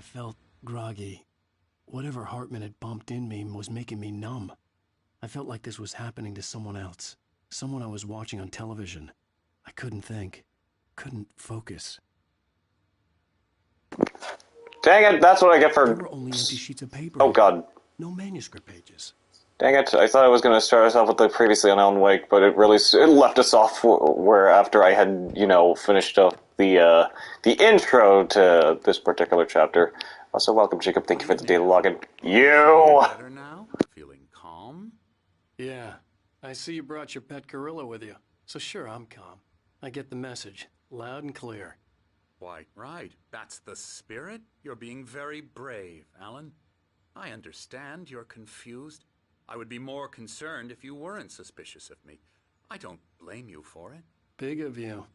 felt groggy. Whatever Hartman had pumped in me was making me numb. I felt like this was happening to someone else. Someone I was watching on television. I couldn't think. Couldn't focus. Dang it, that's what I get for... There were only empty sheets of paper. Oh god. No manuscript pages. Dang it, I thought I was going to start us off with the previously unknown Wake, but it left us off where after I had, finished up the intro to this particular chapter. Also, welcome, Jacob. Thank you for the data login. You! Better now? Feeling calm? Yeah. I see you brought your pet gorilla with you. So sure, I'm calm. I get the message. Loud and clear. Why, right. That's the spirit. You're being very brave, Alan. I understand you're confused. I would be more concerned if you weren't suspicious of me. I don't blame you for it. Big of you.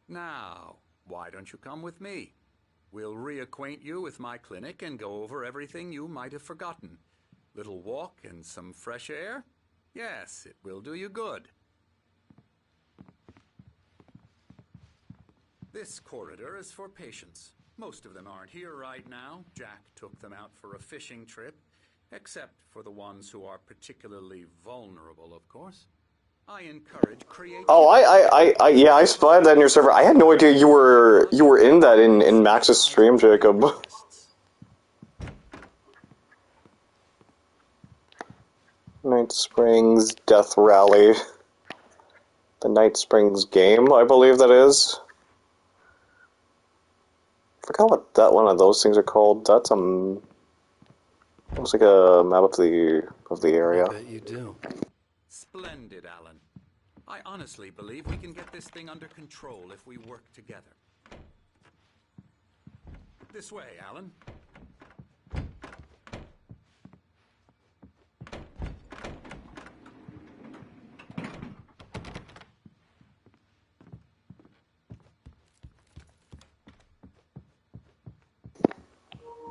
Now, why don't you come with me? We'll reacquaint you with my clinic and go over everything you might have forgotten. Little walk and some fresh air? Yes, it will do you good. This corridor is for patients. Most of them aren't here right now. Jack took them out for a fishing trip. Except for the ones who are particularly vulnerable, of course. I encourage creativity. Oh, I spotted that in your server. I had no idea you were in that in Max's stream, Jacob. Night Springs Death Rally. The Night Springs game, I believe that is. I forgot what that one of those things are called. That's looks like a map of the area. I bet you do. Splendid, Alan. I honestly believe we can get this thing under control if we work together. This way, Alan.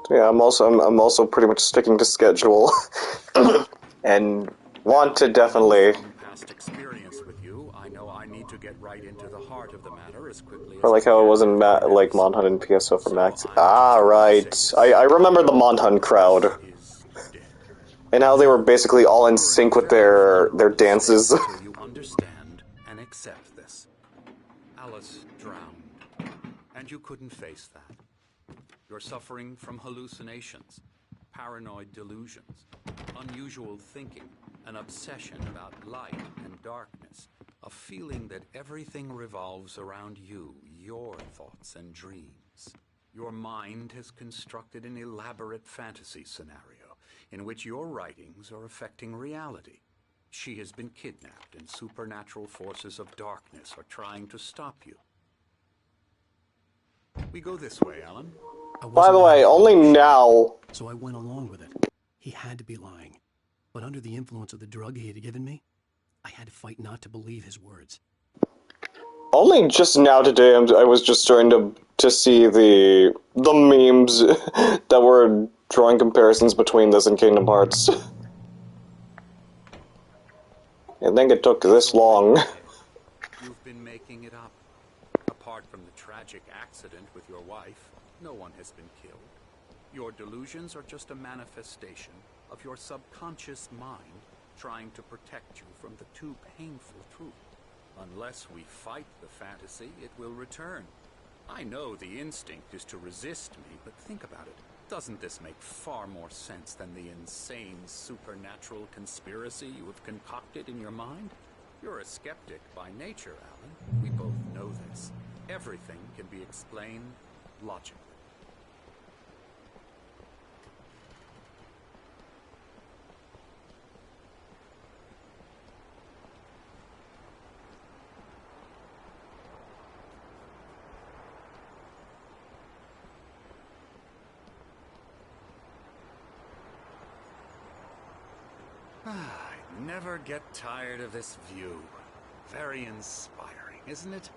Yeah, I'm also pretty much sticking to schedule, and want to definitely. From past experience with you, I know I need to get right into the heart of the matter as quickly as Or like how it was in like Mon Hunt and PSO for Max. Ah, right. I remember the Mon Hunt crowd, and how they were basically all in sync with their dances. Until you understand and accept this. Alice drowned, and you couldn't face that. You're suffering from hallucinations, paranoid delusions, unusual thinking, an obsession about light and darkness, a feeling that everything revolves around you, your thoughts and dreams. Your mind has constructed an elaborate fantasy scenario in which your writings are affecting reality. She has been kidnapped, and supernatural forces of darkness are trying to stop you. We go this way, Alan. By the way, only now. So I went along with it. He had to be lying. But under the influence of the drug he had given me, I had to fight not to believe his words. Only just now today I was just starting to see the memes that were drawing comparisons between this and Kingdom Hearts. I think it took this long. You've been making it up. Apart from the tragic accident with your wife, no one has been killed. Your delusions are just a manifestation of your subconscious mind trying to protect you from the too painful truth. Unless we fight the fantasy, it will return. I know the instinct is to resist me, but think about it. Doesn't this make far more sense than the insane supernatural conspiracy you have concocted in your mind? You're a skeptic by nature, Alan. We both know this. Everything can be explained logically. I never get tired of this view. Very inspiring, isn't it?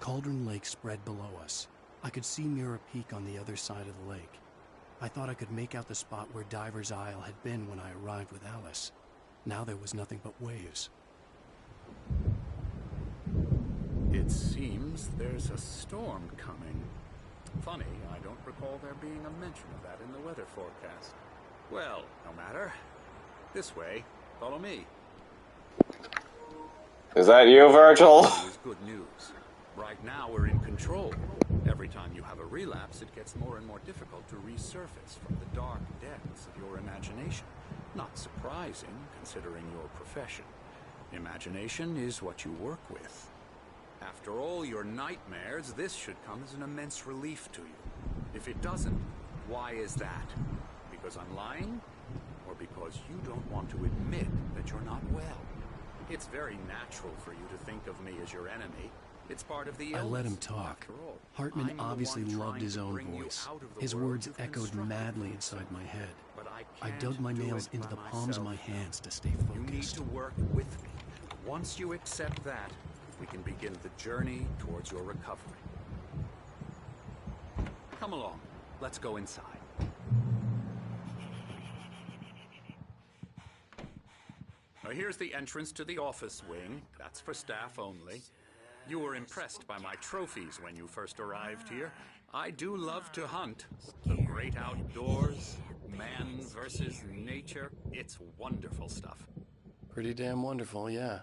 Cauldron Lake spread below us. I could see Mirror Peak on the other side of the lake. I thought I could make out the spot where Diver's Isle had been when I arrived with Alice. Now there was nothing but waves. It seems there's a storm coming. Funny, I don't recall there being a mention of that in the weather forecast. Well, no matter. This way. Follow me. Is that you, Virgil? Is good news. Right now we're in control. Every time you have a relapse, it gets more and more difficult to resurface from the dark depths of your imagination. Not surprising, considering your profession. Imagination is what you work with. After all your nightmares, this should come as an immense relief to you. If it doesn't, why is that? Because I'm lying? Or because you don't want to admit that you're not well? It's very natural for you to think of me as your enemy. It's part of the illness. I let him talk. Hartman obviously loved his own voice. His words echoed madly inside my head. I dug my nails into the palms of my hands to stay focused. You need to work with me. Once you accept that, we can begin the journey towards your recovery. Come along. Let's go inside. Now here's the entrance to the office wing. That's for staff only. You were impressed by my trophies when you first arrived here. I do love to hunt. The great outdoors, man versus nature. It's wonderful stuff. Pretty damn wonderful, yeah.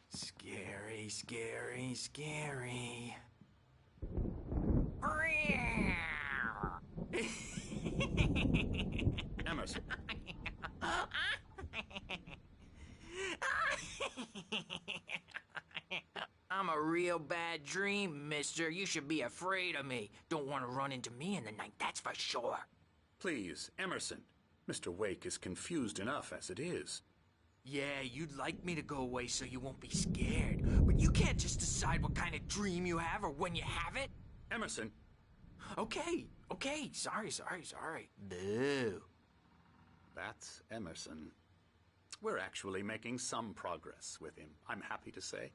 Scary, scary, scary. Emerson. I'm a real bad dream, mister. You should be afraid of me. Don't want to run into me in the night, that's for sure. Please, Emerson. Mr. Wake is confused enough as it is. Yeah, you'd like me to go away so you won't be scared. But you can't just decide what kind of dream you have or when you have it. Emerson. Okay. Sorry. Boo. That's Emerson. We're actually making some progress with him, I'm happy to say.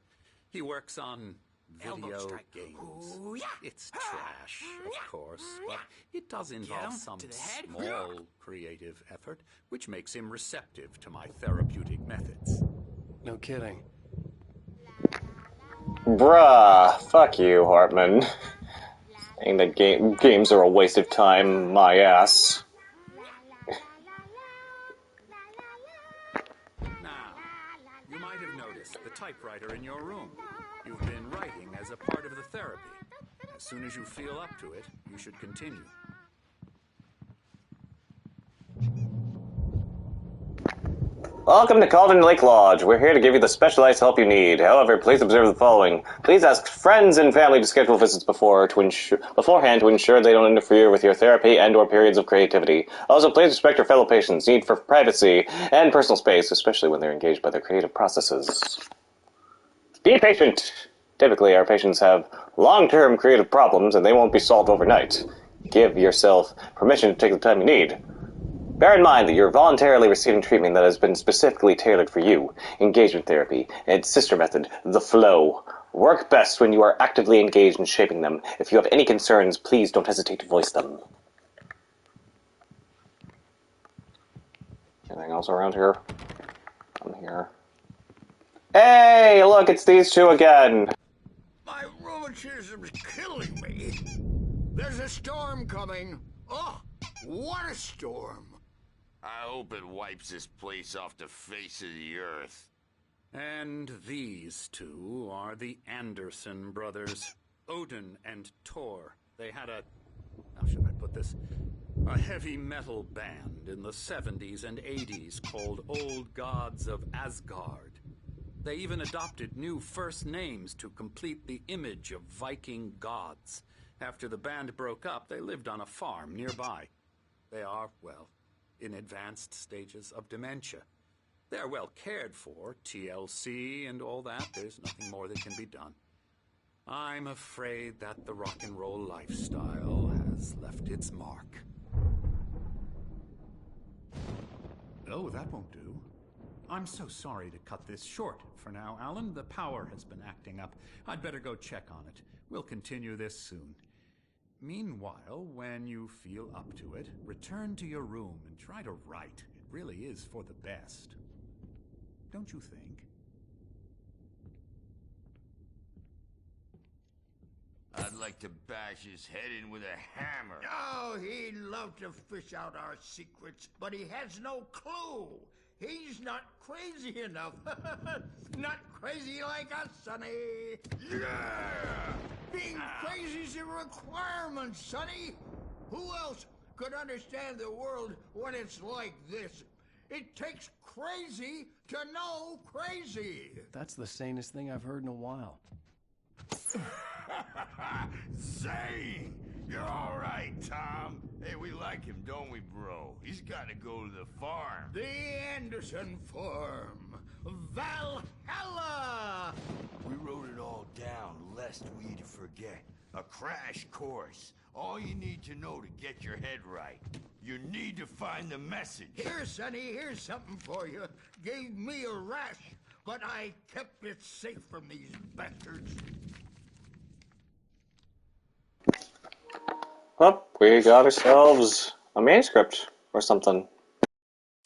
He works on video games. Ooh, yeah. It's trash, of course, but it does involve some small creative effort, which makes him receptive to my therapeutic methods. No kidding. Bruh, fuck you, Hartman. Saying that games are a waste of time, my ass. Now, you might have noticed the typewriter in your room. You've been writing as a part of the therapy. As soon as you feel up to it, you should continue. Welcome to Cauldron Lake Lodge. We're here to give you the specialized help you need. However, please observe the following. Please ask friends and family to schedule visits beforehand to ensure they don't interfere with your therapy and/or periods of creativity. Also, please respect your fellow patients' need for privacy and personal space, especially when they're engaged by their creative processes. Be patient. Typically, our patients have long-term creative problems, and they won't be solved overnight. Give yourself permission to take the time you need. Bear in mind that you're voluntarily receiving treatment that has been specifically tailored for you. Engagement therapy and its sister method, the flow, work best when you are actively engaged in shaping them. If you have any concerns, please don't hesitate to voice them. Anything else around here? I'm here. Hey, look, it's these two again. My rheumatism's killing me. There's a storm coming. Oh, what a storm. I hope it wipes this place off the face of the earth. And these two are the Anderson brothers, Odin and Thor. They had how should I put this? A heavy metal band in the 70s and 80s called Old Gods of Asgard. They even adopted new first names to complete the image of Viking gods. After the band broke up, they lived on a farm nearby. They are, well, in advanced stages of dementia. They're well cared for, TLC and all that. There's nothing more that can be done. I'm afraid that the rock and roll lifestyle has left its mark. Oh, that won't do. I'm so sorry to cut this short for now, Alan. The power has been acting up. I'd better go check on it. We'll continue this soon. Meanwhile, when you feel up to it, return to your room and try to write. It really is for the best. Don't you think? I'd like to bash his head in with a hammer. Oh, he'd love to fish out our secrets, but he has no clue. He's not crazy enough. Not crazy like us, Sonny. Yeah! Being crazy's a requirement, Sonny. Who else could understand the world when it's like this? It takes crazy to know crazy. That's the sanest thing I've heard in a while. Zane! You're all right, Tom. Hey, we like him, don't we, bro? He's got to go to the farm. The Anderson Farm. Valhalla! We wrote it all down, lest we forget. A crash course. All you need to know to get your head right. You need to find the message. Here, Sonny, here's something for you. Gave me a rash, but I kept it safe from these bastards. Well, we got ourselves a manuscript or something.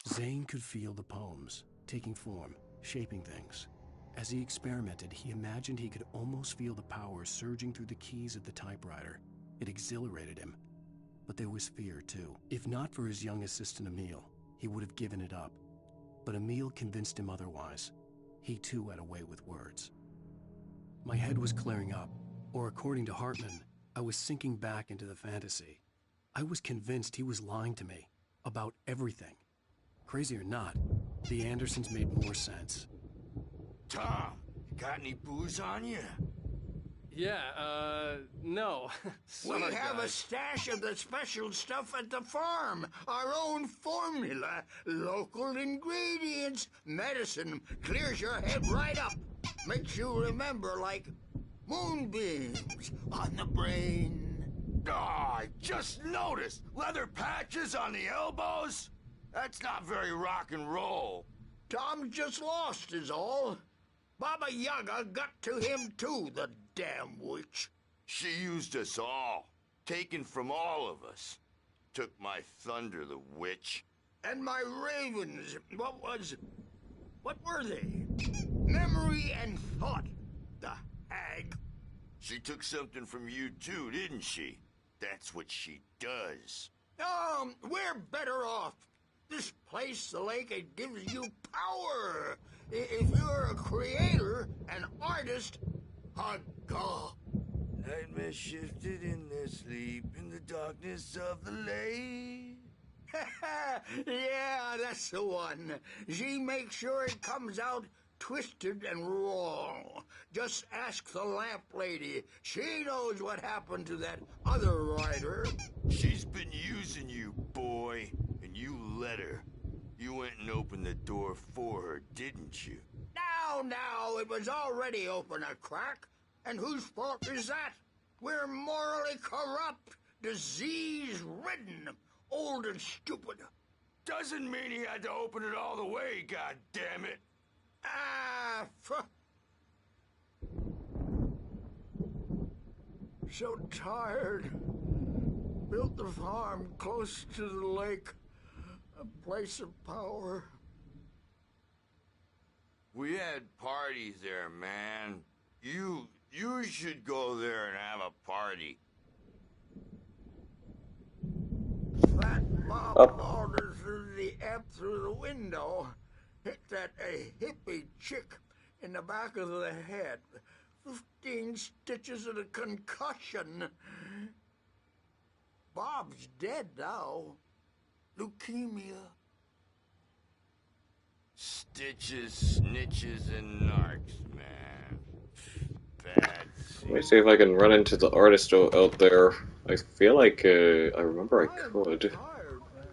Zane could feel the poems, taking form, shaping things. As he experimented, he imagined he could almost feel the power surging through the keys of the typewriter. It exhilarated him. But there was fear, too. If not for his young assistant Emil, he would have given it up. But Emil convinced him otherwise. He, too, had a way with words. My head was clearing up, or according to Hartman, I was sinking back into the fantasy. I was convinced he was lying to me about everything. Crazy or not, the Andersons made more sense. Tom, got any booze on you? Yeah, no. We have a stash of the special stuff at the farm. Our own formula. Local ingredients. Medicine clears your head right up. Makes you remember like moonbeams on the brain. Oh, I just noticed. Leather patches on the elbows? That's not very rock and roll. Tom just lost is all. Baba Yaga got to him too, the damn witch. She used us all. Taken from all of us. Took my thunder, the witch. And my ravens, what were they? Memory and thought, the hag. She took something from you too, didn't she? That's what she does. We're better off. This place, the lake, it gives you power. If you're a creator, an artist, a god. Nightmare shifted in their sleep in the darkness of the lake. Yeah, that's the one. She makes sure it comes out twisted and wrong. Just ask the lamp lady. She knows what happened to that other writer. She's been using you, boy, and you let her. You went and opened the door for her, didn't you? Now, it was already open a crack. And whose fault is that? We're morally corrupt, disease-ridden, old and stupid. Doesn't mean he had to open it all the way, goddammit. So tired. Built the farm close to the lake. A place of power. We had parties there, man. You should go there and have a party. Fat Bob wandered through the app through the window. Hit that hippie chick in the back of the head. 15 stitches and a concussion. Bob's dead now. Leukemia. Stitches, snitches, and narcs, man. Bad scene. Let me see if I can run into the artist out there. I feel like I remember I could. I'm tired, man.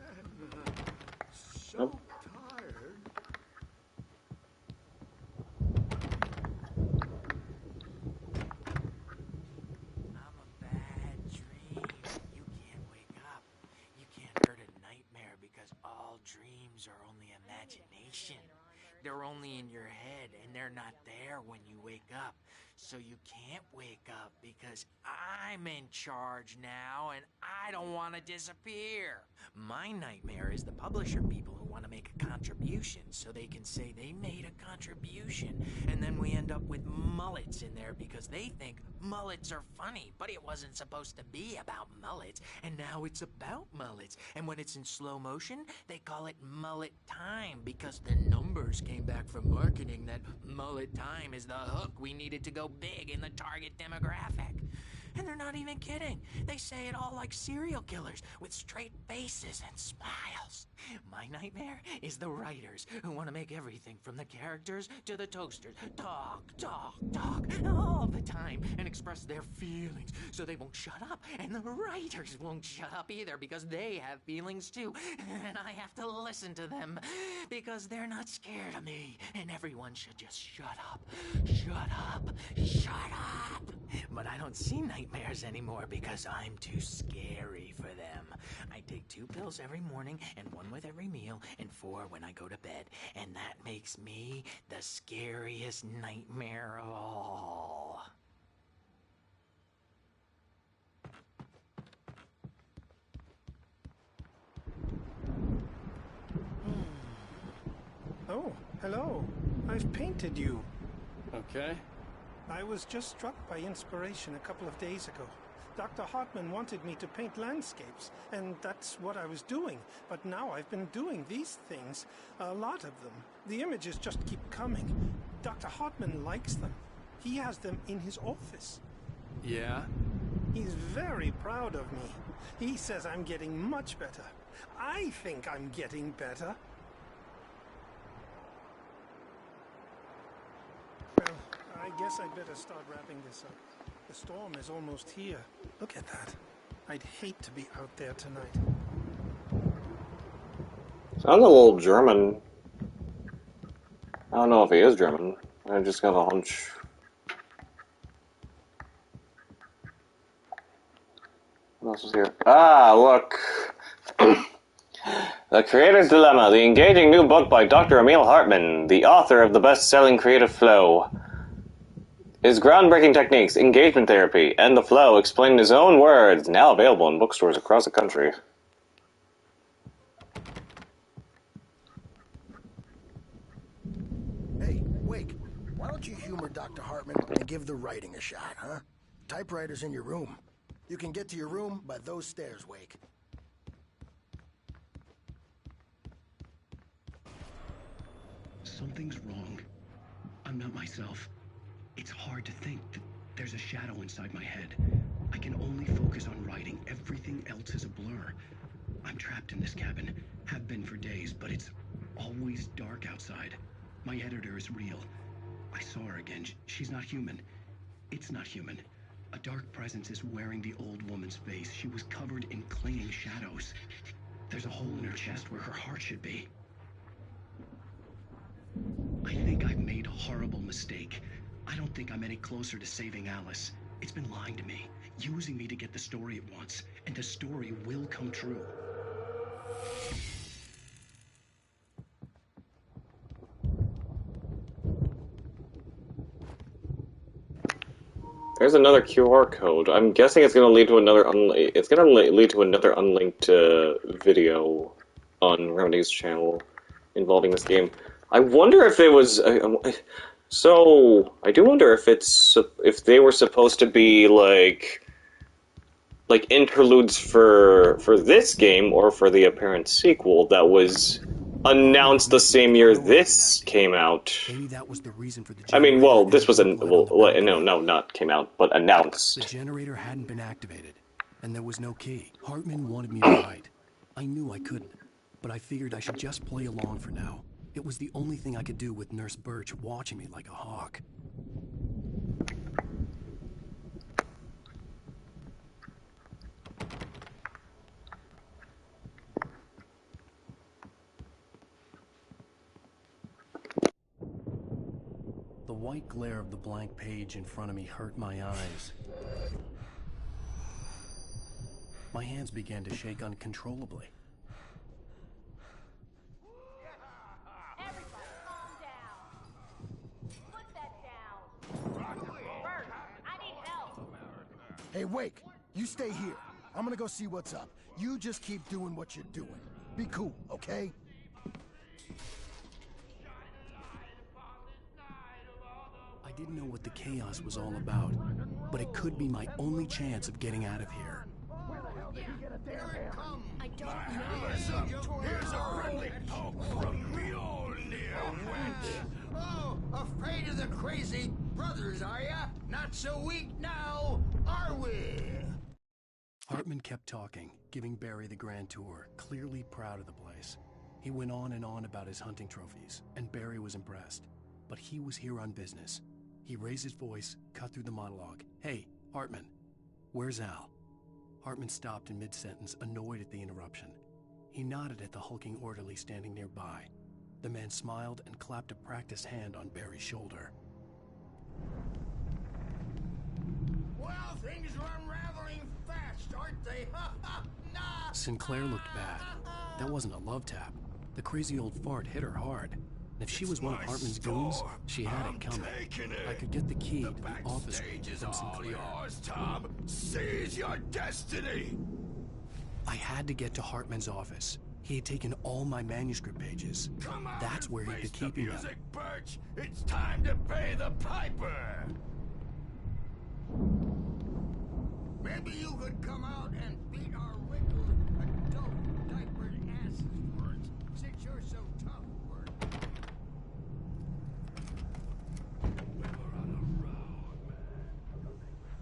So Nope. tired. I'm a bad dream. You can't wake up. You can't hurt a nightmare because all dreams are only imagination. They're only in your head and they're not there when you wake up. So you can't wake up because I'm in charge now and I don't want to disappear. My nightmare is the publisher people who want to make a contribution. contribution so they can say they made a contribution. And then we end up with mullets in there because they think mullets are funny, but it wasn't supposed to be about mullets, and now it's about mullets. And when it's in slow motion, they call it mullet time because the numbers came back from marketing that mullet time is the hook we needed to go big in the target demographic. And they're not even kidding. They say it all like serial killers with straight faces and smiles. My nightmare is the writers who want to make everything from the characters to the toasters talk all the time and express their feelings so they won't shut up. And the writers won't shut up either because they have feelings too. And I have to listen to them because they're not scared of me. And everyone should just shut up. Shut up. Shut up. But I don't see nightmares anymore because I'm too scary for them. I take 2 pills every morning and 1 with every meal and 4 when I go to bed. And that makes me the scariest nightmare of all. Oh, hello. I've painted you. Okay. I was just struck by inspiration a couple of days ago. Dr. Hartman wanted me to paint landscapes, and that's what I was doing. But now I've been doing these things, a lot of them. The images just keep coming. Dr. Hartman likes them. He has them in his office. Yeah? He's very proud of me. He says I'm getting much better. I think I'm getting better. Well, I guess I'd better start wrapping this up. The storm is almost here. Look at that. I'd hate to be out there tonight. Sounds a little German. I don't know if he is German. I just got a hunch. What else is here? Ah, look. The Creator's Dilemma, the engaging new book by Dr. Emil Hartman, the author of the best-selling Creative Flow. His groundbreaking techniques, engagement therapy, and the flow explained in his own words, now available in bookstores across the country. Hey, Wake, why don't you humor Dr. Hartman and give the writing a shot, huh? Typewriter's in your room. You can get to your room by those stairs, Wake. Something's wrong. I'm not myself. It's hard to think that there's a shadow inside my head. I can only focus on writing. Everything else is a blur. I'm trapped in this cabin. Have been for days, but it's always dark outside. My editor is real. I saw her again. She's not human. It's not human. A dark presence is wearing the old woman's face. She was covered in clinging shadows. There's a hole in her chest where her heart should be. I think I've made a horrible mistake. I don't think I'm any closer to saving Alice. It's been lying to me, using me to get the story it wants, and the story will come true. There's another QR code. I'm guessing it's going to lead to another unlinked video on Remedy's channel involving this game. I wonder if it was. So I do wonder if they were supposed to be like interludes for this game or for the apparent sequel that was announced the same year this came out. Maybe that was the reason for the I mean, well, this was not came out, but announced. The generator hadn't been activated, and there was no key. Hartman wanted me to write. I knew I couldn't, but I figured I should just play along for now. It was the only thing I could do with Nurse Birch watching me like a hawk. The white glare of the blank page in front of me hurt my eyes. My hands began to shake uncontrollably. Everybody calm down. Put that down. Bert, I need help. Hey, Wake, you stay here. I'm gonna go see what's up. You just keep doing what you're doing. Be cool, okay? didn't know what the chaos was all about, but it could be my only chance of getting out of here. Here it comes. I don't know. Here's a friendly poke from Mjolnir, wench. Oh, afraid of the crazy brothers, are ya? Not so weak now, are we? Hartman kept talking, giving Barry the grand tour, clearly proud of the place. He went on and on about his hunting trophies, and Barry was impressed. But he was here on business. He raised his voice, cut through the monologue. "Hey, Hartman, where's Al?" Hartman stopped in mid-sentence, annoyed at the interruption. He nodded at the hulking orderly standing nearby. The man smiled and clapped a practiced hand on Barry's shoulder. Well, things are unraveling fast, aren't they? Nah. Sinclair looked bad. That wasn't a love tap. The crazy old fart hit her hard. And if she was one of Hartman's goons, she had it coming. I could get the key to the office from Sinclair. Yours, Tom. Seize your destiny. I had to get to Hartman's office. He had taken all my manuscript pages. Come on, That's where he'd be face the keeping them. music, Birch. It's time to pay the piper. Maybe you could come out and beat our wrinkled, adult, diapered asses for us, since you're so tough, Bert.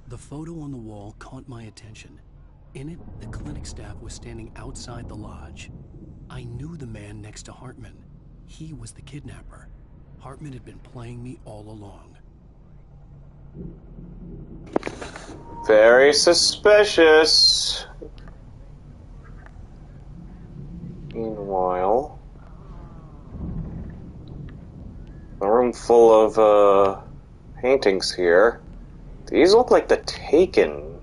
The photo on the wall caught my attention. In it, the clinic staff was standing outside the lodge. I knew the man next to Hartman. He was the kidnapper. Hartman had been playing me all along. Very suspicious. Meanwhile, a room full of paintings here. These look like the Taken.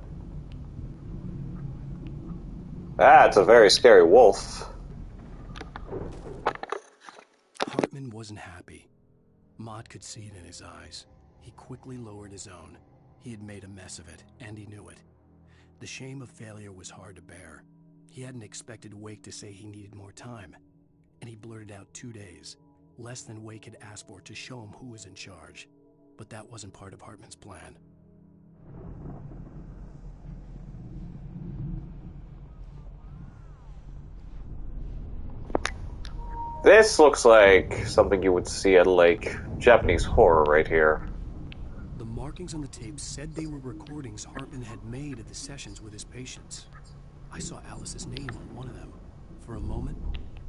That's a very scary wolf. Hartman wasn't happy. Mott could see it in his eyes. He quickly lowered his own. He had made a mess of it, and he knew it. The shame of failure was hard to bear. He hadn't expected Wake to say he needed more time, and he blurted out 2 days, less than Wake had asked for to show him who was in charge. But that wasn't part of Hartman's plan. This looks like something you would see at, like, Japanese horror right here. The markings on the tape said they were recordings Hartman had made of the sessions with his patients. I saw Alice's name on one of them. For a moment,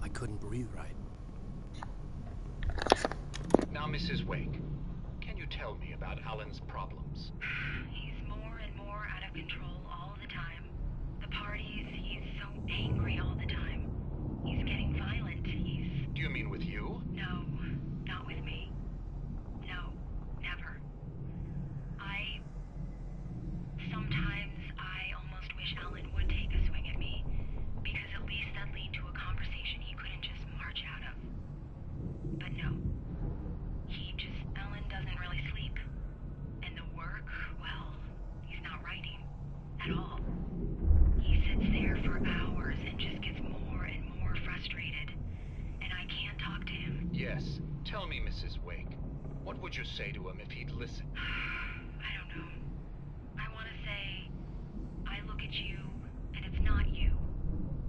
I couldn't breathe right. Now, Mrs. Wake, can you tell me about Alan's problems? He's more and more out of control all the time. The parties, he's so angry all the time. He's getting violent. Do you mean with you? No, not with me. No, never. Sometimes I almost wish Alan would take a swing at me, because at least that'd lead to a conversation he couldn't just march out of. But no. Alan doesn't really sleep. And the work, well, he's not writing. At all. He sits there for hours and just gets more and more frustrated. And I can't talk to him. Yes. Tell me, Mrs. Wake, what would you say to him if he'd listen? I don't know. I want to say, I look at you, and it's not you.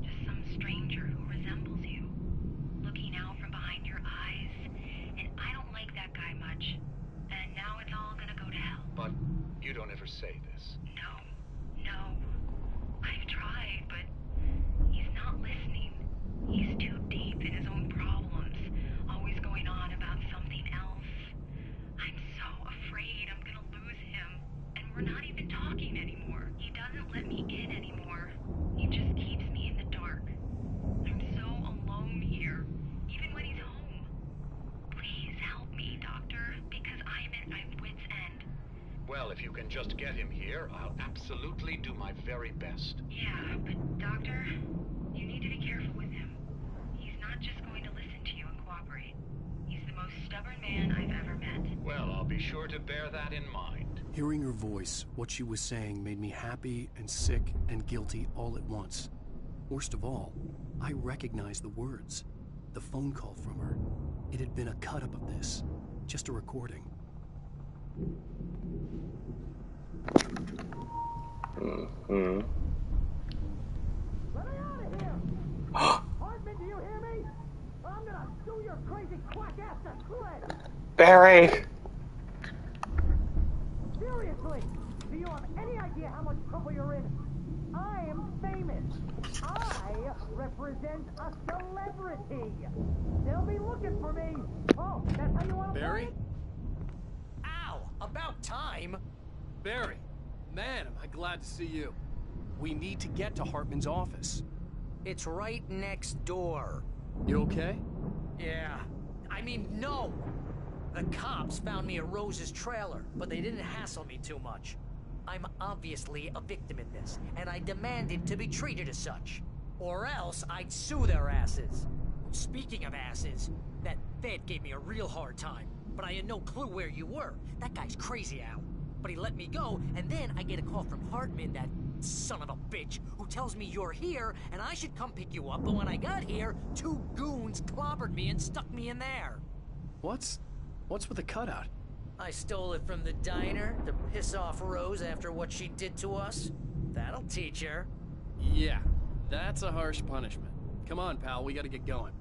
Just some stranger who resembles you. Looking out from behind your eyes. And I don't like that guy much. And now it's all gonna go to hell. But you don't ever say this. No. I've tried, but he's not listening. He's too deep in his own problems, always going on about something else. I'm so afraid I'm gonna lose him, and we're not even talking anymore. He doesn't let me in anymore. He just keeps me in the dark. I'm so alone here, even when he's home. Please help me, Doctor, because I'm at my wit's end. Well, if you can just get him here, I'll absolutely do my very best. Yeah, but Doctor, you need to be careful with him. He's not just going to listen to you and cooperate. He's the most stubborn man I've ever met. Well, I'll be sure to bear that in mind. Hearing her voice, what she was saying made me happy and sick and guilty all at once. Worst of all, I recognized the words. The phone call from her. It had been a cut-up of this. Just a recording. Mm-hmm. Let me out of here! Hartman, do you hear me? I'm gonna sue your crazy quack ass to shreds! Barry! Seriously, do you have any idea how much trouble you're in? I am famous. I represent a celebrity. They'll be looking for me. Oh, that's how you want to play Barry? it? Ow! About time! Barry, man, am I glad to see you. We need to get to Hartman's office. It's right next door. You okay? Yeah. I mean, no! The cops found me at Rose's trailer, but they didn't hassle me too much. I'm obviously a victim in this, and I demanded to be treated as such. Or else I'd sue their asses. Speaking of asses, that Fed gave me a real hard time, but I had no clue where you were. That guy's crazy, Al. But he let me go, and then I get a call from Hartman, that son of a bitch, who tells me you're here, and I should come pick you up, but when I got here, 2 goons clobbered me and stuck me in there. What's with the cutout? I stole it from the diner to piss off Rose after what she did to us. That'll teach her. Yeah, that's a harsh punishment. Come on, pal, we gotta get going.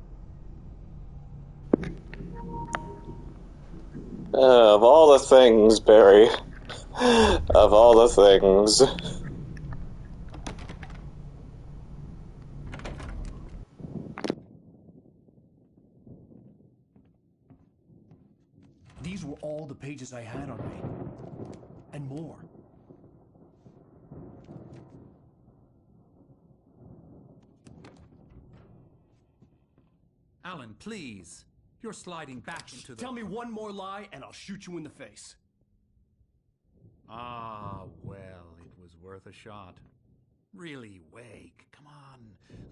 Of all the things, Barry. Of all the things. These were all the pages I had on me. And more. Alan, please. You're sliding back into the... Tell me one more lie and I'll shoot you in the face. Ah, well, it was worth a shot. Really, Wake, come on.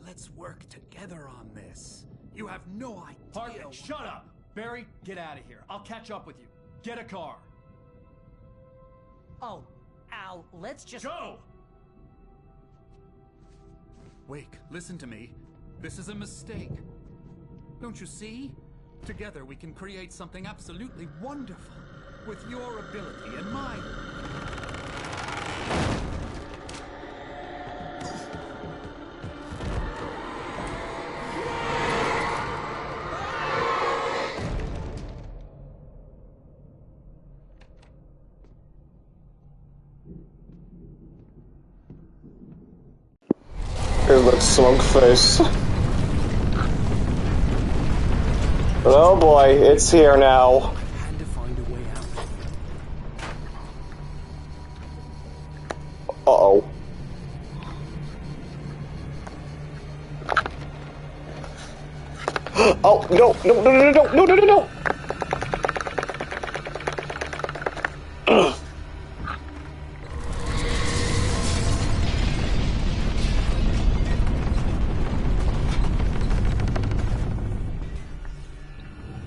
Let's work together on this. You have no idea... Hartman, shut up! Barry, get out of here. I'll catch up with you. Get a car. Oh, Al, let's just... Go! Wake, listen to me. This is a mistake. Don't you see? Together we can create something absolutely wonderful. With your ability and mine. Here's that smug face. But oh boy, it's here now. Had to find a way out. Uh-oh. Oh, no, no, no, no, no, no, no, no, no!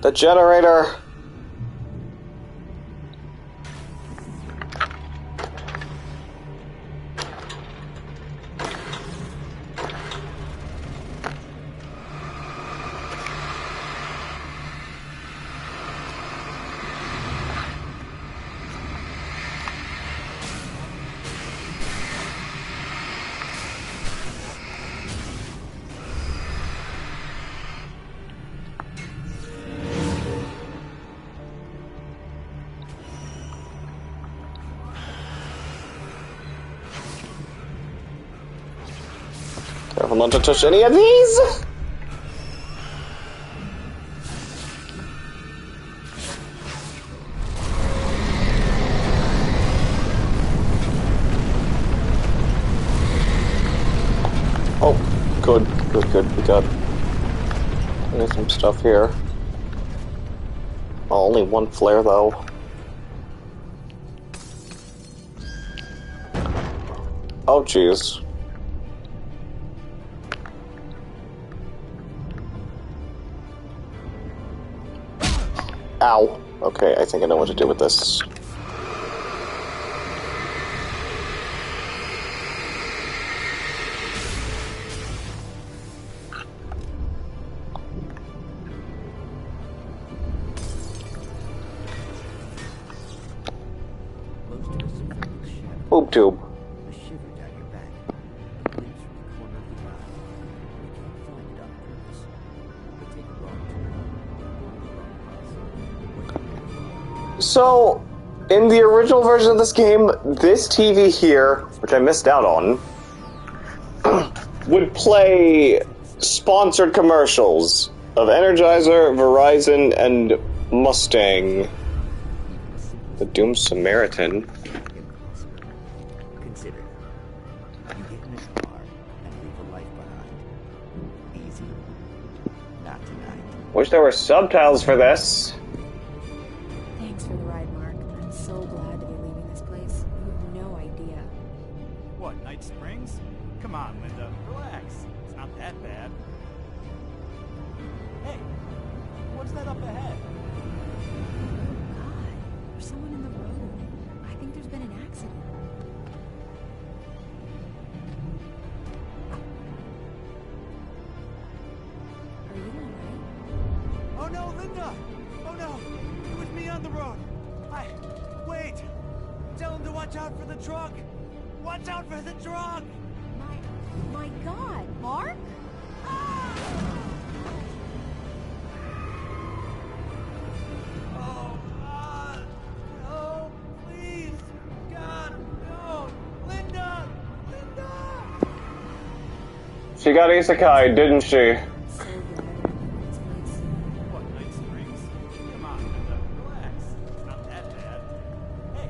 The generator! Careful not to touch any of these! Oh, good, good, good, we got some stuff here. Oh, only one flare though. Oh, jeez. Ow. Okay, I think I know what to do with this. boob tube. A shiver down your back. A glimpse from the corner of your eye. You can't find it on purpose. But take a wrong turn. So, in the original version of this game, this TV here, which I missed out on, would play sponsored commercials of Energizer, Verizon, and Mustang. The Doomed Samaritan. Consider. You get in a car and leave a life behind. Easy. Not tonight. Wish there were subtitles for this. Thanks for the ride, Mark. I'm so glad to be leaving this place. You have no idea. What, Night Springs? Come on, Linda. Relax. It's not that bad. Hey, what's that up ahead? God, there's someone in the road. I think there's been an accident. Are you alright? Oh no, Linda! Oh no! It was me on the road! Wait! Tell him to watch out for the truck! Watch out for the truck! My God, Mark? Oh, God! No! Please! God, no! Linda! Linda! She got isekai, didn't she? What, Night Springs? Come on, Linda. Relax. It's not that bad. Hey,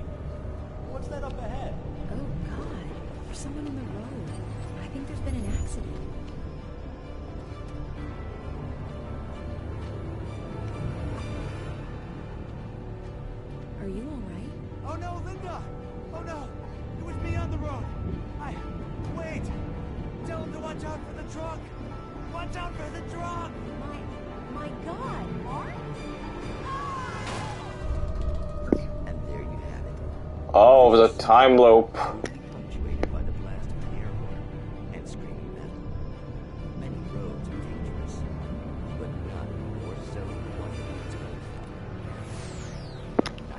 what's that up ahead? Oh, God. There's someone in the road. I think there's been an accident. Are you alright? Oh no, Linda! Oh no! It was me on the road! Wait! Tell him to watch out for the truck! Watch out for the truck! My God, Mark? And there you have it. Oh, it was a time loop. Punctuated by the blast of an air horn and screaming metal. Many roads are dangerous, but none more so than one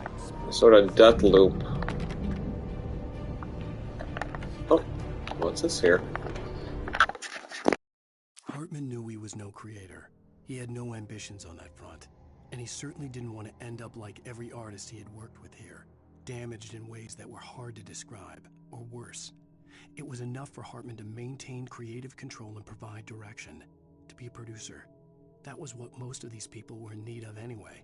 that's going. Sort of death loop. Oh, what's this here? Hartman knew he was no creator. He had no ambitions on that front. And he certainly didn't want to end up like every artist he had worked with here, damaged in ways that were hard to describe, or worse. It was enough for Hartman to maintain creative control and provide direction, to be a producer. That was what most of these people were in need of anyway.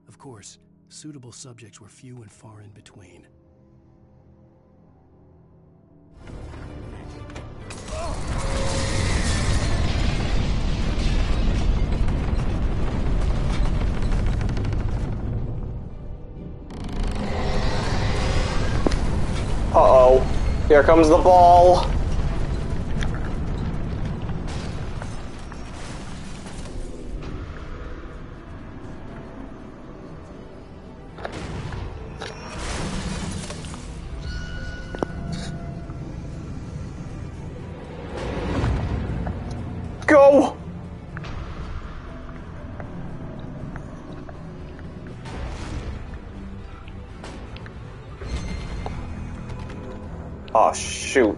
Of course, suitable subjects were few and far in between. Uh-oh. Here comes the ball. Go! Oh, shoot.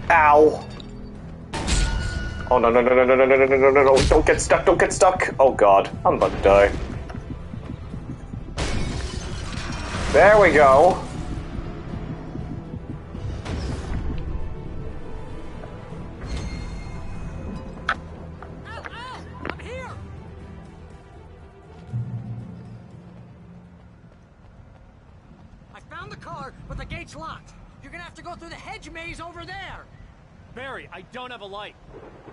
Ow. Oh, no, no, no, no, no, no, no, no, no, no, no, don't get stuck, don't get stuck. Oh, God, I'm about to die. There we go. I'm here! I found the car, but the gate's locked. You're gonna have to go through the hedge maze over there. Barry, I don't have a light.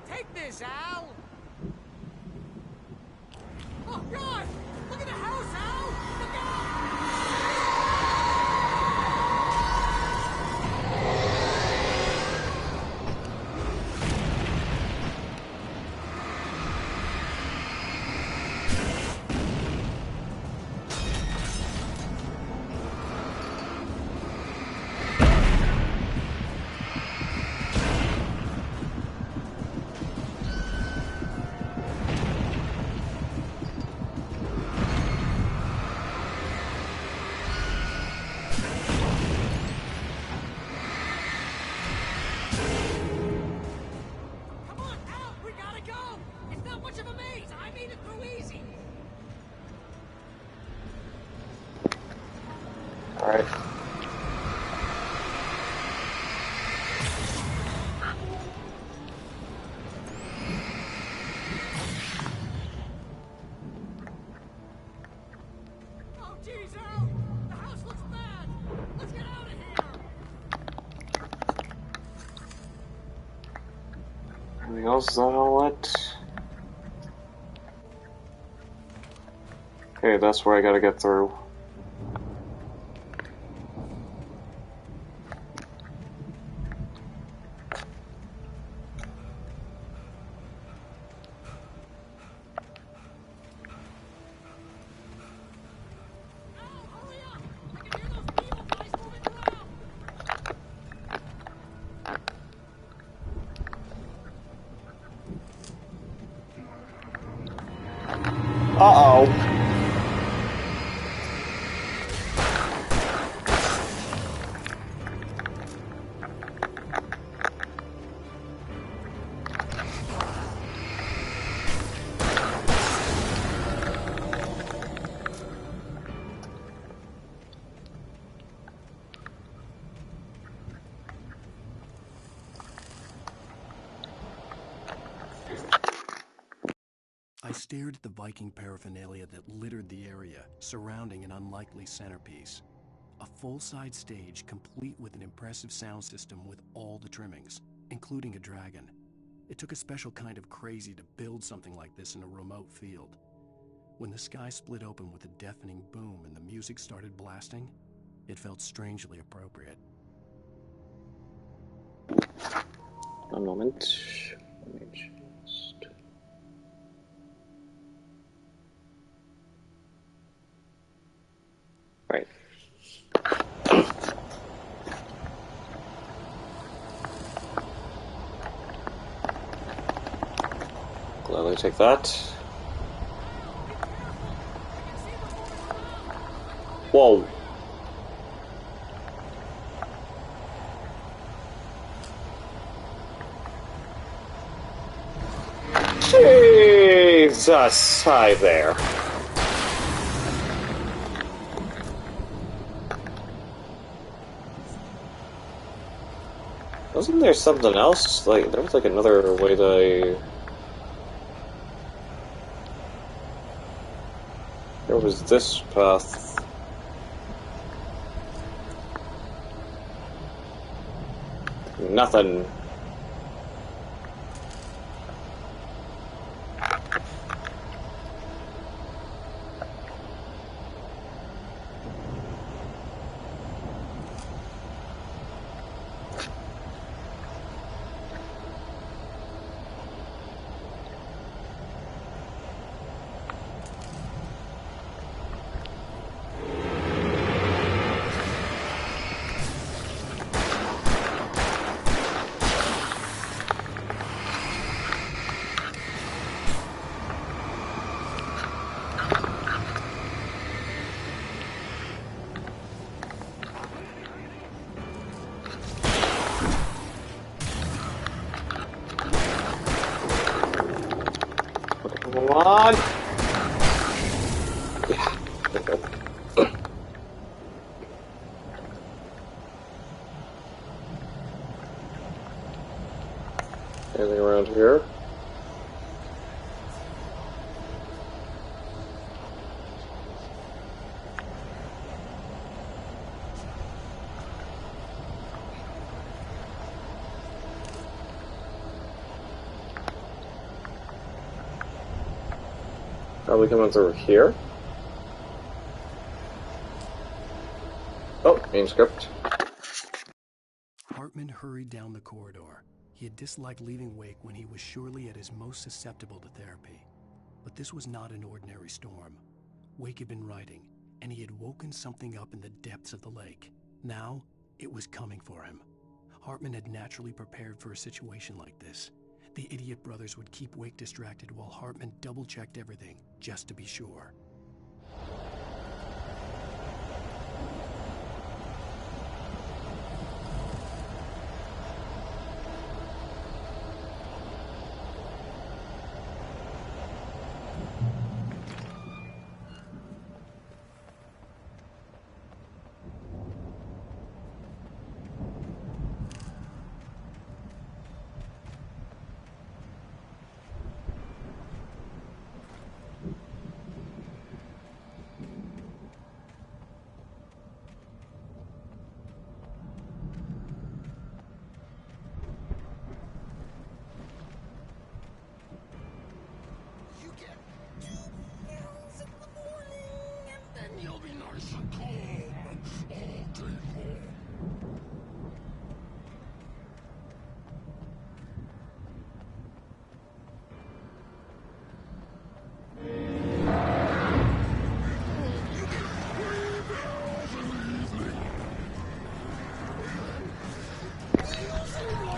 Take this, Al! Oh, God! Look at the house, Al! Look out! Alright. Oh, geez, Al! The house looks bad! Let's get out of here! Anything else? Is that all it? Okay, that's where I gotta get through. Uh-oh. I stared at the Viking paraphernalia that littered the area, surrounding an unlikely centerpiece. A full-size stage complete with an impressive sound system with all the trimmings, including a dragon. It took a special kind of crazy to build something like this in a remote field. When the sky split open with a deafening boom and the music started blasting, it felt strangely appropriate. One moment. Let me just... Right. Gladly take that. Whoa. Jesus, hi there. Wasn't there something else? Like, there was like another way that There was this path. Nothing. Come on! Yeah, okay. Anything around here? Probably coming through here. Oh, main script. Hartman hurried down the corridor. He had disliked leaving Wake when he was surely at his most susceptible to therapy. But this was not an ordinary storm. Wake had been writing, and he had woken something up in the depths of the lake. Now, it was coming for him. Hartman had naturally prepared for a situation like this. The idiot brothers would keep Wake distracted while Hartman double-checked everything, just to be sure.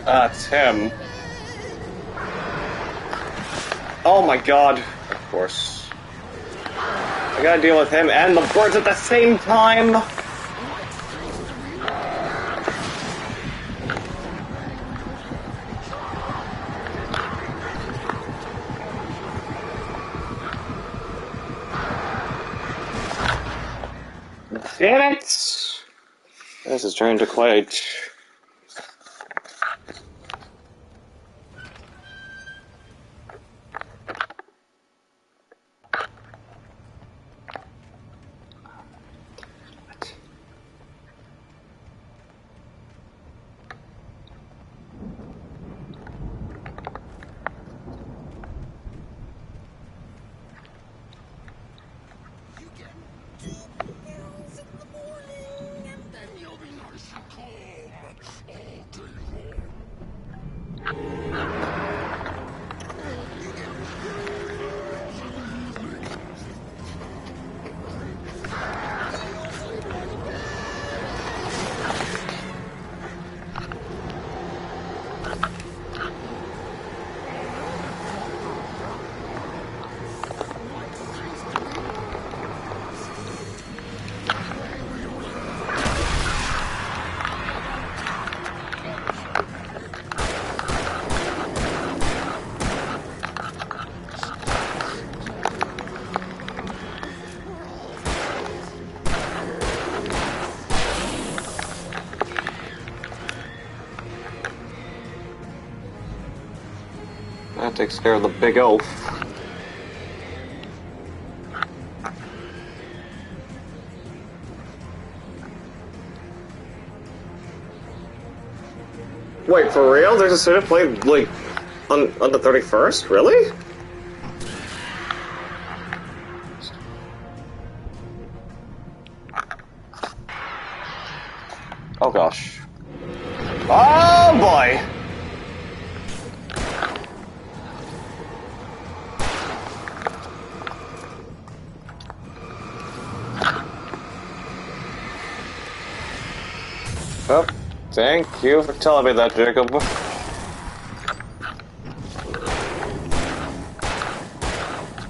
It's him. Oh my god. Of course. I gotta deal with him and the birds at the same time. Damn it! This is turning to quite... That takes care of the big oaf. Wait, for real? There's a state of play, like, on the 31st? Really? Oh gosh. Oh boy! Oh, thank you for telling me that, Jacob.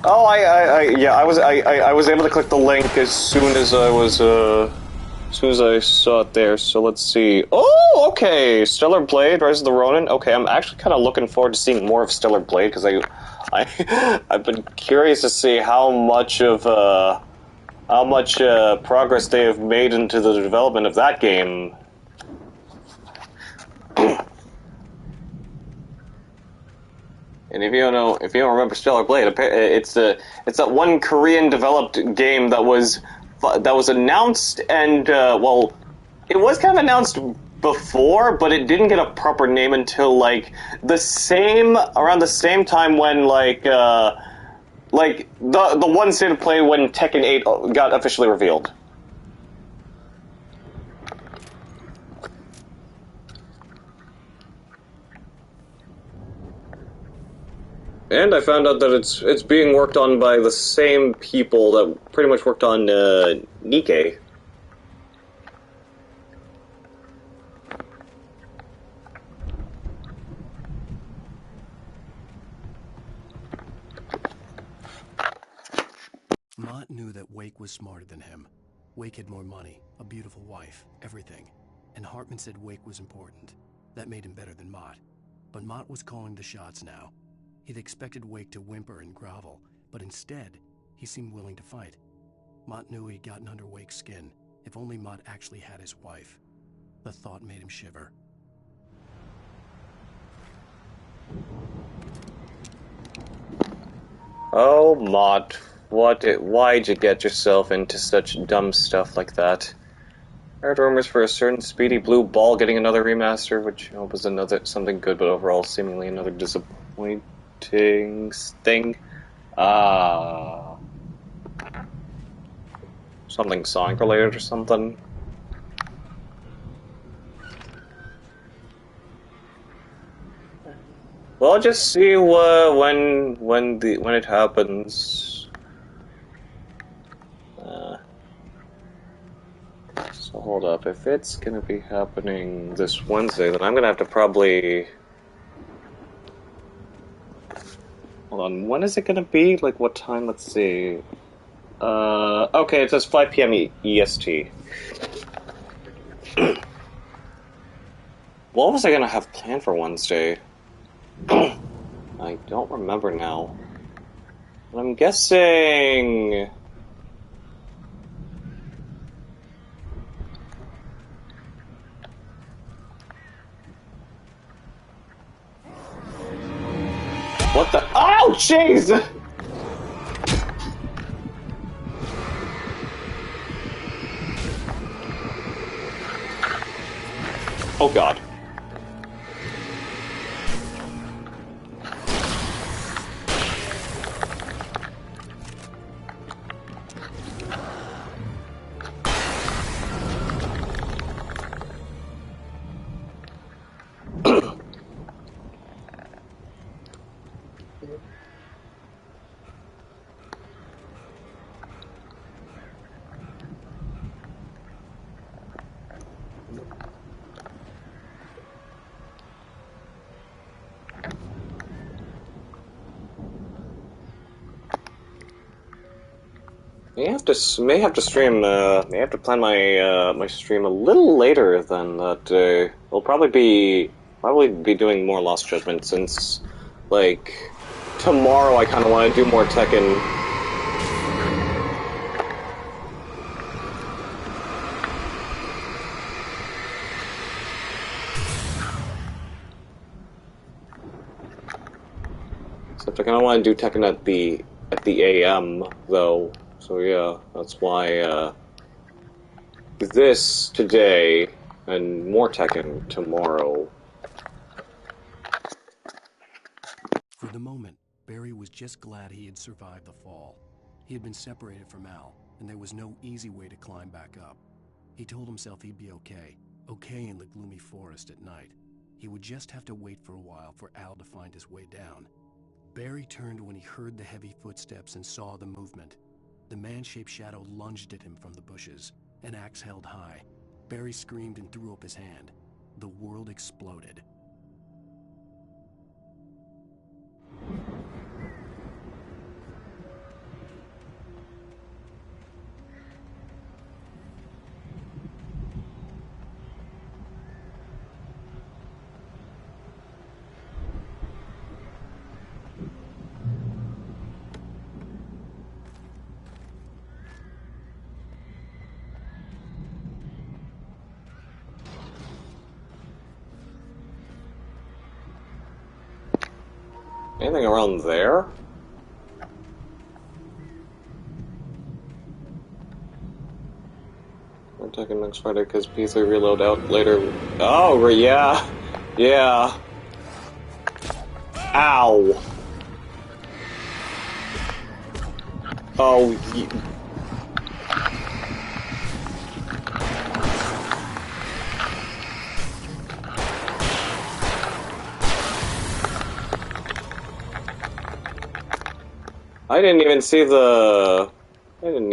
Oh, I was able to click the link as soon as I saw it there. So let's see. Oh, okay, Stellar Blade, Rise of the Ronin. Okay, I'm actually kind of looking forward to seeing more of Stellar Blade because I've been curious to see how much progress they have made into the development of that game. And if you don't remember Stellar Blade, it's that one Korean-developed game that was announced, and well, it was kind of announced before, but it didn't get a proper name until like around the same time when the one state of play when Tekken 8 got officially revealed. And I found out that it's being worked on by the same people that pretty much worked on Nikke. Mott knew that Wake was smarter than him. Wake had more money, a beautiful wife, everything. And Hartman said Wake was important. That made him better than Mott. But Mott was calling the shots now. He'd expected Wake to whimper and grovel, but instead, he seemed willing to fight. Mott knew he'd gotten under Wake's skin. If only Mott actually had his wife. The thought made him shiver. Oh, Mott, why'd you get yourself into such dumb stuff like that? I heard rumors for a certain Speedy Blue Ball getting another remaster, which I hope was something good, but overall seemingly another disappointing thing. Something Sonic related or something. Well, just see when it happens. So hold up. If it's gonna be happening this Wednesday, then I'm gonna have to probably... Hold on, when is it gonna be? Like, what time? Let's see. Okay, it says 5 p.m. EST. What was I gonna have planned for Wednesday? I don't remember now. But I'm guessing... What the? Oh, jeez! Oh, God. May have to stream. May have to plan my my stream a little later than that. We'll probably be doing more Lost Judgment since, like, tomorrow I kind of want to do more Tekken. Except I kind of want to do Tekken at the AM though. So yeah, that's why this today and more Tekken tomorrow. For the moment, Barry was just glad he had survived the fall. He had been separated from Al, and there was no easy way to climb back up. He told himself he'd be okay in the gloomy forest at night. He would just have to wait for a while for Al to find his way down. Barry turned when he heard the heavy footsteps and saw the movement. The man-shaped shadow lunged at him from the bushes, an axe held high. Barry screamed and threw up his hand. The world exploded. Anything around there? We're talking next Friday because PC reload out later. Oh, yeah. Yeah. Ow. Oh, I didn't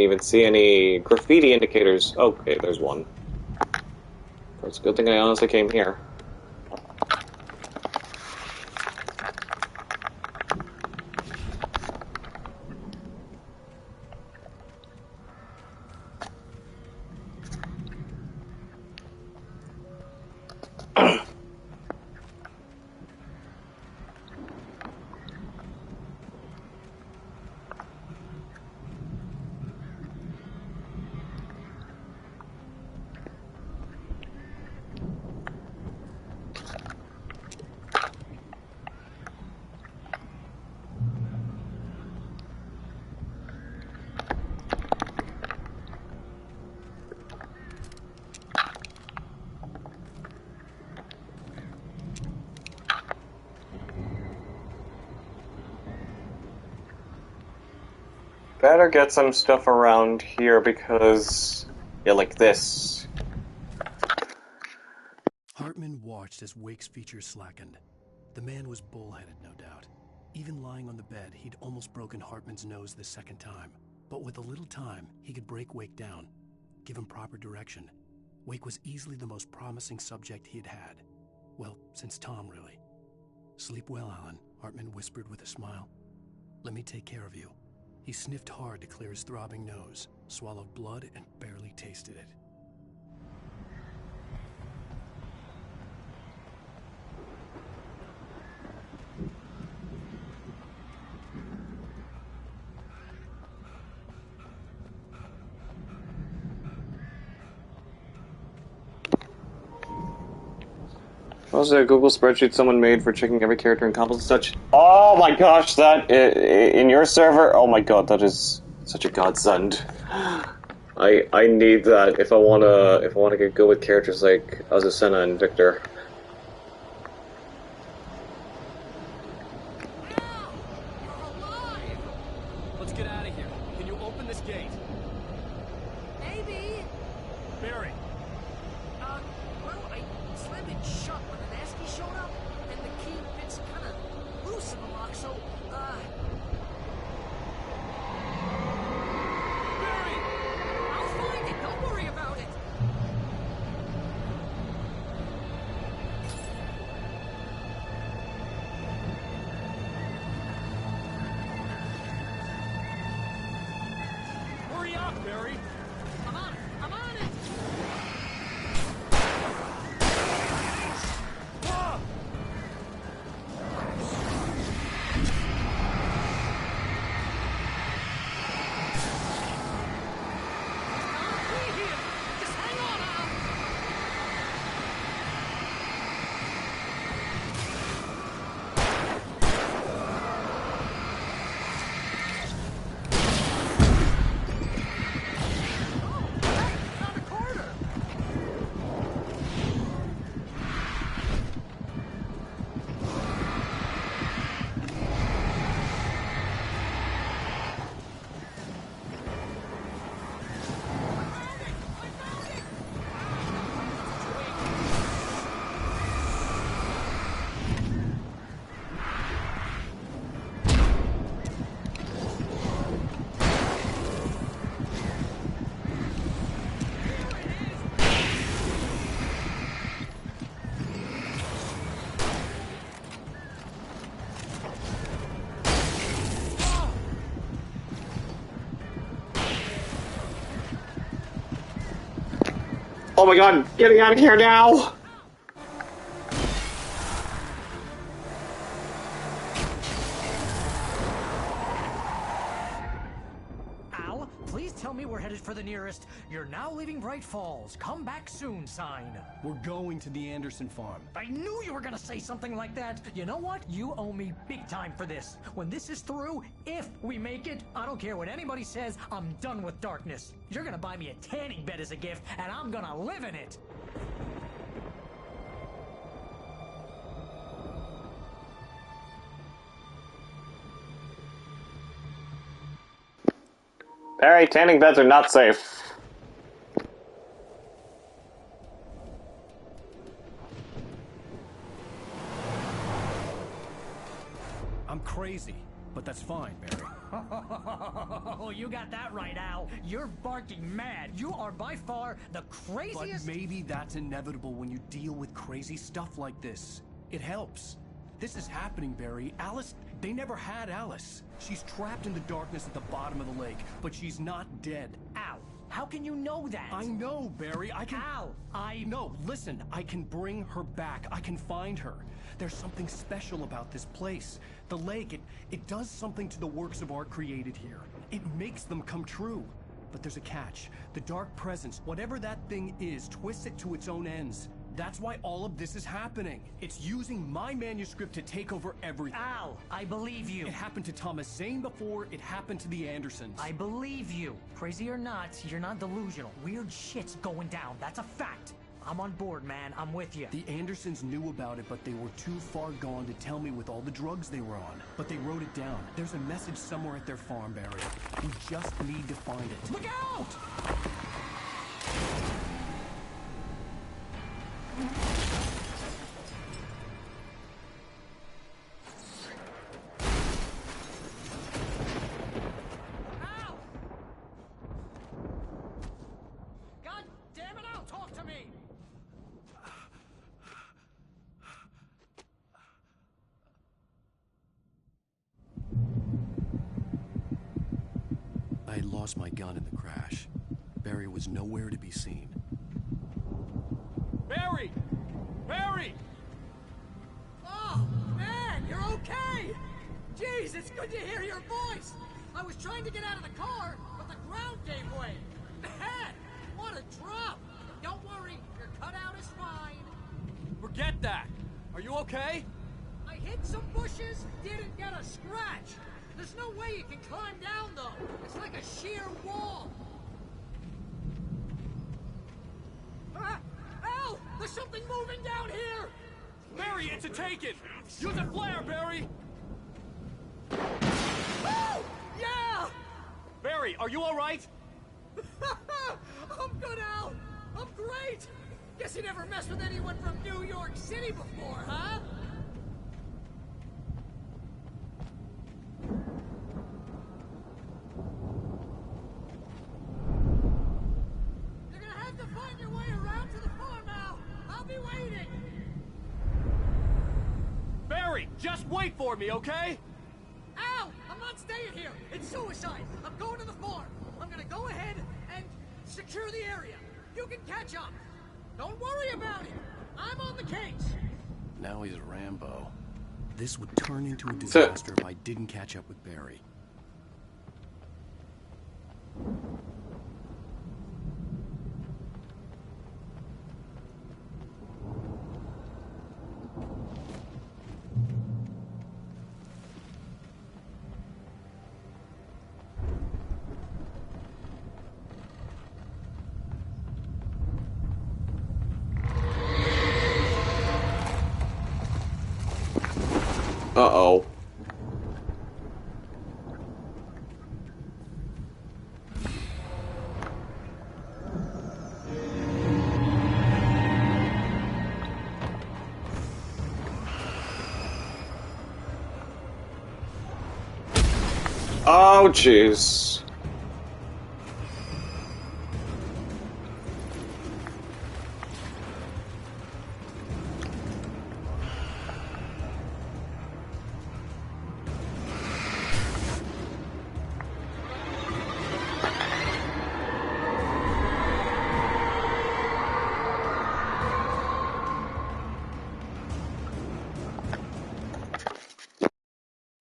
even see any graffiti indicators. Okay, there's one. It's a good thing I honestly came here. Better get some stuff around here because, yeah, like this. Hartman watched as Wake's features slackened. The man was bullheaded, no doubt. Even lying on the bed, he'd almost broken Hartman's nose the second time. But with a little time, he could break Wake down, give him proper direction. Wake was easily the most promising subject he had had. Well, since Tom, really. Sleep well, Alan, Hartman whispered with a smile. Let me take care of you. He sniffed hard to clear his throbbing nose, swallowed blood, and barely tasted it. What was a Google spreadsheet someone made for checking every character in Combos and such? Oh my gosh, that in your server? Oh my god, that is such a godsend. I need that if I wanna get good with characters like Azucena and Victor. Let's get out of here. Can you open this gate? Maybe. Barry. Well, I slammed it shut when the Nasty showed up, and the key fits kind of loose in the lock, so, Barry! I'll find it, don't worry about it! Hurry up, Barry! I'm on it! I'm on it! Just hang on, Al! Found a corner! Oh my god, getting out of here now! Al, please tell me we're headed for the nearest "You're now leaving Bright Falls. Come back soon" sign. We're going to the Anderson farm. I knew you were gonna say something like that. You know what? You owe me big time for this. When this is through, if we make it, I don't care what anybody says, I'm done with darkness. You're gonna buy me a tanning bed as a gift, and I'm gonna live in it. Barry, tanning beds are not safe. I'm crazy, but that's fine, Barry. Oh, you got that right, Al. You're barking mad. You are by far the craziest. But maybe that's inevitable when you deal with crazy stuff like this. It helps. This is happening, Barry. Alice, they never had Alice. She's trapped in the darkness at the bottom of the lake, but she's not dead. Al, how can you know that? I know, Barry. I can... Al, No, listen. I can bring her back. I can find her. There's something special about this place. The lake, it does something to the works of art created here. It makes them come true. But there's a catch. The dark presence, whatever that thing is, twists it to its own ends. That's why all of this is happening. It's using my manuscript to take over everything. Al, I believe you. It happened to Thomas Zane before, it happened to the Andersons. I believe you. Crazy or not, you're not delusional. Weird shit's going down. That's a fact. I'm on board, man. I'm with you. The Andersons knew about it, but they were too far gone to tell me with all the drugs they were on. But they wrote it down. There's a message somewhere at their farm, Barry. We just need to find it. Look out! Al! God damn it, Al, talk to me! lost my gun in the crash. Barry was nowhere to be seen. Barry! Barry! Oh, man, you're okay! Jeez, it's good to hear your voice! I was trying to get out of the car, but the ground gave way. Man, what a drop! Don't worry, your cutout is fine. Forget that! Are you okay? I hit some bushes, didn't get a scratch. There's no way you can climb down, though. It's like a sheer wall. Al! There's something moving down here! Barry, it's a take-it! Use a flare, Barry! Oh! Yeah! Barry, are you alright? I'm good, Al! I'm great! Guess you never messed with anyone from New York City before, huh? You're gonna have to find your way around to the farm, Al! I'll be waiting! Barry, just wait for me, okay? Al! I'm not staying here! It's suicide! I'm going to the farm! I'm gonna go ahead and secure the area. You can catch up. Don't worry about it. I'm on the case. Now he's Rambo. This would turn into a disaster if I didn't catch up with Barry. Uh-oh. Oh, jeez.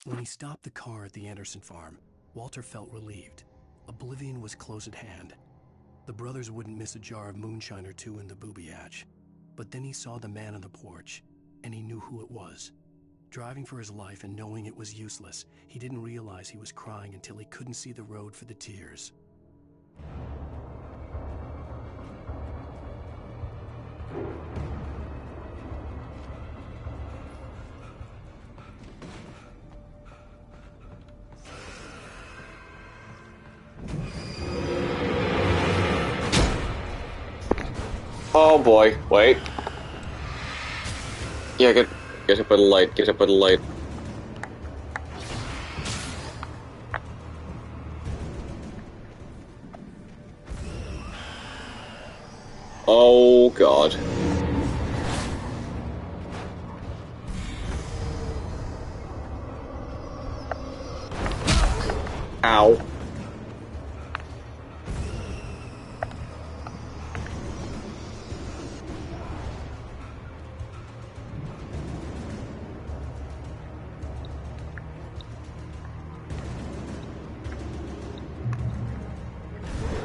When he stopped the car at the Anderson farm, Walter felt relieved. Oblivion was close at hand. The brothers wouldn't miss a jar of moonshine or two in the booby hatch. But then he saw the man on the porch, and he knew who it was. Driving for his life and knowing it was useless, he didn't realize he was crying until he couldn't see the road for the tears. Oh boy, wait. Yeah, get up by the light, get up by the light. Oh god. Ow.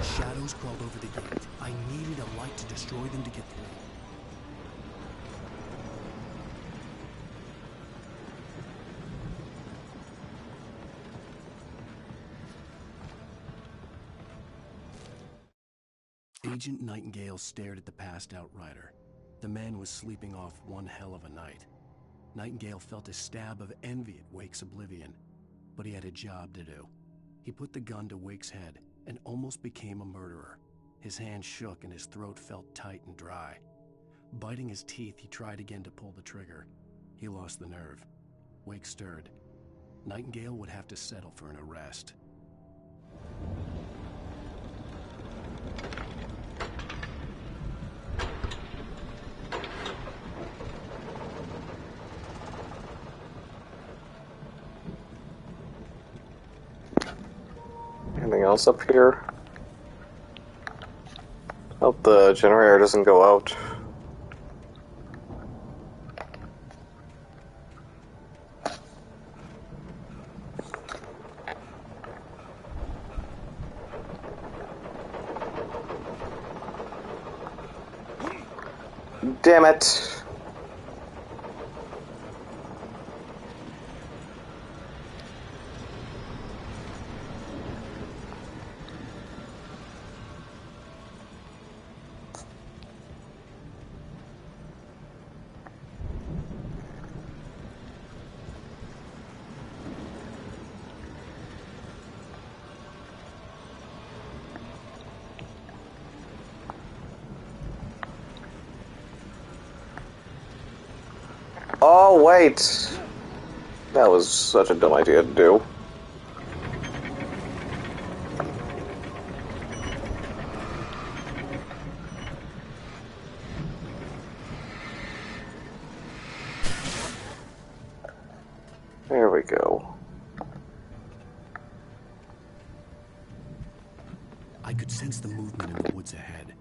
Shadows crawled over the gate. I needed a light to destroy them to get through. Agent Nightingale stared at the passed-out rider. The man was sleeping off one hell of a night. Nightingale felt a stab of envy at Wake's oblivion, but he had a job to do. He put the gun to Wake's head and almost became a murderer. His hand shook and his throat felt tight and dry. Biting his teeth, he tried again to pull the trigger. He lost the nerve. Wake stirred. Nightingale would have to settle for an arrest. Anything else? else up here? Hope the generator doesn't go out. Damn it. Oh, wait. That was such a dumb idea to do. There we go. I could sense the movement in the woods ahead.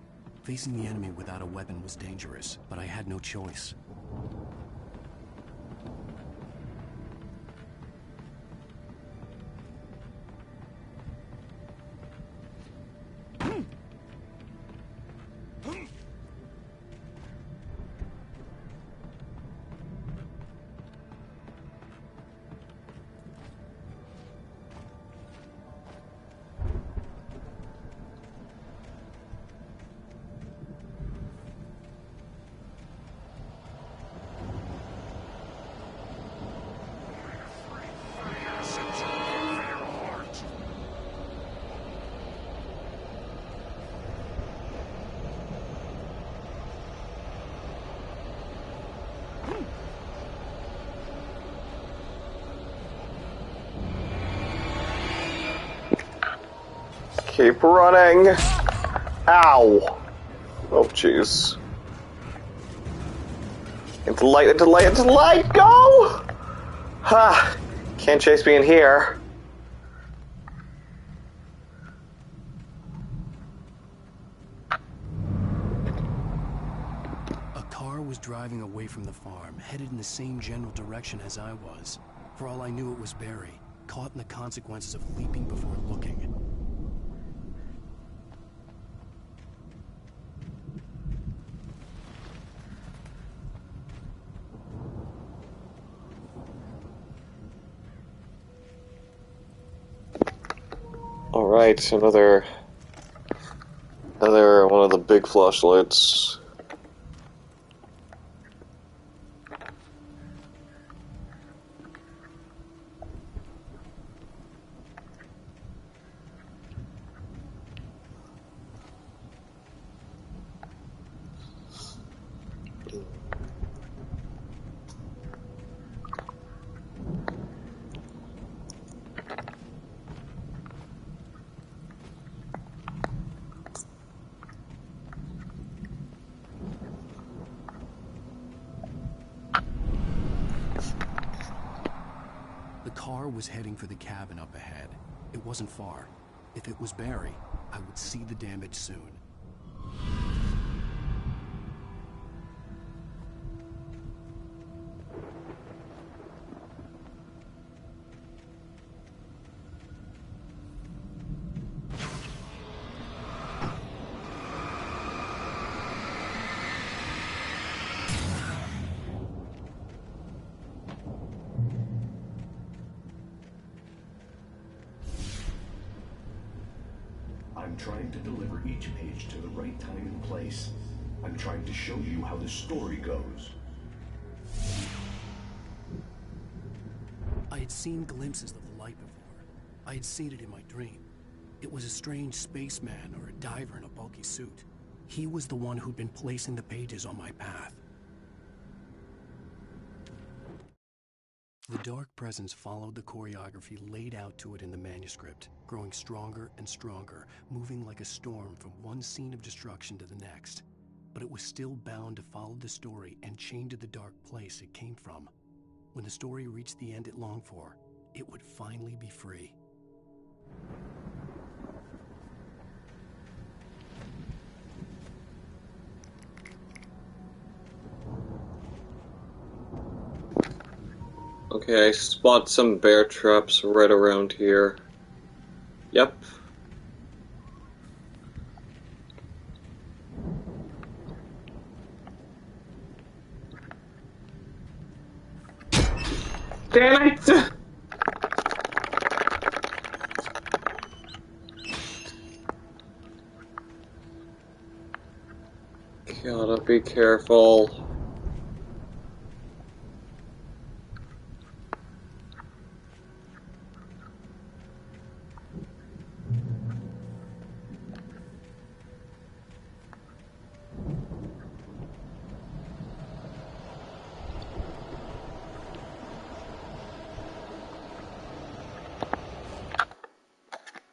Facing the enemy without a weapon was dangerous, but I had no choice. Keep running. Ow. Oh, jeez. Into light, into light, into light. Go! Ha! Can't chase me in here. A car was driving away from the farm, headed in the same general direction as I was. For all I knew, it was Barry, caught in the consequences of leaping before looking. Alright, another one of the big flashlights. The car was heading for the cabin up ahead. It wasn't far. If it was Barry, I would see the damage soon. I'm trying to deliver each page to the right time and place. I'm trying to show you how the story goes. I had seen glimpses of the light before. I had seen it in my dream. It was a strange spaceman or a diver in a bulky suit. He was the one who'd been placing the pages on my path. The dark presence followed the choreography laid out to it in the manuscript, growing stronger and stronger, moving like a storm from one scene of destruction to the next. But it was still bound to follow the story and chained to the dark place it came from. When the story reached the end it longed for, it would finally be free. Okay, I spot some bear traps right around here. Yep. Damn it! Gotta be careful.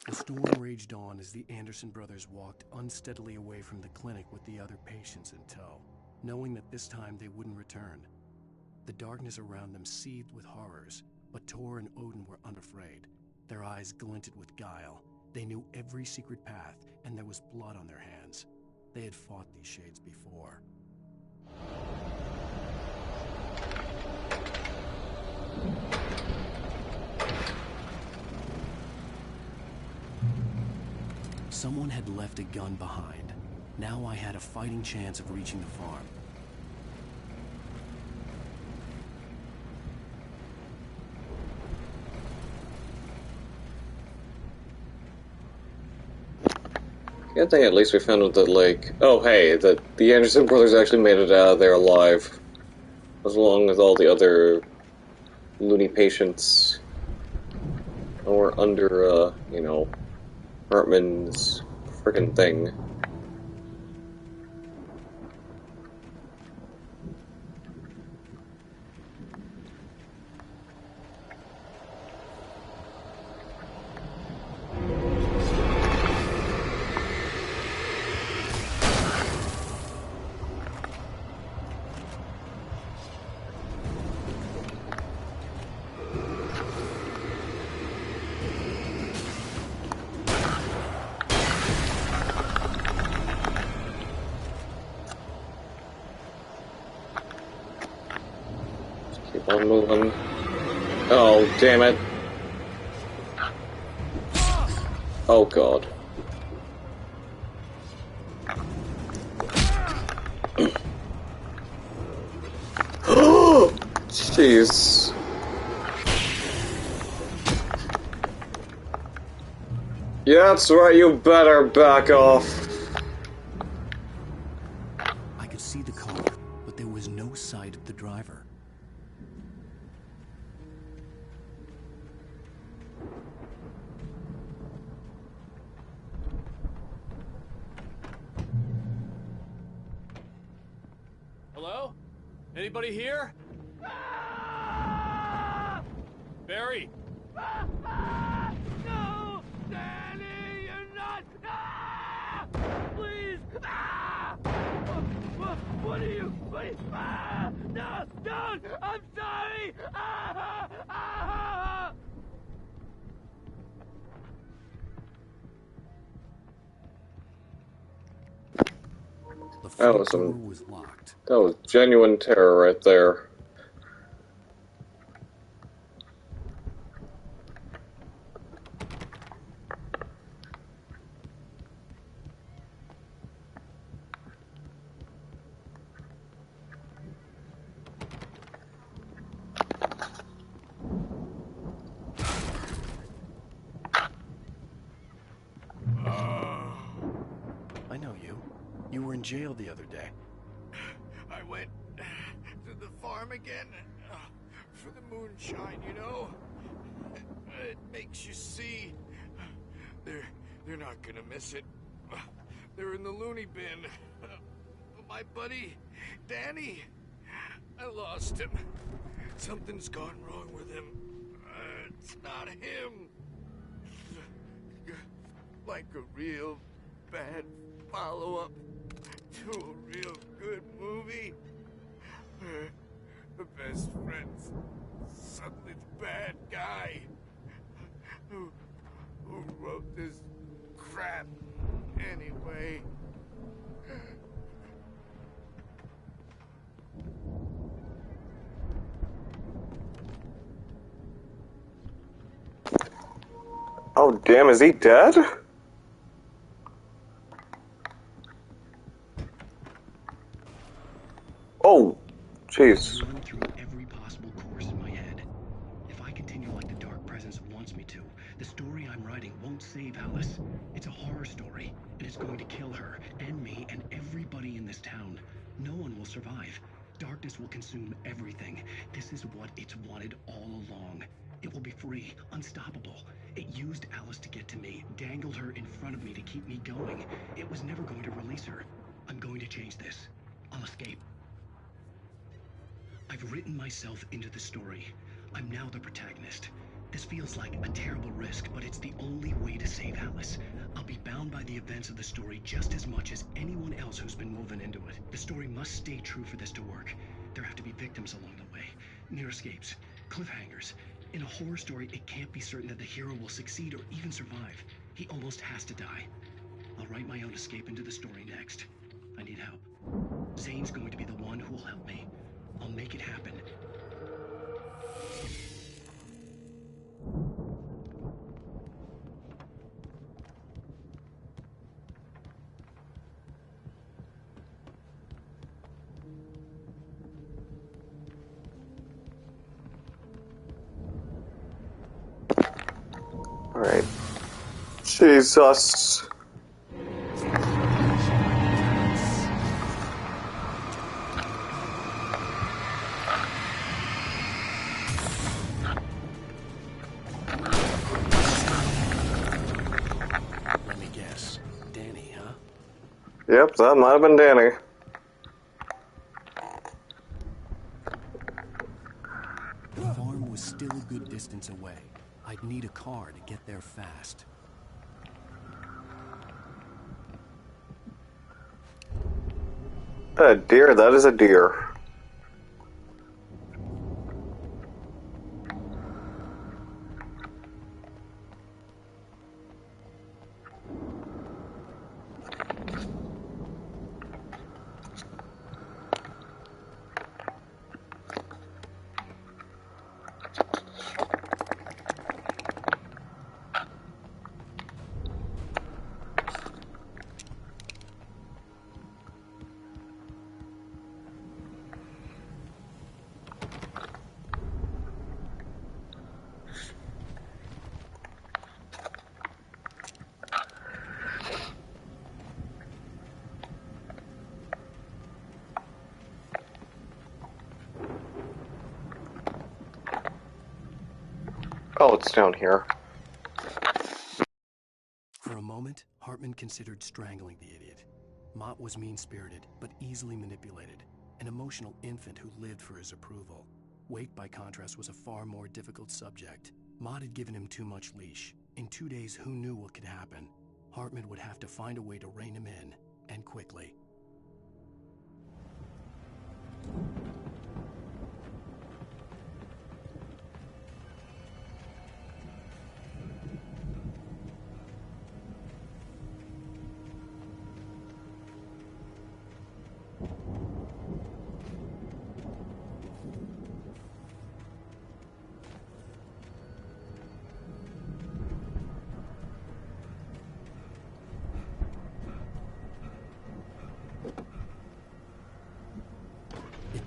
The storm raged on as the Anderson brothers walked unsteadily away from the clinic with the other patients in tow, knowing that this time they wouldn't return. The darkness around them seethed with horrors, but Tor and Odin were unafraid. Their eyes glinted with guile. They knew every secret path, and there was blood on their hands. They had fought these shades before. Someone had left a gun behind. Now I had a fighting chance of reaching the farm. Good thing at least we found out that, like, oh hey, that the Anderson brothers actually made it out of there alive. As long as all the other loony patients were under, you know, Hartman's frickin' thing. Keep on moving. Oh, damn it. Oh, God. Jeez. Yeah, that's right, you better back off. I could see the car, but there was no sight of the driver. Hello? Anybody here? Barry! No! Danny, you're not! Ah! Please! Ah! What are you? Ah! No! Don't! I'm sorry! Ah! Ah! That was some... That was genuine terror right there. I know you. You were in jail the other day. I went to the farm again for the moonshine, you know? It makes you see. They're not gonna miss it. They're in the loony bin. My buddy, Danny, I lost him. Something's gone wrong with him. It's not him. Like a real bad follow-up to a real good movie. The best friend's suddenly the bad guy who wrote this crap anyway. Oh, damn, is he dead? Oh, jeez. I run through every possible course in my head. If I continue like the Dark Presence wants me to, the story I'm writing won't save Alice. It's a horror story, and it's going to kill her, and me, and everybody in this town. No one will survive. Darkness will consume everything. This is what it's wanted all along. It will be free, unstoppable. It used Alice to get to me, dangled her in front of me to keep me going. It was never going to release her. I'm going to change this. I'll escape. I've written myself into the story. I'm now the protagonist. This feels like a terrible risk, but it's the only way to save Alice. I'll be bound by the events of the story just as much as anyone else who's been woven into it. The story must stay true for this to work. There have to be victims along the way, near escapes, cliffhangers. In a horror story, it can't be certain that the hero will succeed or even survive. He almost has to die. I'll write my own escape into the story next. I need help. Zane's going to be the one who will help me. I'll make it happen. Alright. Jesus. Let me guess. Danny, huh? Yep, that might have been Danny. The farm was still a good distance away. I'd need a car to get there fast. A deer, that is a deer. Oh, it's down here. For a moment, Hartman considered strangling the idiot. Mott was mean-spirited, but easily manipulated. An emotional infant who lived for his approval. Wake, by contrast, was a far more difficult subject. Mott had given him too much leash. In 2 days, who knew what could happen? Hartman would have to find a way to rein him in, and quickly.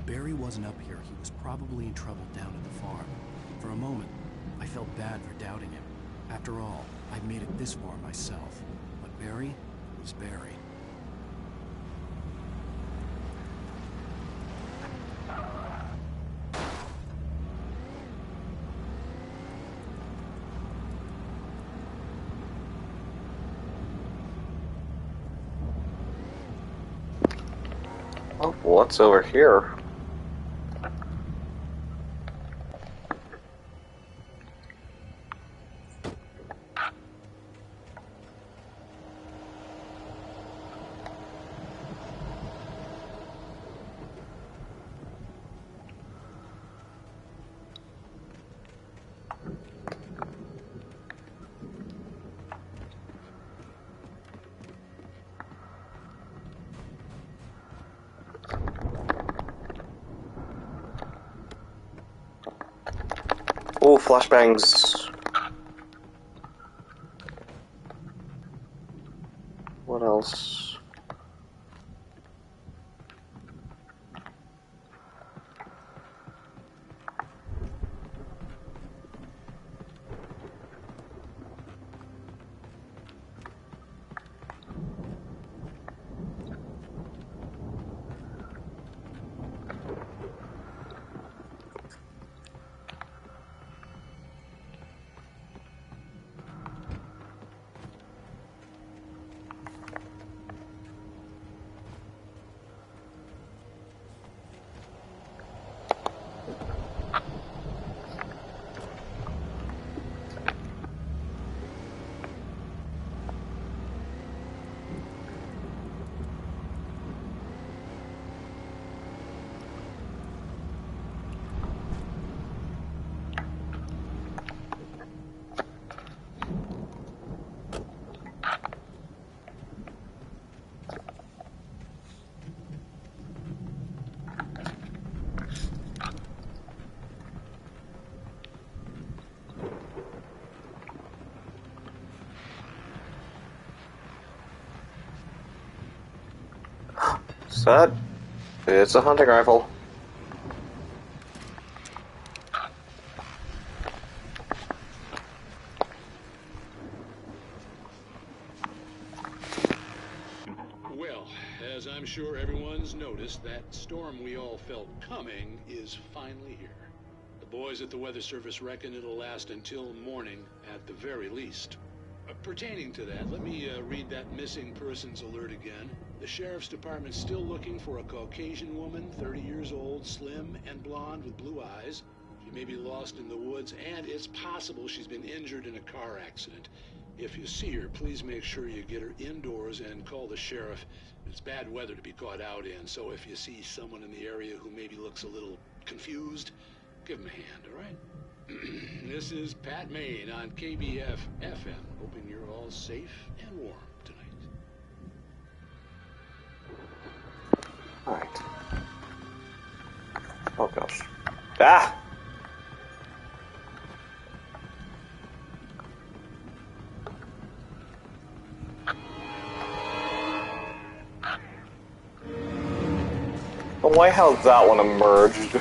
Barry wasn't up here, he was probably in trouble down at the farm. For a moment, I felt bad for doubting him. After all, I'd made it this far myself. But Barry was Barry. Oh, what's over here? Oh, flashbangs. Set. It's a hunting rifle. Well, as I'm sure everyone's noticed, that storm we all felt coming is finally here. The boys at the Weather Service reckon it'll last until morning at the very least. Pertaining to that, let me read that missing persons alert again. The Sheriff's Department's still looking for a Caucasian woman, 30 years old, slim and blonde with blue eyes. She may be lost in the woods, and it's possible she's been injured in a car accident. If you see her, please make sure you get her indoors and call the sheriff. It's bad weather to be caught out in, so if you see someone in the area who maybe looks a little confused, give him a hand, all right? This is Pat Maine on KBF FM, hoping you're all safe and warm tonight. Alright. Oh gosh. Ah! Well, why how's that one emerged?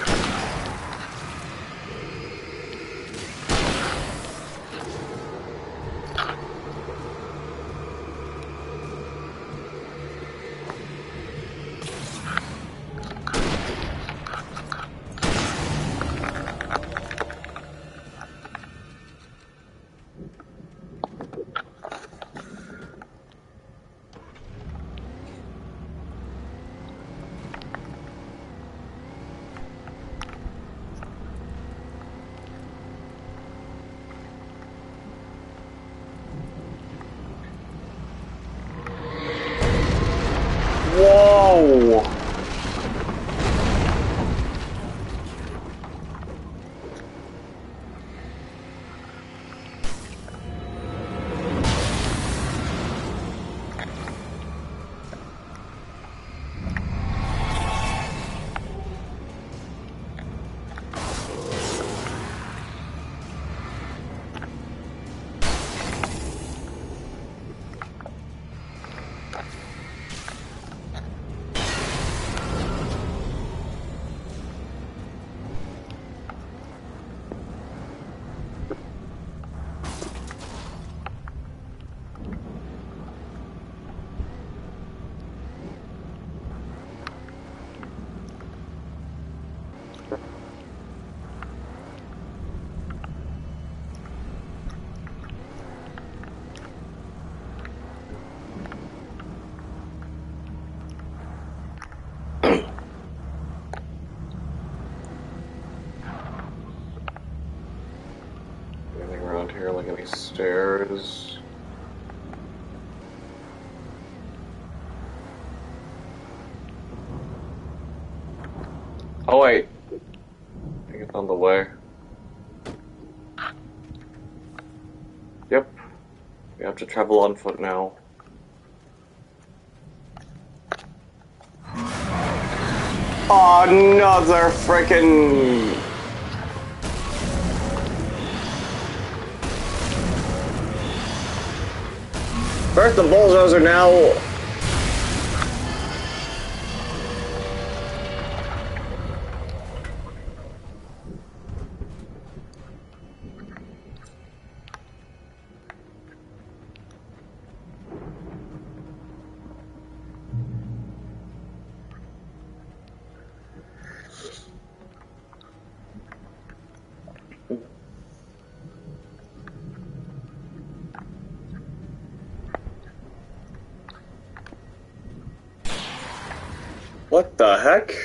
Whoa! Anything around here, like any stairs? Oh wait, I think it's on the way. Yep, we have to travel on foot now. Another frickin' First the bulldozers are now what the heck?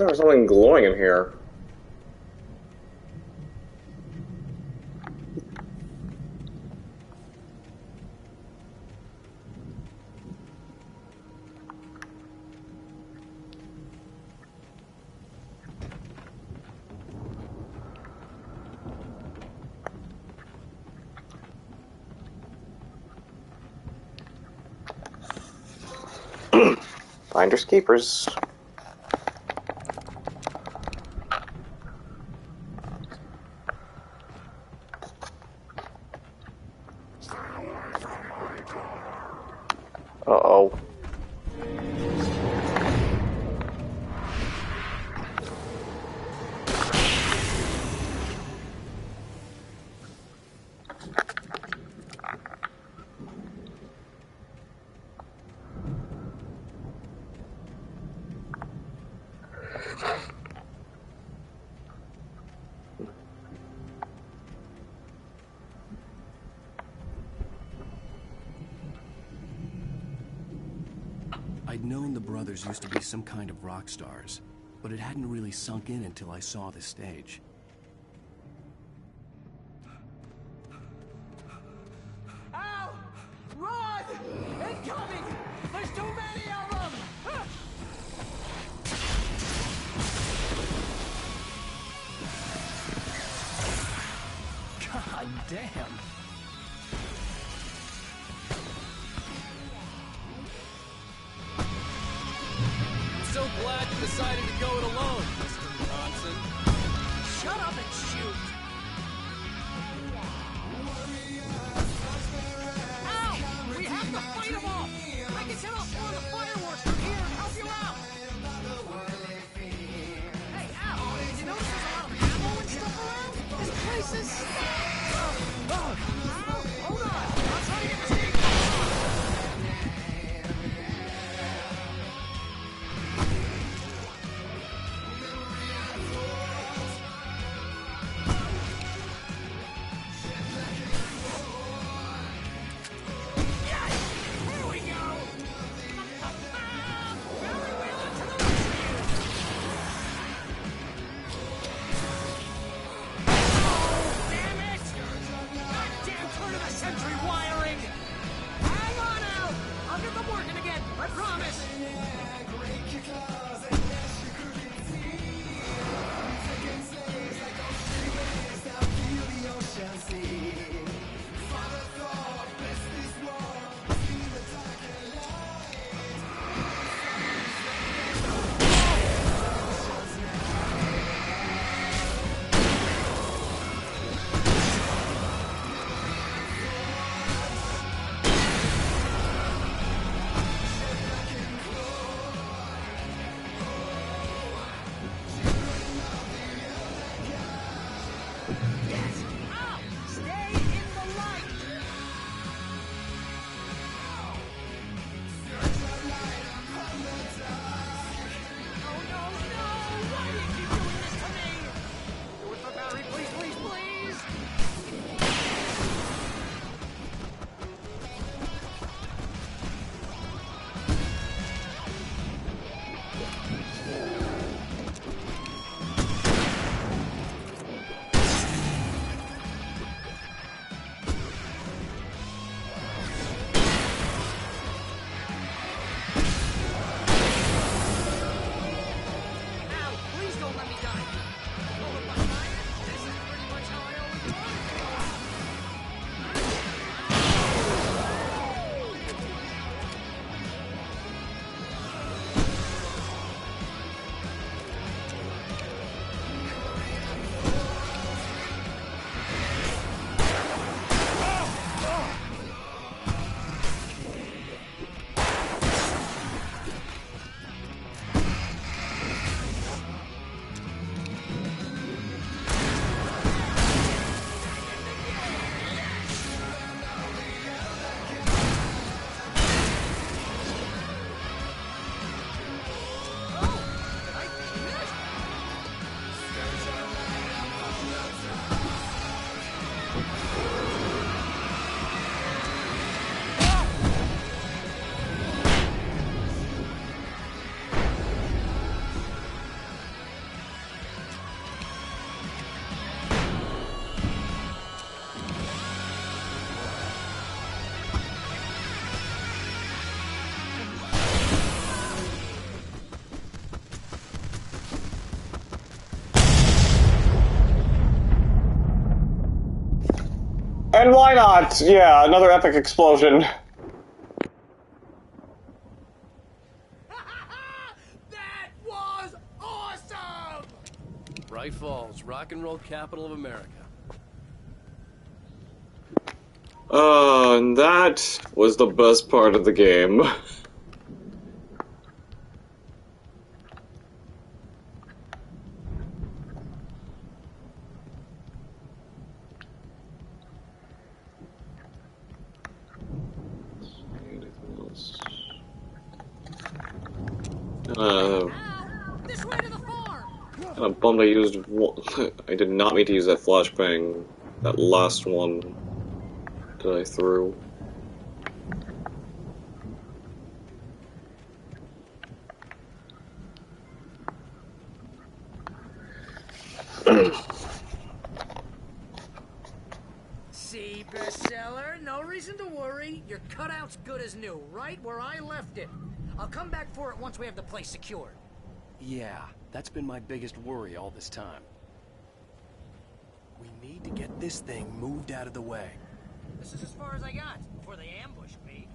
there was something glowing in here. Finders keepers. Uh-oh. I'd known the brothers used to be some kind of rock stars, but it hadn't really sunk in until I saw the stage. Ow! Run! Incoming! There's too many of them! God damn! So glad you decided to go it alone, Mr. Johnson. Shut up and shoot! Ow! We have to fight them off! I can set off one of the fireworks from here and help you out! Hey, Al! Did you notice there's a lot of ammo and stuff around? This place is... Al, hold on! I'll try to get this thing... why not? Yeah, another epic explosion. That was awesome! Bright Falls, rock and roll capital of America. And that was the best part of the game. This way to the farm! I'm bummed I used I did not mean to use that flashbang. That last one that I threw. See, bestseller, no reason to worry. Your cutout's good as new, right where I left it. I'll come back for it once we have the place secured. Yeah, that's been my biggest worry all this time. We need to get this thing moved out of the way. This is as far as I got before they ambushed me.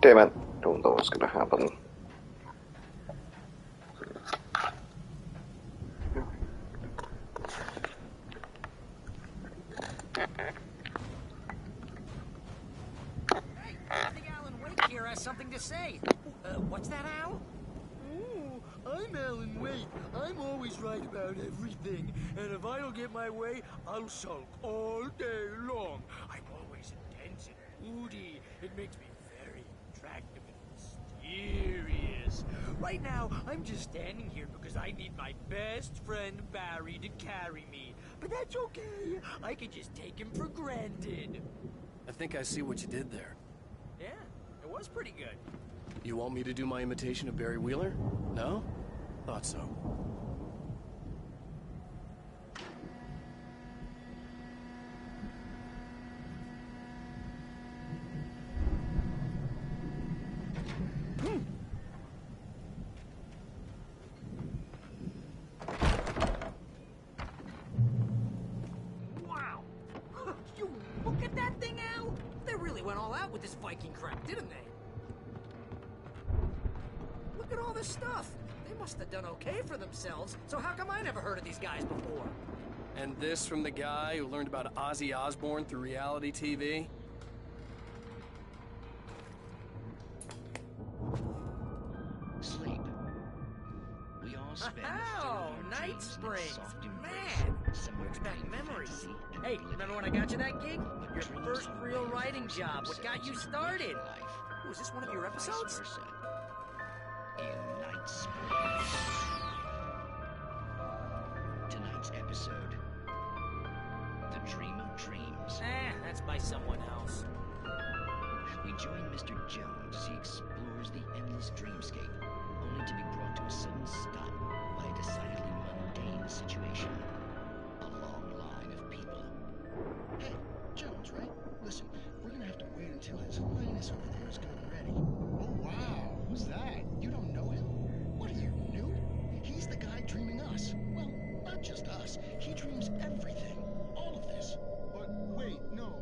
Damn it. Don't know what's gonna happen. Hey, I think Alan Wake here has something to say. What's that, Al? Ooh, I'm Alan Wake. I'm always right about everything. And if I don't get my way, I'll sulk all day long. I'm always intense and moody. It makes me very attractive and mysterious. Right now, I'm just standing here because I need my best friend Barry to carry me. But that's okay. I can just take him for granted. I think I see what you did there. Yeah, it was pretty good. You want me to do my imitation of Barry Wheeler? No? Thought so. Wow! You look at that thing, Al! They really went all out with this Viking crap, didn't they? Look at all this stuff. They must have done okay for themselves, so how come I never heard of these guys before? And this from the guy who learned about Ozzy Osbourne through reality TV? Sleep. We all spend Oh, Night Springs! Man! Brings back memories. Hey, remember when I got you that gig? Your first real writing job, what got you started? Oh, is this one of your episodes? In Night Springs. Tonight's episode, The Dream of Dreams. That's by someone else. We join Mr. Jones as he explores the endless dreamscape, only to be brought to a sudden stop by a decidedly mundane situation. A long line of people. Hey, Jones, right? Listen, we're gonna have to wait until his highness over there is getting ready. Oh, wow. Who's that? You don't know him? What are you, new? He's the guy dreaming us. Well, not just us. He dreams everything. All of this. But wait, no.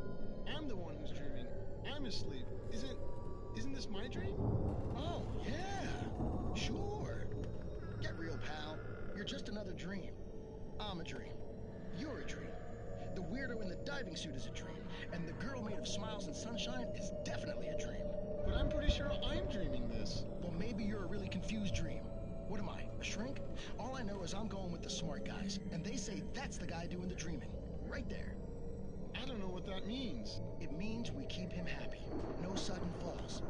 I'm the one who's dreaming. I'm asleep. Isn't this my dream? Oh, yeah. Sure. Get real, pal. You're just another dream. I'm a dream. You're a dream. The weirdo in the diving suit is a dream. And the girl made of smiles and sunshine is definitely a dream. But I'm pretty sure I'm dreaming this. Well, maybe you're a really confused dream. What am I, a shrink? All I know is I'm going with the smart guys, and they say that's the guy doing the dreaming. Right there. I don't know what that means. It means we keep him happy. No sudden falls.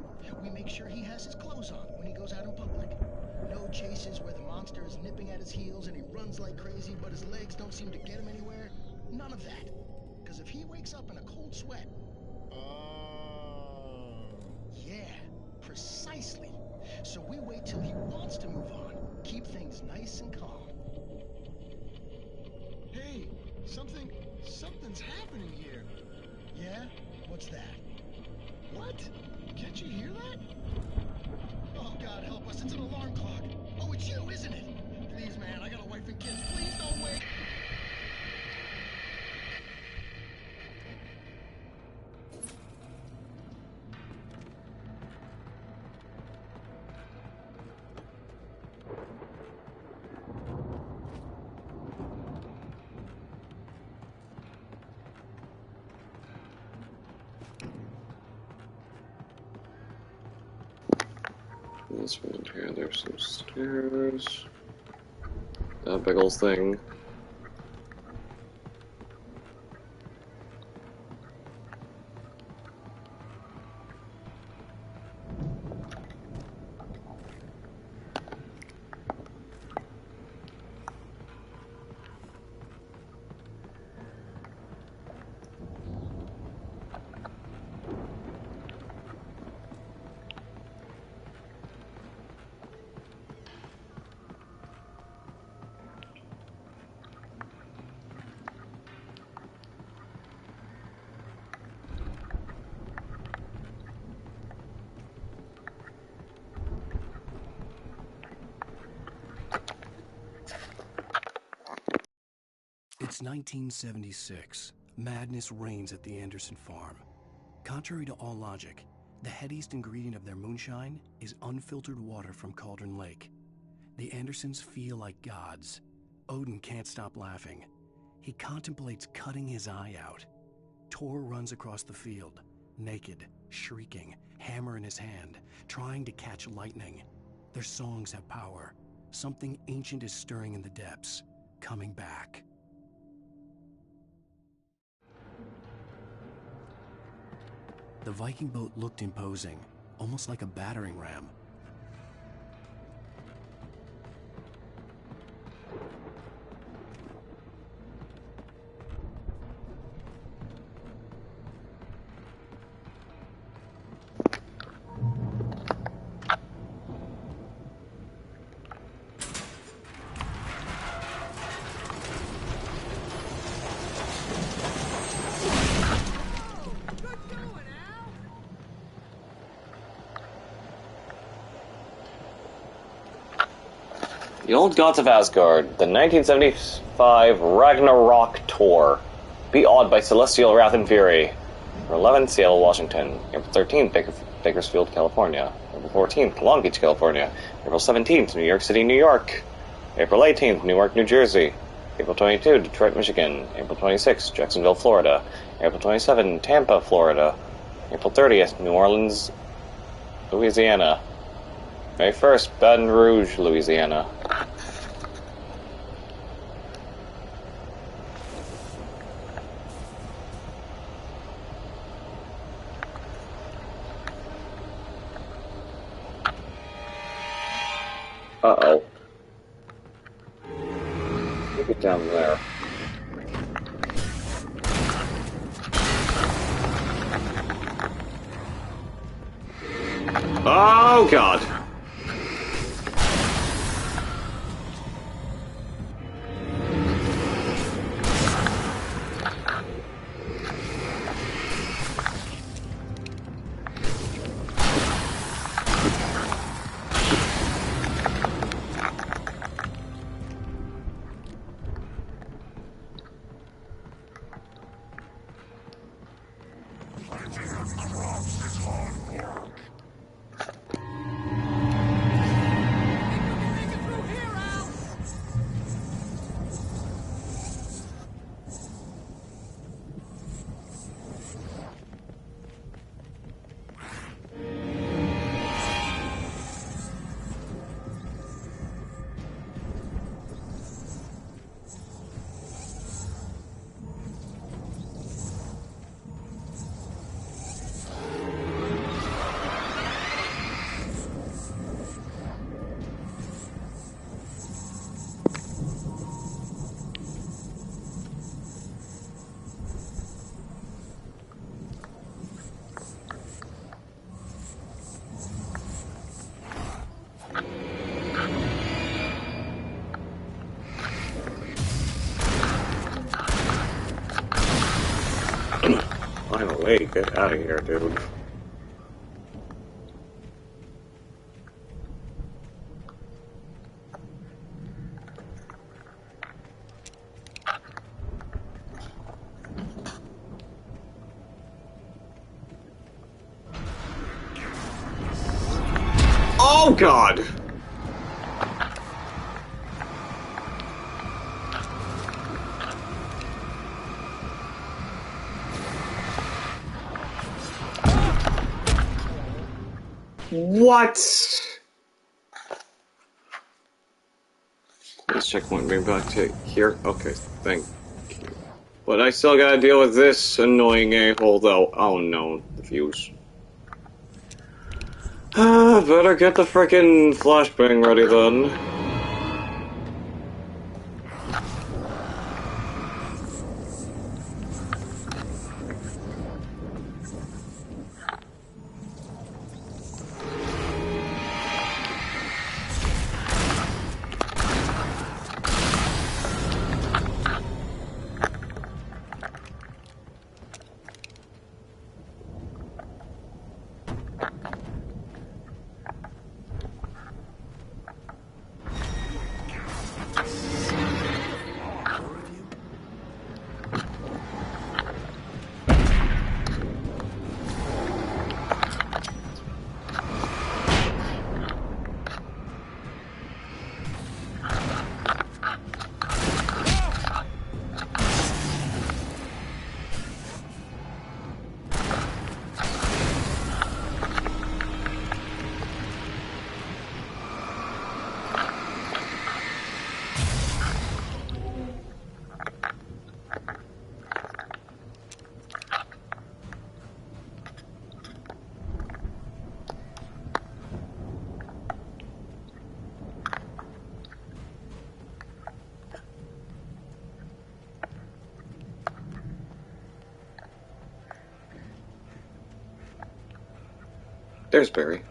We make sure he has his clothes on when he goes out in public. No chases where the monster is nipping at his heels and he runs like crazy, but his legs don't seem to get him anywhere. None of that. Because if he wakes up in a cold sweat, nicely. So we wait till he wants to move on. Keep things nice and calm. Hey, something's happening here. Yeah? What's that? What? Can't you hear that? Oh, God help us, it's an alarm clock. Oh, it's you, isn't it? Please, man, I got a wife and kids. Please don't wait. This one here, there's some stairs. That big old thing. It's 1976. Madness reigns at the Anderson farm. Contrary to all logic, the headiest ingredient of their moonshine is unfiltered water from Cauldron Lake. The Andersons feel like gods. Odin can't stop laughing. He contemplates cutting his eye out. Tor runs across the field, naked, shrieking, hammer in his hand, trying to catch lightning. Their songs have power. Something ancient is stirring in the depths, coming back. The Viking boat looked imposing, almost like a battering ram. The Old Gods of Asgard, the 1975 Ragnarok Tour. Be awed by celestial wrath and fury. April 11th, Seattle, Washington. April 13th, Bakersfield, California. April 14th, Long Beach, California. April 17th, New York City, New York. April 18th, Newark, New Jersey. April 22, Detroit, Michigan. April 26, Jacksonville, Florida. April 27, Tampa, Florida. April 30th, New Orleans, Louisiana. May 1st, Baton Rouge, Louisiana. Uh-oh. Look it down there. Oh, God. way. Get out of here, dude. Oh, God! What? This checkpoint bring back to here. Okay, thank you. But I still gotta deal with this annoying a-hole though. Oh no, the fuse. Better get the frickin' flashbang ready then. There's Barry.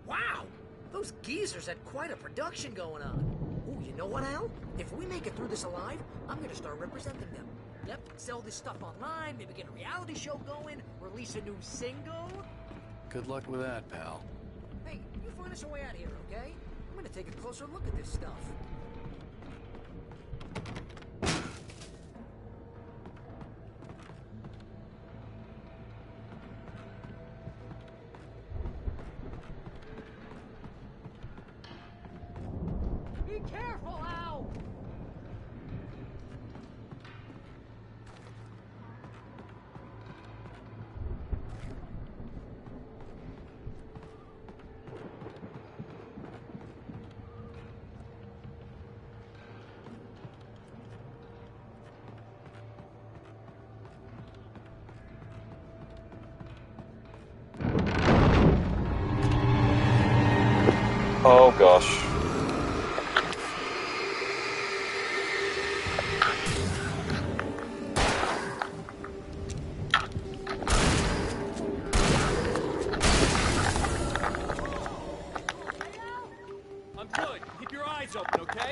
Wow! Those geezers had quite a production going on. Ooh, you know what, Al? If we make it through this alive, I'm gonna start representing them. Yep, sell this stuff online, maybe get a reality show going, release a new single. Good luck with that, pal. Hey, you find us a way out of here, okay? I'm gonna take a closer look at this stuff. Be careful, Al! Oh gosh. I'm good. Keep your eyes open, okay?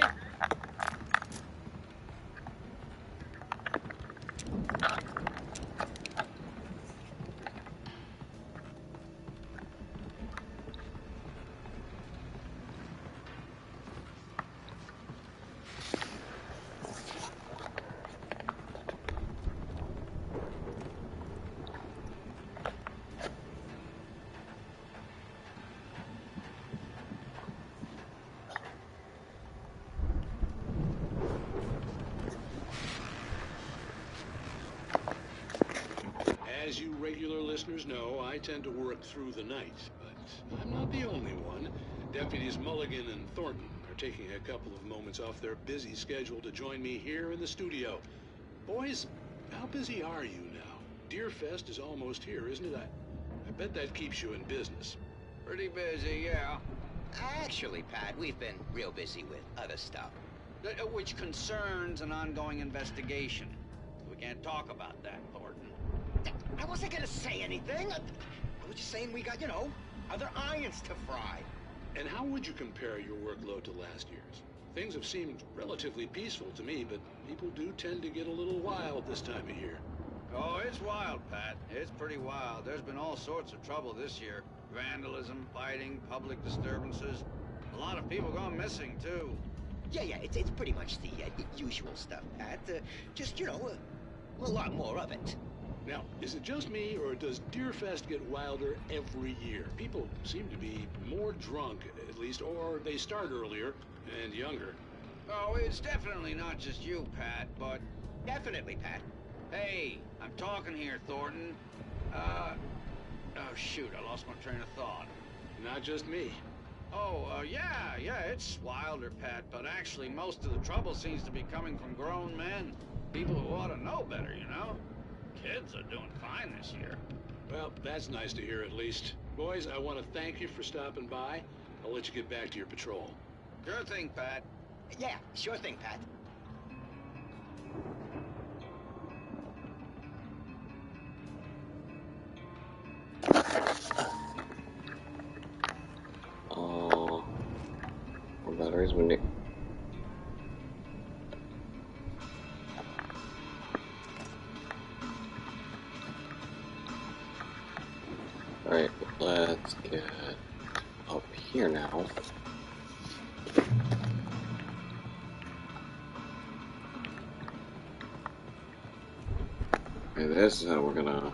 As you regular listeners know, I tend to work through the night, but I'm not the only one. Deputies Mulligan and Thornton are taking a couple of moments off their busy schedule to join me here in the studio. Boys, how busy are you now? Deerfest is almost here, isn't it? I bet that keeps you in business. Pretty busy, yeah. Actually, Pat, we've been real busy with other stuff, which concerns an ongoing investigation. We can't talk about that, Thornton. I wasn't gonna say anything. I was just saying we got, other irons to fry. And how would you compare your workload to last year's? Things have seemed relatively peaceful to me, but people do tend to get a little wild this time of year. Oh, it's wild, Pat. It's pretty wild. There's been all sorts of trouble this year. Vandalism, fighting, public disturbances. A lot of people gone missing, too. Yeah, it's pretty much the usual stuff, Pat. Just, a lot more of it. Now, is it just me, or does Deerfest get wilder every year? People seem to be more drunk, at least, or they start earlier and younger. Oh, it's definitely not just you, Pat, but... Definitely, Pat. Hey, I'm talking here, Thornton. Oh, shoot, I lost my train of thought. Not just me. Oh, yeah, it's wilder, Pat, but actually most of the trouble seems to be coming from grown men. People who ought to know better, Kids are doing fine this year. Well, that's nice to hear at least. Boys, I want to thank you for stopping by. I'll let you get back to your patrol. Sure thing, Pat. Yeah, sure thing, Pat. What batteries we need? Alright, let's get up here now. Okay, this is how we're gonna...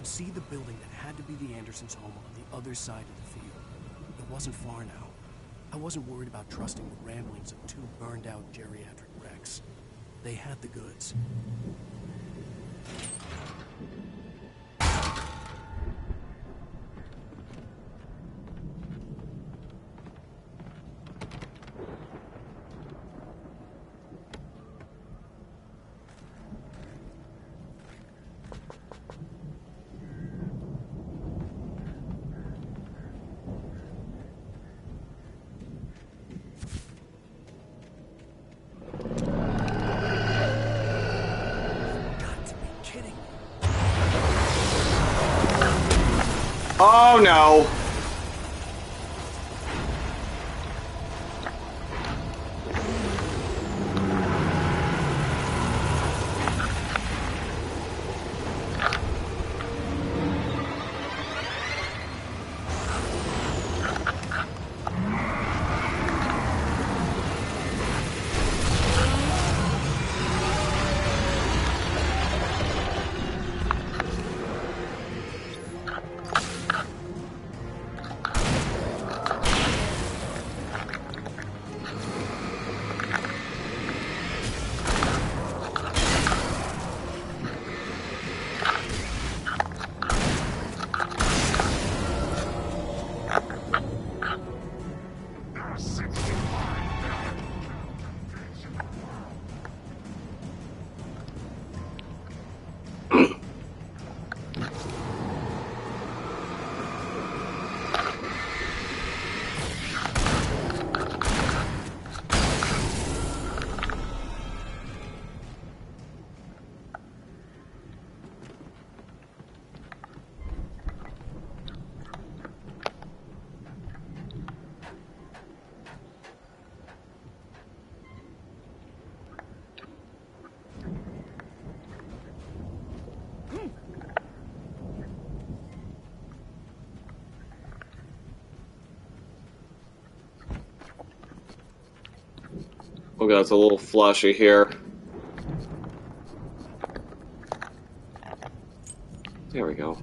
See the building that had to be the Andersons' home on the other side of the field. It wasn't far now. I wasn't worried about trusting the ramblings of two burned-out geriatric wrecks. They had the goods. Oh no! Okay, it's a little flashy here. There we go.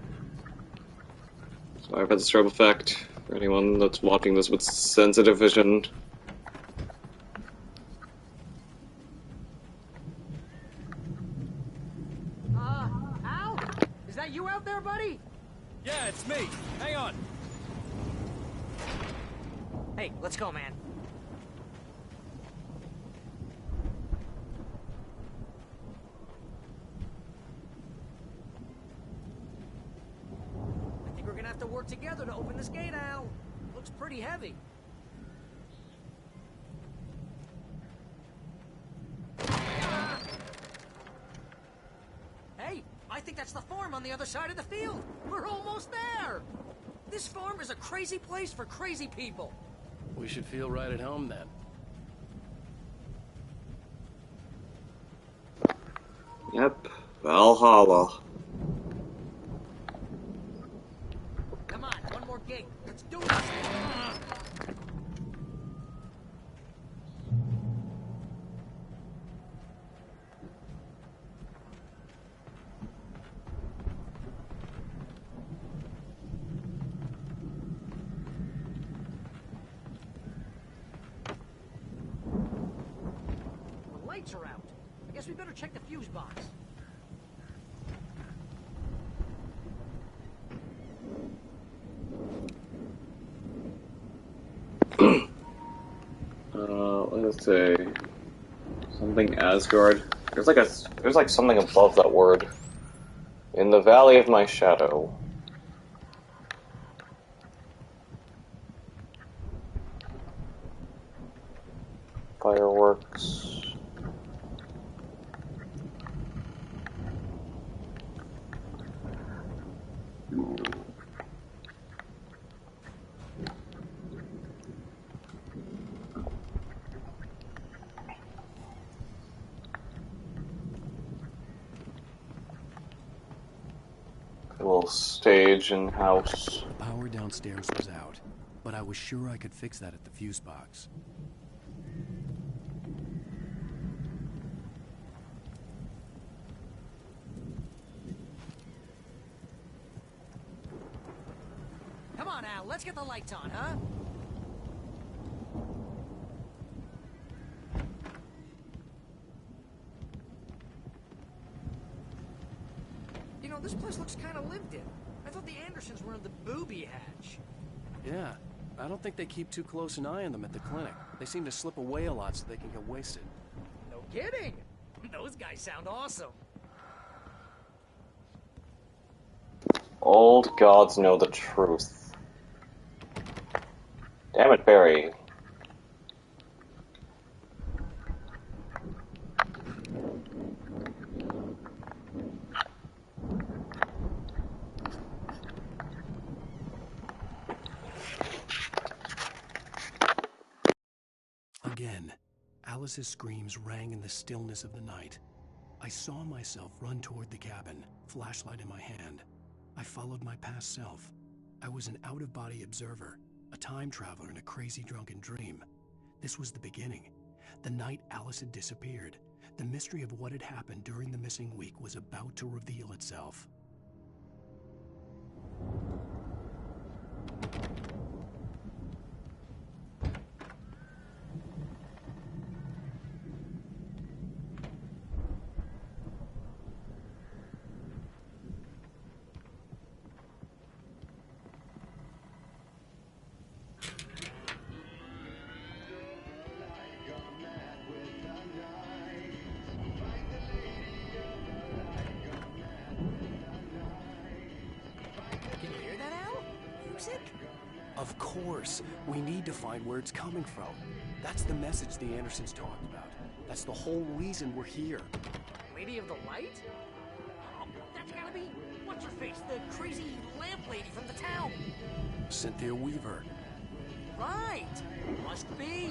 Sorry about the strobe effect for anyone that's watching this with sensitive vision. Al? Is that you out there, buddy? Yeah, it's me. Hang on. Hey, let's go, man. have to work together to open this gate, Al. Looks pretty heavy. Hey, I think that's the farm on the other side of the field. We're almost there. This farm is a crazy place for crazy people. We should feel right at home then. Yep, Valhalla. Come on, one more gate. Let's do this. The lights are out. I guess we better check the fuse box. Let's say something Asgard. There's like something above that word. In the Valley of My Shadow. Fireworks. A little stage and house. The power downstairs was out, but I was sure I could fix that at the fuse box. Come on, Al, let's get the lights on, huh? You know, this place looks kind of lived in. I thought the Andersons were in the booby hatch. Yeah, I don't think they keep too close an eye on them at the clinic. They seem to slip away a lot so they can get wasted. No kidding! Those guys sound awesome. Old gods know the truth. Damn it, Barry. Again, Alice's screams rang in the stillness of the night. I saw myself run toward the cabin, flashlight in my hand. I followed my past self. I was an out-of-body observer, a time traveler in a crazy drunken dream. This was the beginning. The night Alice had disappeared. The mystery of what had happened during the missing week was about to reveal itself. Of course, we need to find where it's coming from. That's the message the Andersons talked about. That's the whole reason we're here. Lady of the Light? Oh, that's gotta be... What's-her-face? The crazy lamp lady from the town. Cynthia Weaver. Right! Must be.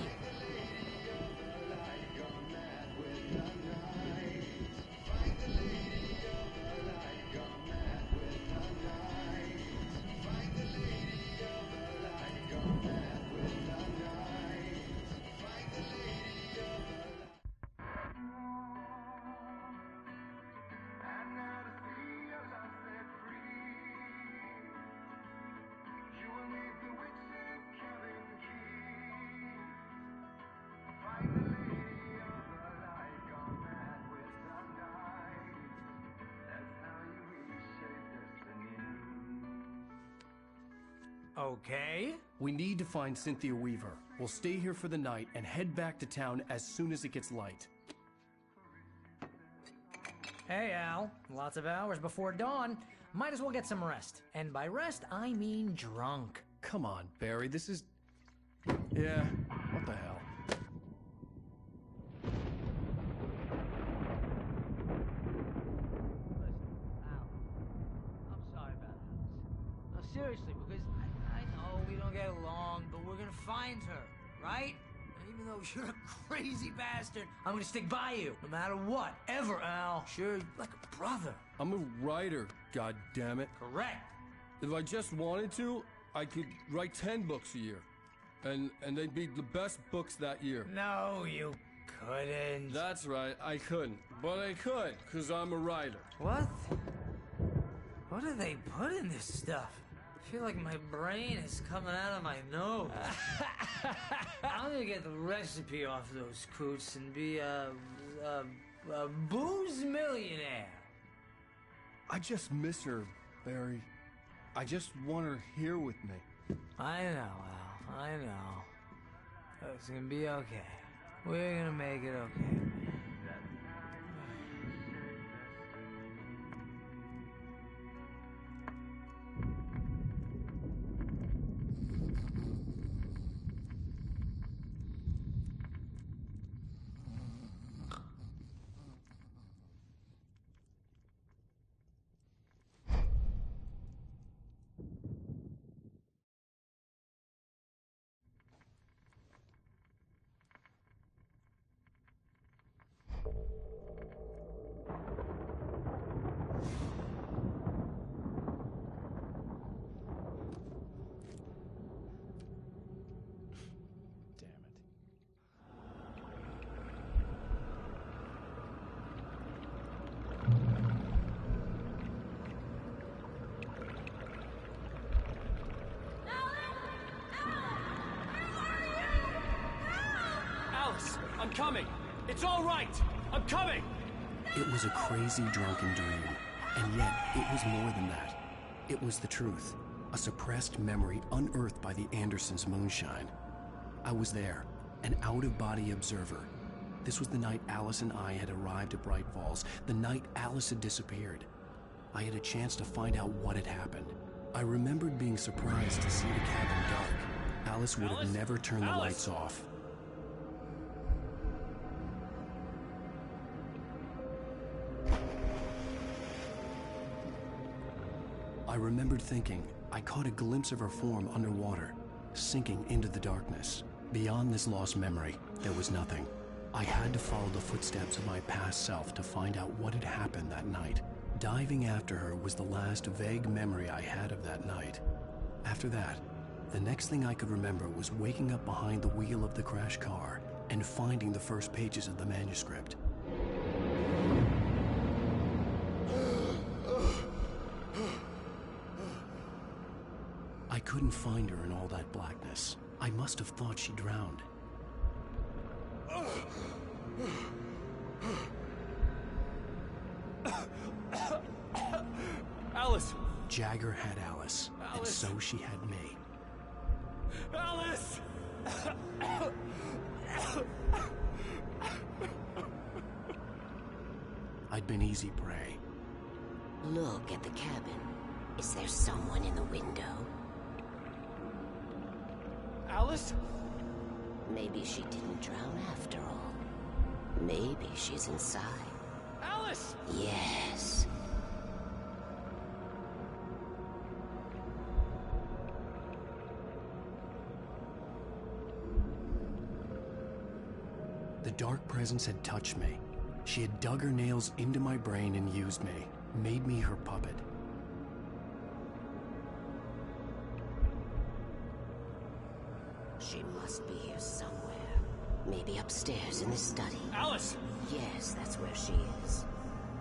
Okay. We need to find Cynthia Weaver. We'll stay here for the night and head back to town as soon as it gets light. Hey, Al. Lots of hours before dawn. Might as well get some rest. And by rest, I mean drunk. Come on, Barry, this is... Yeah, what the hell? I'm sorry about Alice. No, seriously, because I know we don't get along, but we're gonna find her, right? And even though you're a crazy bastard, I'm gonna stick by you, no matter what, ever, Al. Sure, you're like a brother. I'm a writer, goddammit. Correct. If I just wanted to, I could write 10 books a year. And they'd be the best books that year. No, you couldn't. That's right, I couldn't. But I could, because I'm a writer. What? What do they put in this stuff? I feel like my brain is coming out of my nose. I'm gonna get the recipe off those coots and be a booze millionaire. I just miss her, Barry. I just want her here with me. I know, Al. I know. It's gonna be okay. We're gonna make it okay. I'm coming! It's all right! I'm coming! It was a crazy, drunken dream. And yet, it was more than that. It was the truth. A suppressed memory unearthed by the Andersons' moonshine. I was there, an out-of-body observer. This was the night Alice and I had arrived at Bright Falls, the night Alice had disappeared. I had a chance to find out what had happened. I remembered being surprised to see the cabin dark. Alice would have never turned the lights off. I remembered thinking I caught a glimpse of her form underwater, sinking into the darkness. Beyond this lost memory, there was nothing. I had to follow the footsteps of my past self to find out what had happened that night. Diving after her was the last vague memory I had of that night. After that, the next thing I could remember was waking up behind the wheel of the crashed car and finding the first pages of the manuscript. I couldn't find her in all that blackness. I must have thought she drowned. Alice! Jagger had Alice, and so she had me. Alice! I'd been easy prey. Look at the cabin. Is there someone in the window? Alice? Maybe she didn't drown after all. Maybe she's inside. Alice! Yes. The dark presence had touched me. She had dug her nails into my brain and used me, made me her puppet. She must be here somewhere. Maybe upstairs in the study. Alice! Yes, that's where she is.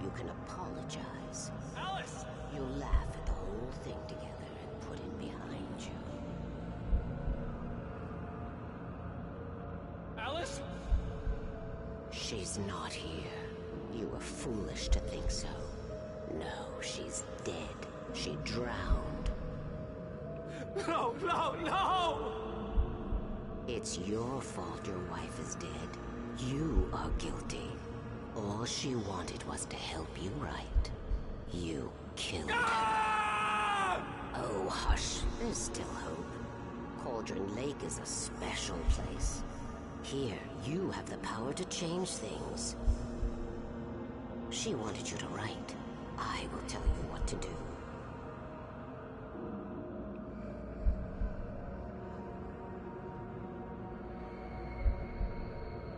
You can apologize. Alice! You'll laugh at the whole thing together and put it behind you. Alice? She's not here. You were foolish to think so. No, she's dead. She drowned. No, no, no! It's your fault your wife is dead. You are guilty. All she wanted was to help you right. You killed. Oh, hush. There's still hope. Cauldron Lake is a special place. Here, you have the power to change things. She wanted you to write. I will tell you what to do.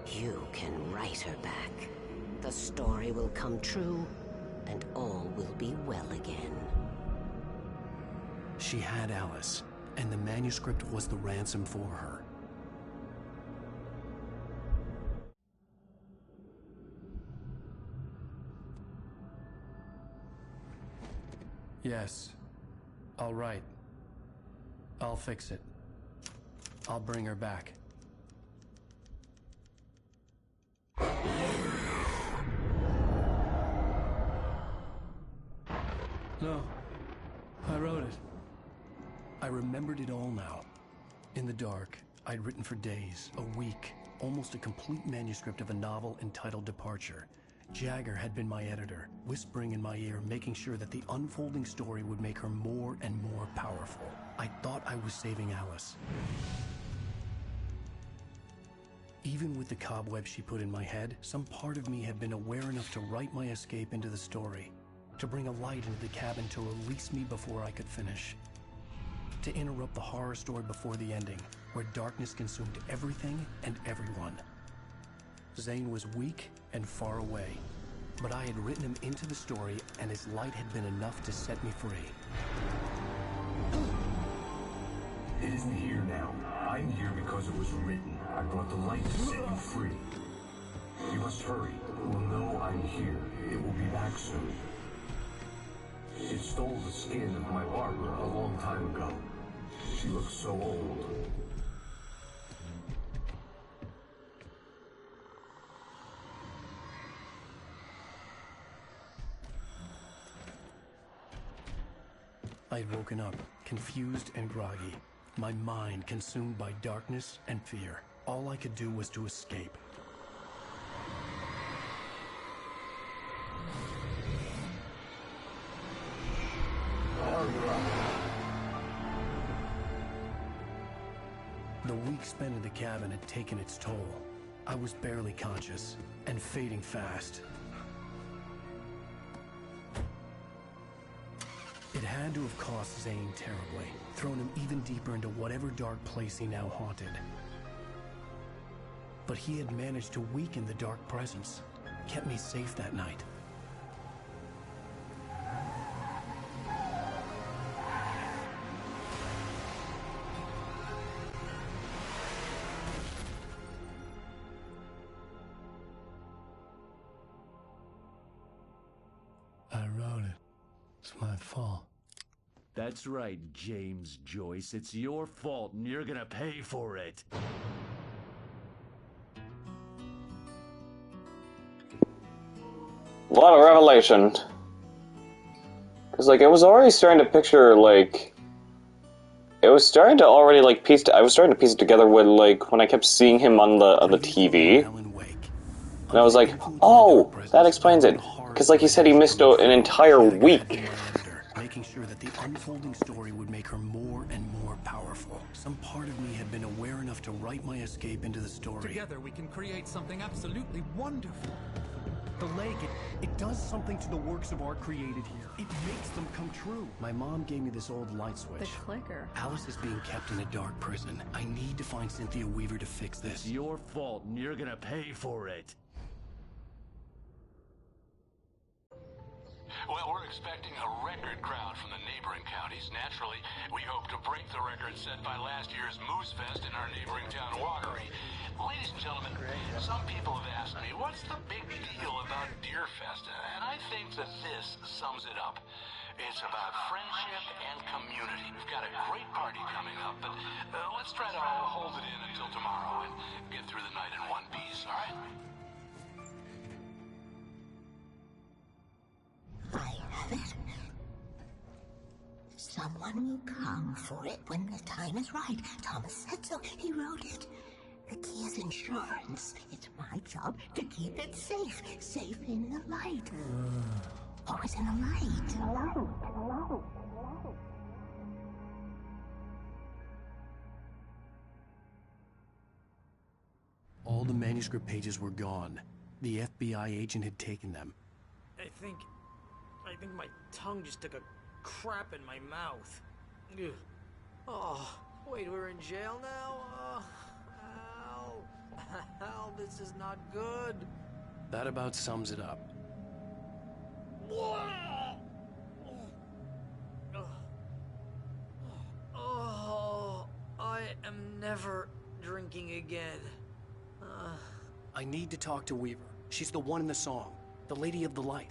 You can write her back. The story will come true, and all will be well again. She had Alice, and the manuscript was the ransom for her. Yes. All right. I'll fix it. I'll bring her back. No. I wrote it. I remembered it all now. In the dark, I'd written for days, a week, almost a complete manuscript of a novel entitled Departure. Jagger had been my editor, whispering in my ear, making sure that the unfolding story would make her more and more powerful. I thought I was saving Alice. Even with the cobweb she put in my head, some part of me had been aware enough to write my escape into the story, to bring a light into the cabin to release me before I could finish, to interrupt the horror story before the ending, where darkness consumed everything and everyone. Zane was weak and far away, but I had written him into the story, and his light had been enough to set me free. It isn't here now. I'm here because it was written. I brought the light to set you free. You must hurry. It will know I'm here. It will be back soon. It stole the skin of my Barbara a long time ago. She looks so old. I had woken up, confused and groggy, my mind consumed by darkness and fear. All I could do was to escape. The week spent in the cabin had taken its toll. I was barely conscious, and fading fast. It had to have cost Zane terribly, thrown him even deeper into whatever dark place he now haunted. But he had managed to weaken the dark presence, kept me safe that night. I wrote it. It's my fault. That's right, James Joyce. It's your fault, and you're gonna pay for it. A lot of revelation. Because, like, I was already starting to picture, like... It was starting to already, like, I was starting to piece it together with, like, when I kept seeing him on the TV. And I was like, oh, that explains it. Because, like he said, he missed an entire week. Making sure that the unfolding story would make her more and more powerful. Some part of me had been aware enough to write my escape into the story. Together we can create something absolutely wonderful. The lake, it does something to the works of art created here. It makes them come true. My mom gave me this old light switch. The clicker. Alice is being kept in a dark prison. I need to find Cynthia Weaver to fix this. It's your fault, and you're gonna pay for it. Well, we're expecting a record crowd from the neighboring counties. Naturally, we hope to break the record set by last year's Moose Fest in our neighboring town, Watery. Ladies and gentlemen, some people have asked me, what's the big deal about Deer Fest? And I think that this sums it up. It's about friendship and community. We've got a great party coming up, but let's try to hold it in until tomorrow and get through the night in one piece, all right? I have it. Someone will come for it when the time is right. Thomas said so. He wrote it. The key is insurance. It's my job to keep it safe. Safe in the light. What was in the light? All the manuscript pages were gone. The FBI agent had taken them. I think my tongue just took a crap in my mouth. Ugh. Oh, wait, we're in jail now? Al. Al, this is not good. That about sums it up. Oh, I am never drinking again. I need to talk to Weaver. She's the one in the song. The Lady of the Light.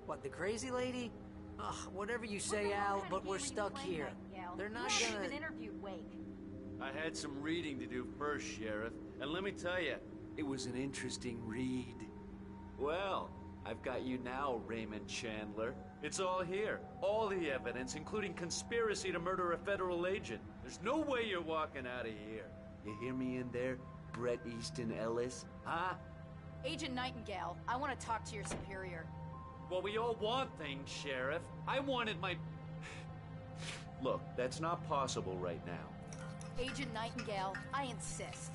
What, the crazy lady? Ugh, whatever you say, Al, but we're stuck here. They're not gonna... even interviewed Wake. I had some reading to do first, Sheriff, and let me tell you, it was an interesting read. Well, I've got you now, Raymond Chandler. It's all here. All the evidence, including conspiracy to murder a federal agent. There's no way you're walking out of here. You hear me in there, Bret Easton Ellis? Huh? Agent Nightingale, I want to talk to your superior. Well, we all want things, Sheriff. I wanted my... Look, that's not possible right now. Agent Nightingale, I insist.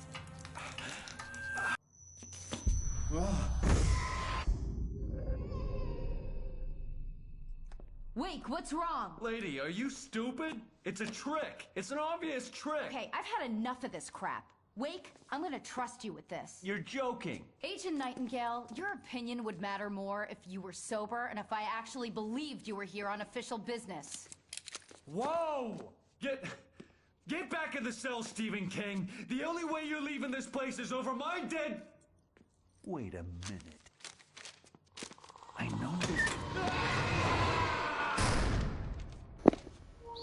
Wake, what's wrong? Lady, are you stupid? It's a trick. It's an obvious trick. Okay, I've had enough of this crap. Wake, I'm gonna trust you with this. You're joking. Agent Nightingale, your opinion would matter more if you were sober and if I actually believed you were here on official business. Whoa! Get back in the cell, Stephen King. The only way you're leaving this place is over my dead... Wait a minute. I know this...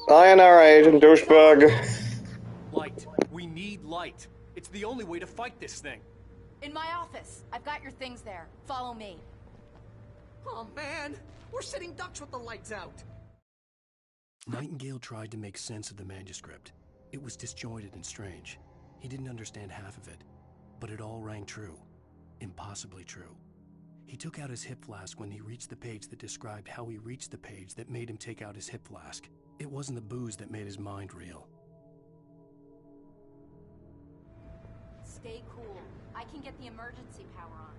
Sayonara, Agent Douchebag. Light. We need light. It's the only way to fight this thing. In my office. I've got your things there. Follow me. Oh, man. We're sitting ducks with the lights out. Nightingale tried to make sense of the manuscript. It was disjointed and strange. He didn't understand half of it, but it all rang true. Impossibly true. He took out his hip flask when he reached the page that described how he reached the page that made him take out his hip flask. It wasn't the booze that made his mind reel. Stay cool. I can get the emergency power on.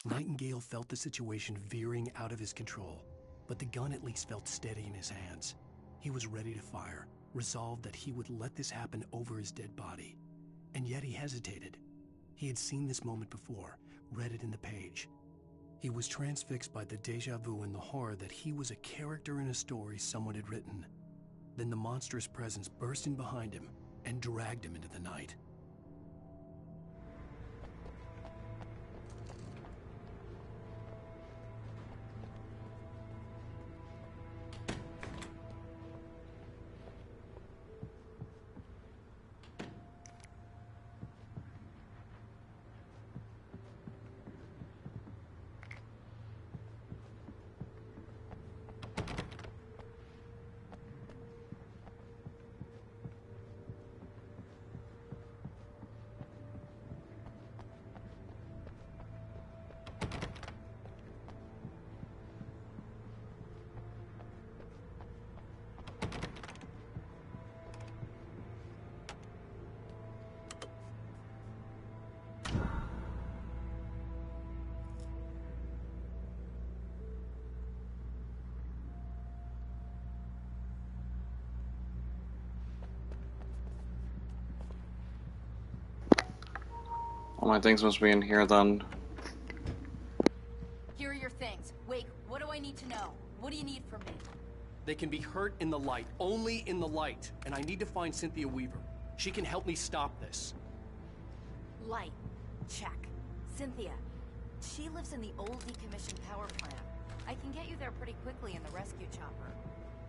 Nightingale felt the situation veering out of his control, but the gun at least felt steady in his hands. He was ready to fire, resolved that he would let this happen over his dead body. And yet he hesitated. He had seen this moment before, read it in the page. He was transfixed by the déjà vu and the horror that he was a character in a story someone had written. Then the monstrous presence burst in behind him and dragged him into the night. All my things must be in here then. Here are your things. Wake, what do I need to know? What do you need from me? They can be hurt in the light, only in the light. And I need to find Cynthia Weaver. She can help me stop this. Light. Check. Cynthia. She lives in the old decommissioned power plant. I can get you there pretty quickly in the rescue chopper.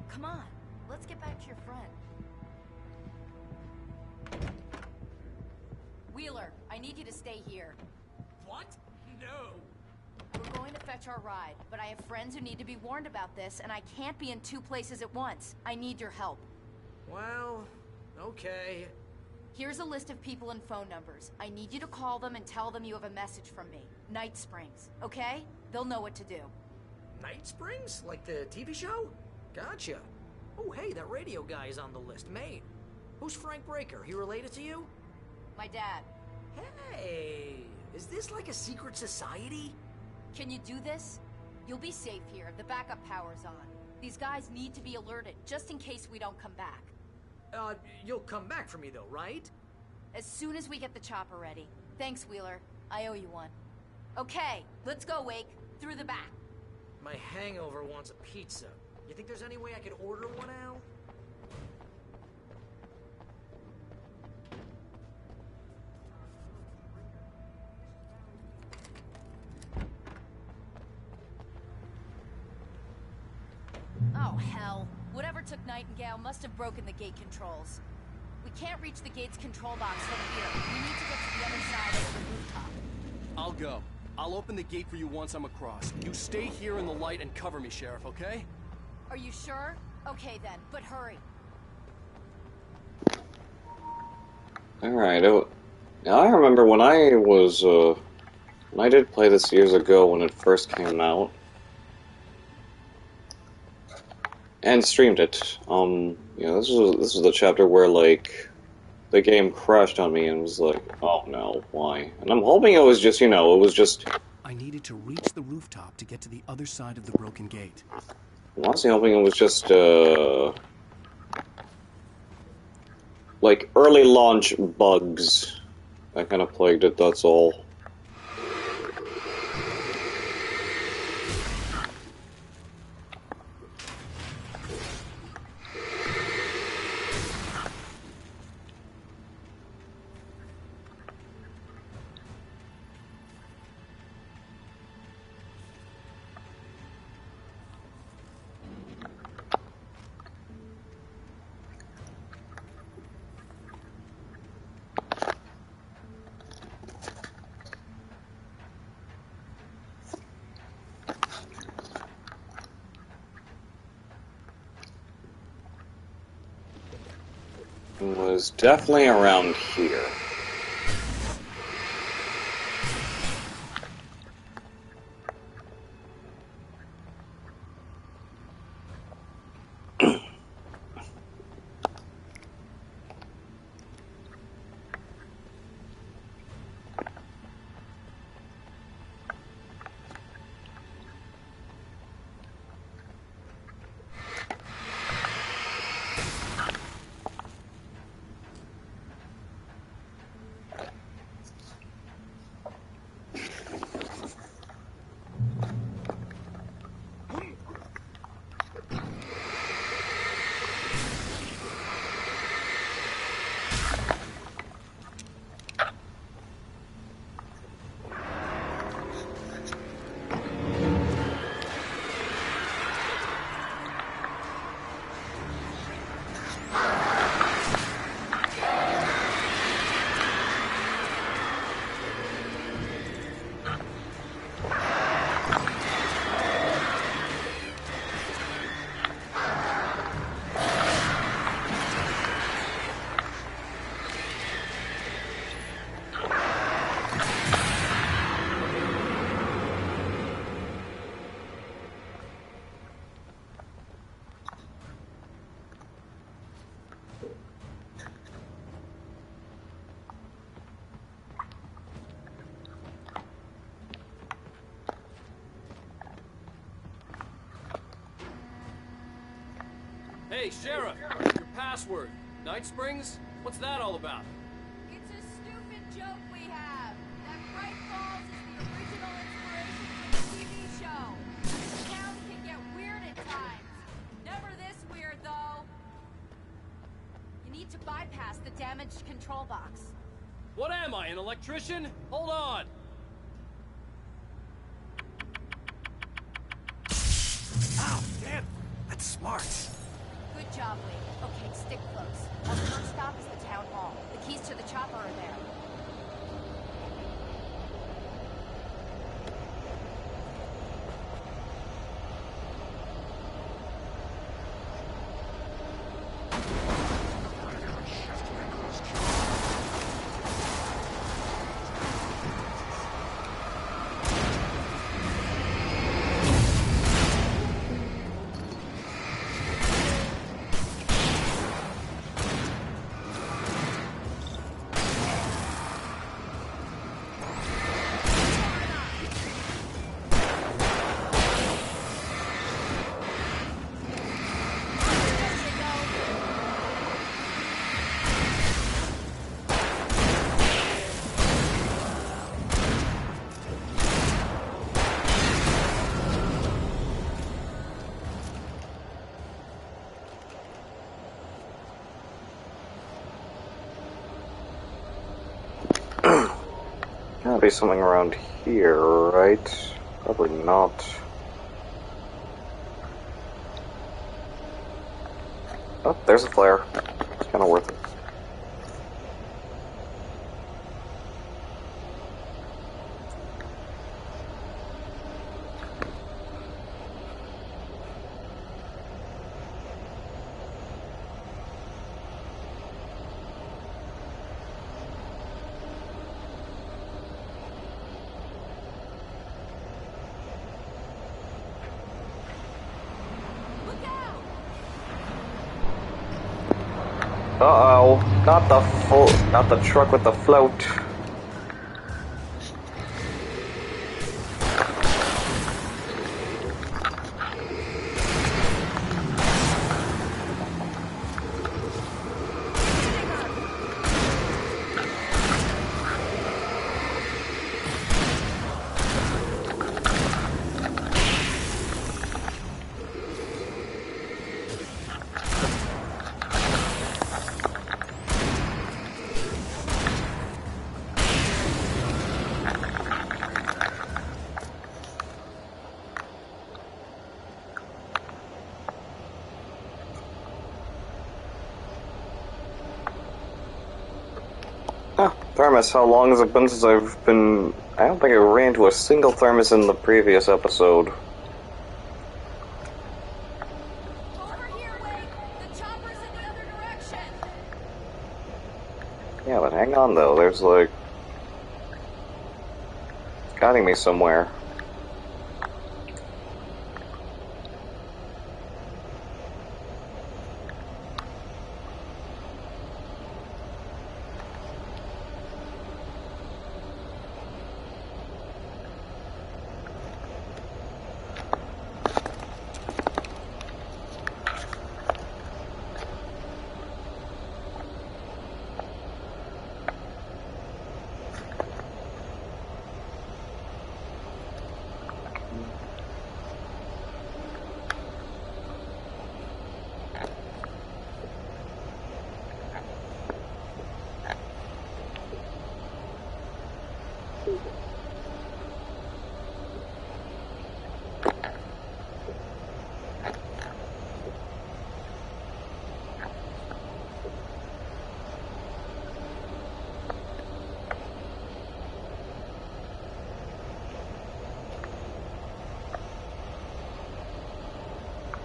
Come on, let's get back to your friend. Wheeler, I need you to stay here. What? No. We're going to fetch our ride, but I have friends who need to be warned about this, and I can't be in two places at once. I need your help. Well, okay. Here's a list of people and phone numbers. I need you to call them and tell them you have a message from me. Night Springs, okay? They'll know what to do. Night Springs? Like the TV show? Gotcha. Oh, hey, that radio guy is on the list. Maine. Who's Frank Breaker? He related to you? My dad. Hey, is this like a secret society? Can you do this? You'll be safe here. The backup power's on. These guys need to be alerted, just in case we don't come back. You'll come back for me though, right? As soon as we get the chopper ready. Thanks, Wheeler. I owe you one. Okay, let's go, Wake. Through the back. My hangover wants a pizza. You think there's any way I could order one out? Oh, hell. Whatever took Nightingale must have broken the gate controls. We can't reach the gate's control box from here. We need to get to the other side of the rooftop. I'll go. I'll open the gate for you once I'm across. You stay here in the light and cover me, Sheriff, okay? Are you sure? Okay then, but hurry. Alright, now I remember when I was, when I did play this years ago when it first came out, and streamed it, you know, this was the chapter where, like, the game crashed on me and was like, oh no, why? And I'm hoping it was just, you know, it was just... I needed to reach the rooftop to get to the other side of the broken gate. I'm honestly hoping it was just, like, early launch bugs that kind of plagued it, that's all. Was definitely around here. Hey, Sheriff! Your password. Night Springs? What's that all about? It's a stupid joke we have. That Bright Falls is the original inspiration for the TV show. The town can get weird at times. Never this weird, though. You need to bypass the damaged control box. What am I, an electrician? Hold on! Ow, damn! That's smart. Good job, Wade. Okay, stick close. Our first stop is the town hall. The keys to the chopper are there. be something around here, right? Probably not. Oh, there's a flare. It's kind of worth it. Uh-oh, not the truck with the float. Thermos, how long has it been since I've been... I don't think I ran into a single thermos in the previous episode. Over here, Wake! The chopper's in the other direction! Yeah, but hang on though, there's like... It's guiding me somewhere.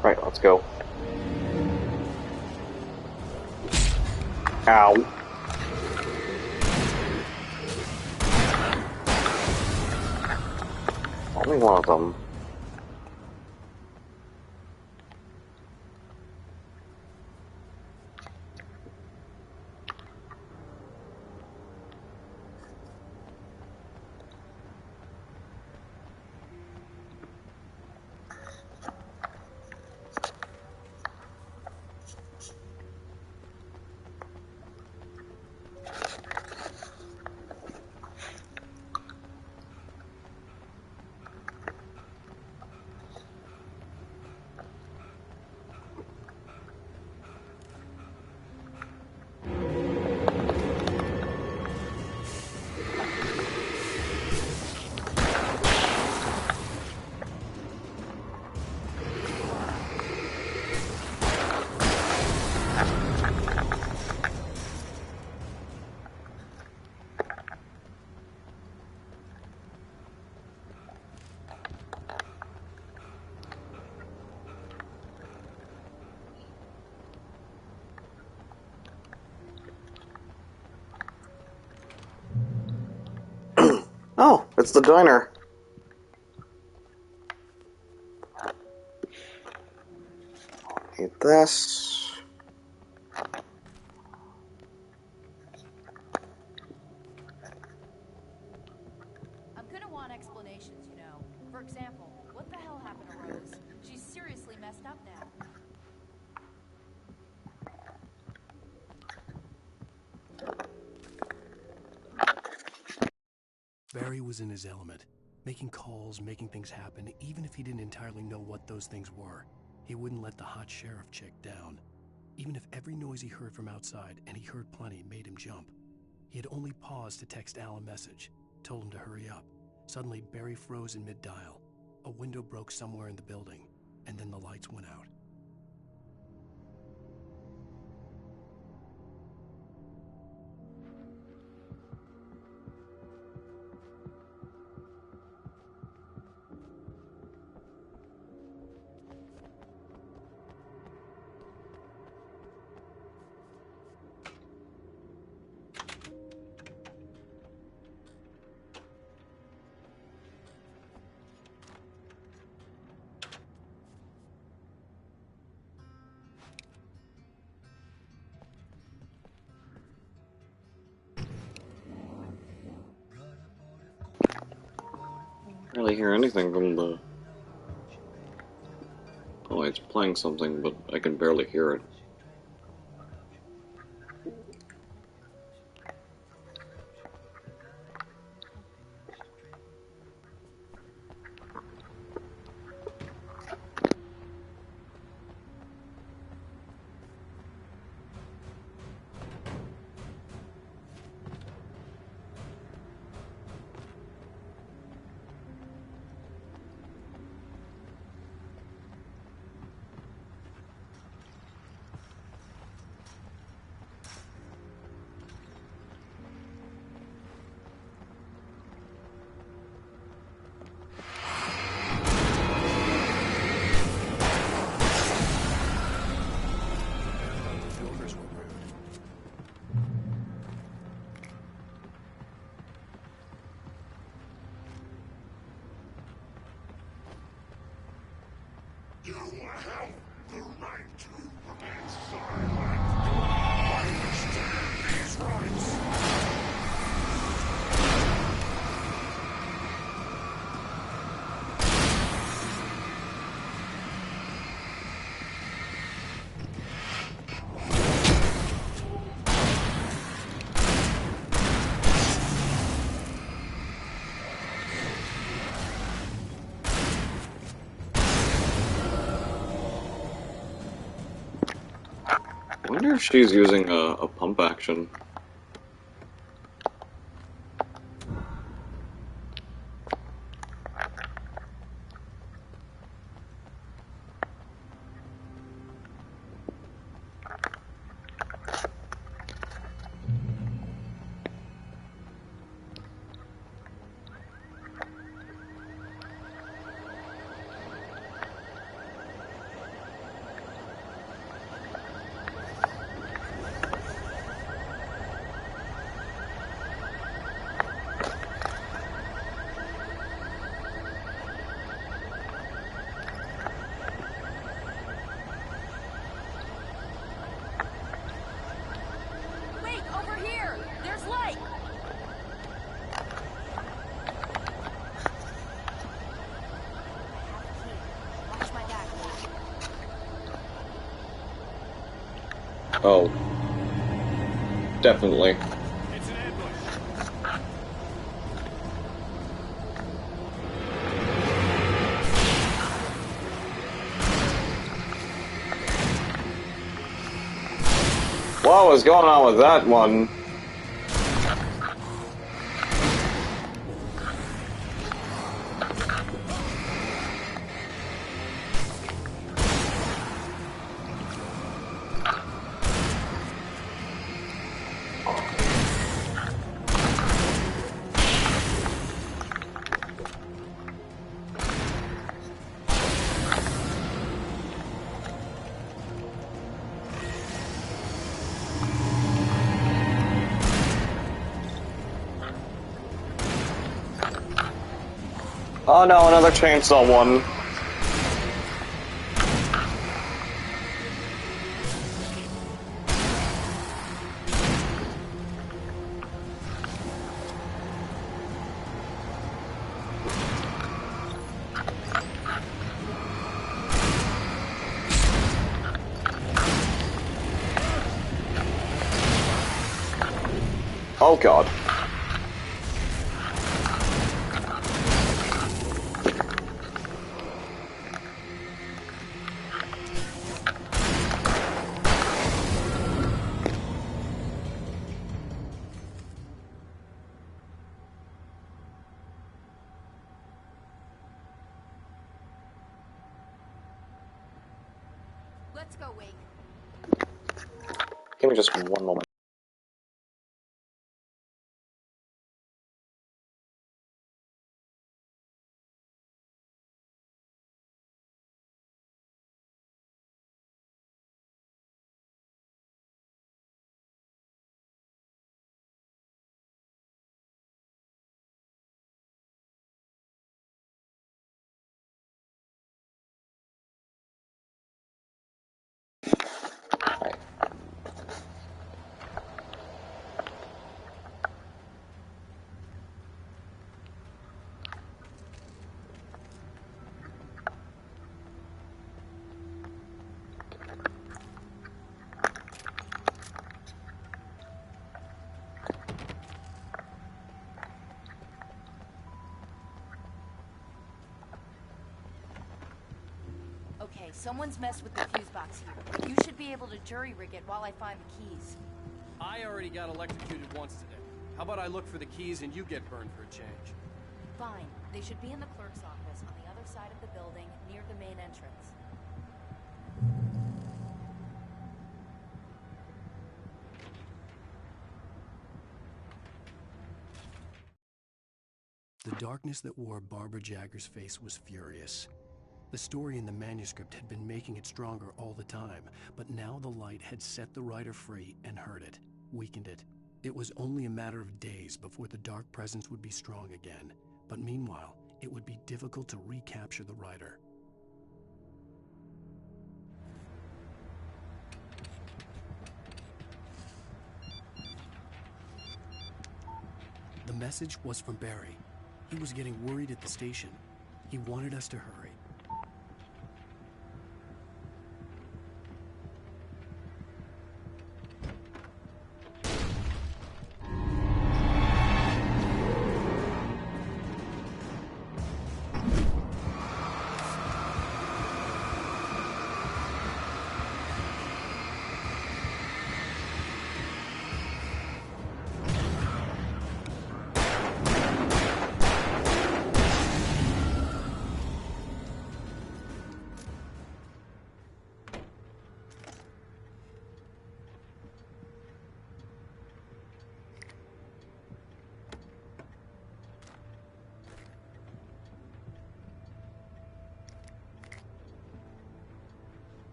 Right, let's go. Ow. Only one of them. Oh, it's the diner. Need this. I'm gonna want explanations, you know. For example, what the hell happened to Rose? She's seriously messed up now. Barry was in his element, making calls, making things happen, even if he didn't entirely know what those things were. He wouldn't let the hot sheriff chick down. Even if every noise he heard from outside, and he heard plenty, made him jump. He had only paused to text Al a message, told him to hurry up. Suddenly, Barry froze in mid-dial. A window broke somewhere in the building, and then the lights went out. Really hear anything from the... Oh, it's playing something, but I can barely hear it. You have the right to remain silent. I understand these rights. I wonder if she's using a pump action. Wait, over here! There's light! Watch my back. Oh. Definitely. It's an ambush. What was going on with that one? Oh no, another chainsaw one. Oh god. Let's go, Wake. Give me just one moment. Okay, someone's messed with the fuse box here. You should be able to jury-rig it while I find the keys. I already got electrocuted once today. How about I look for the keys and you get burned for a change? Fine. They should be in the clerk's office on the other side of the building, near the main entrance. The darkness that wore Barbara Jagger's face was furious. The story in the manuscript had been making it stronger all the time, but now the light had set the writer free and hurt it, weakened it. It was only a matter of days before the dark presence would be strong again, but meanwhile, it would be difficult to recapture the writer. The message was from Barry. He was getting worried at the station. He wanted us to hurry.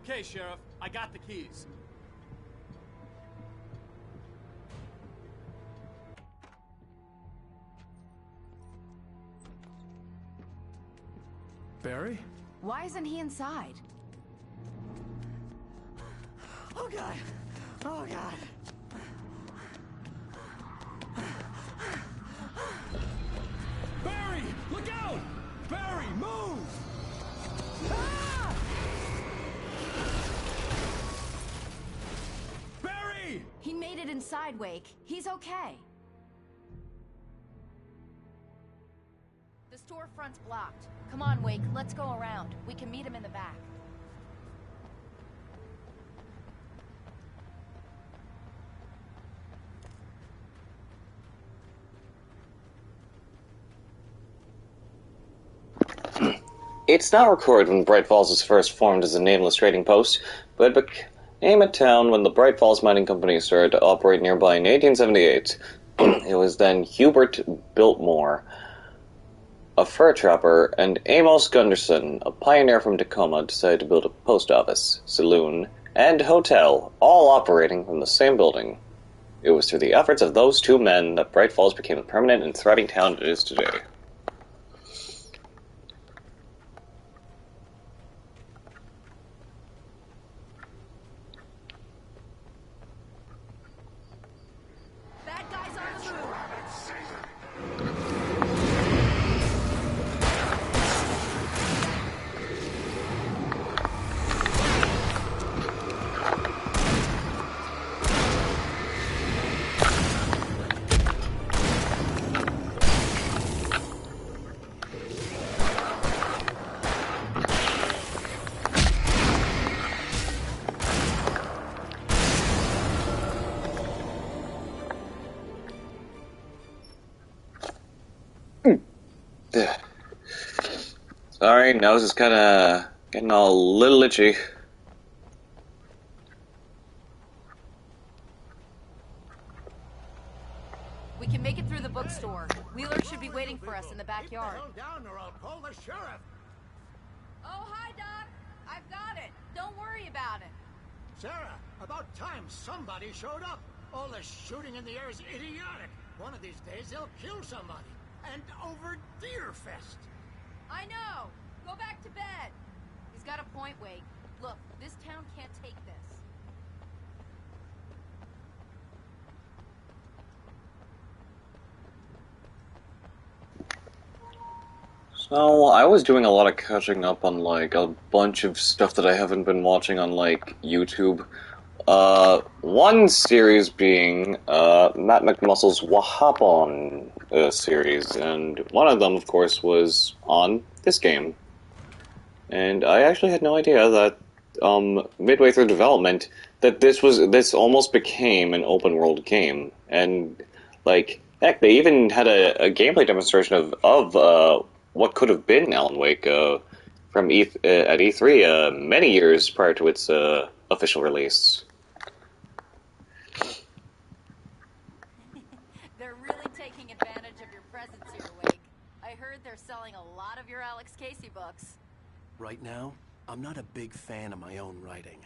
Okay, Sheriff, I got the keys. Barry? Why isn't he inside? Oh, God. Oh, God. Barry! Look out! Barry, move! Ah! Barry! He made it inside, Wake. He's okay. The storefront's blocked. Come on, Wake. Let's go around. We can meet him in the back. It's not recorded when Bright Falls was first formed as a nameless trading post, but it became a town when the Bright Falls Mining Company started to operate nearby in 1878. It was then Hubert Biltmore, a fur trapper, and Amos Gunderson, a pioneer from Tacoma, decided to build a post office, saloon, and hotel, all operating from the same building. It was through the efforts of those two men that Bright Falls became the permanent and thriving town it is today. Sorry, nose is kinda Getting a little itchy. We can make it through the bookstore. Wheeler should be waiting for us in the backyard. Keep the hell down or I'll call the sheriff. Oh, hi, Doc. I've got it. Don't worry about it. Sarah, about time somebody showed up. All the shooting in the air is idiotic. One of these days they'll kill somebody. And over Deerfest. I know. Go back to bed. He's got a point, Wake. Look, this town can't take this. So, I was doing a lot of catching up on, like, a bunch of stuff that I haven't been watching on, like, YouTube. One series being, Matt McMuscle's Wahapon series, and one of them, of course, was on this game. And I actually had no idea that, midway through development, that this almost became an open-world game. And, like, heck, they even had a gameplay demonstration of what could have been Alan Wake from at E3 many years prior to its official release. They're really taking advantage of your presence here, Wake. I heard they're selling a lot of your Alex Casey books. Right now, I'm not a big fan of my own writing.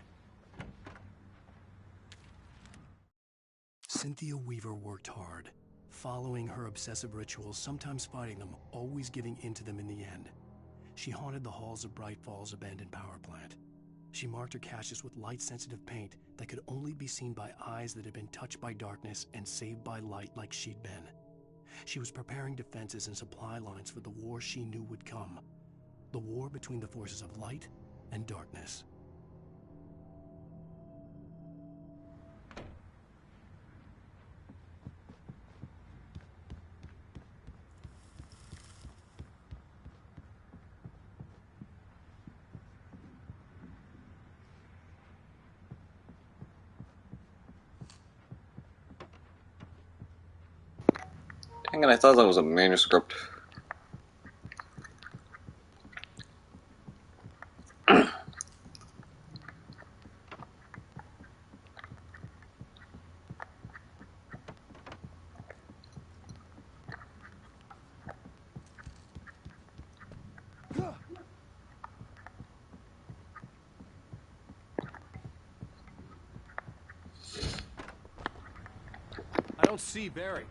Cynthia Weaver worked hard, following her obsessive rituals, sometimes fighting them, always giving in to them in the end. She haunted the halls of Bright Falls' abandoned power plant. She marked her caches with light-sensitive paint that could only be seen by eyes that had been touched by darkness and saved by light like she'd been. She was preparing defenses and supply lines for the war she knew would come. The war between the forces of light and darkness. Dang it, I thought that was a manuscript. I don't see Barry.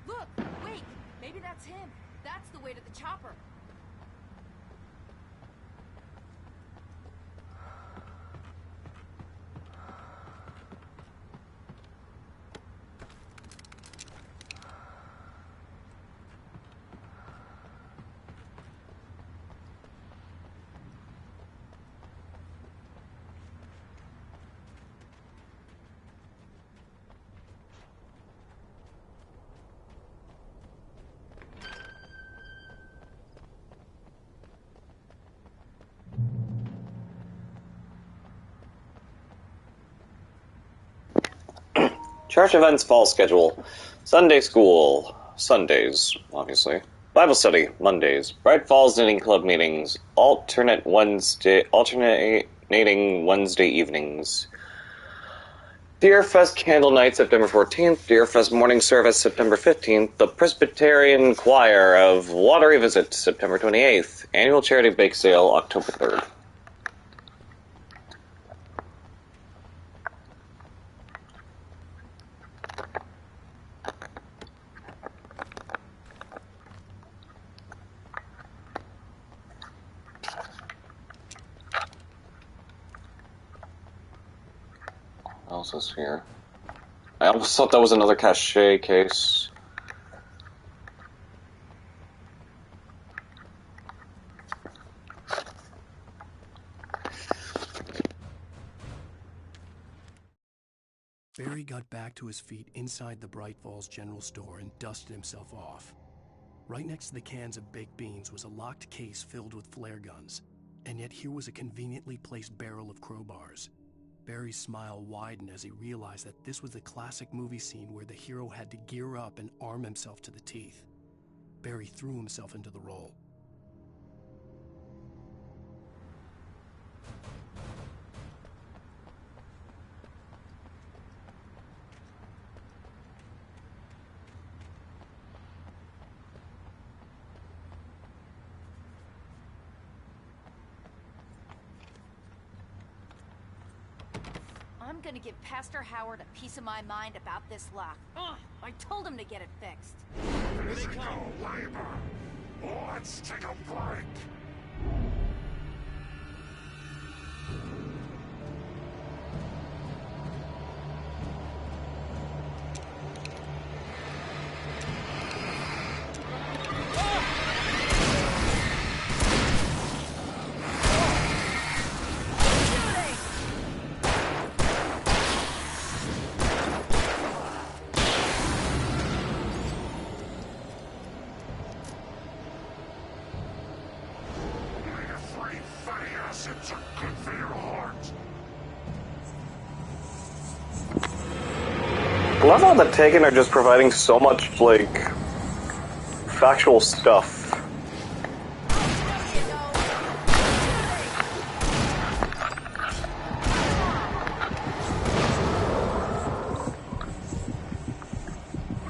Look, Wake, maybe that's him. That's the way to the chopper. Church events fall schedule. Sunday school. Sundays, obviously. Bible study. Mondays. Bright Falls Knitting Club meetings. Alternating Wednesday evenings. Deerfest Candle Night, September 14th. Deerfest Morning Service, September 15th. The Presbyterian Choir of Watery Visit, September 28th. Annual Charity Bake Sale, October 3rd. What else is here? I almost thought that was another cachet case. Barry got back to his feet inside the Bright Falls General Store and dusted himself off. Right next to the cans of baked beans was a locked case filled with flare guns, and yet here was a conveniently placed barrel of crowbars. Barry's smile widened as he realized that this was the classic movie scene where the hero had to gear up and arm himself to the teeth. Barry threw himself into the role. gonna give Pastor Howard a piece of my mind about this lock. Ugh, I told him to get it fixed. Physical labor. Let's take a break. Acids are good for your heart. I love how the Taken are just providing so much, like, factual stuff.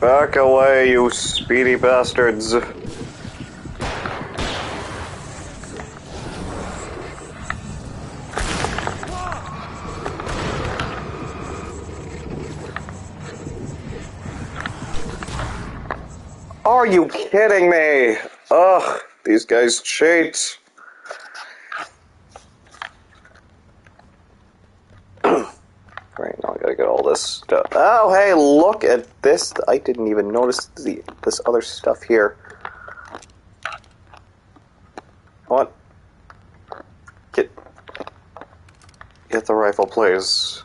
Back away, you speedy bastards. Are you kidding me? Ugh, these guys cheat. Right, now I gotta get all this stuff. Oh, hey, look at this. I didn't even notice this other stuff here. What? Get the rifle, please.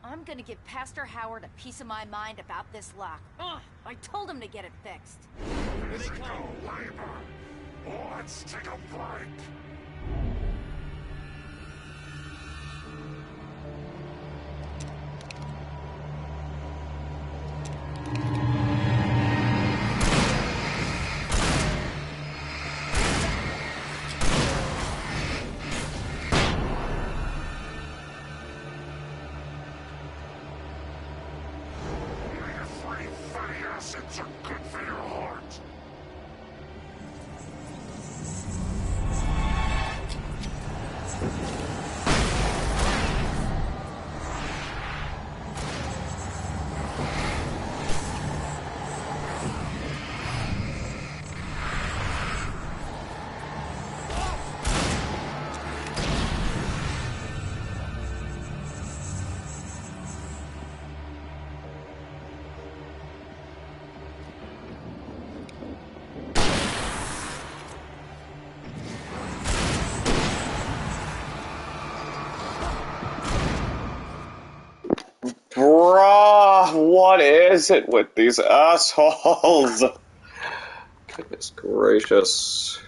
I'm gonna give Pastor Howard a piece of my mind about this lock. Ugh, I told him to get it fixed. Physical labor. Let's take a break. Acids are good for your heart. Bruh, what is it with these assholes? Goodness gracious.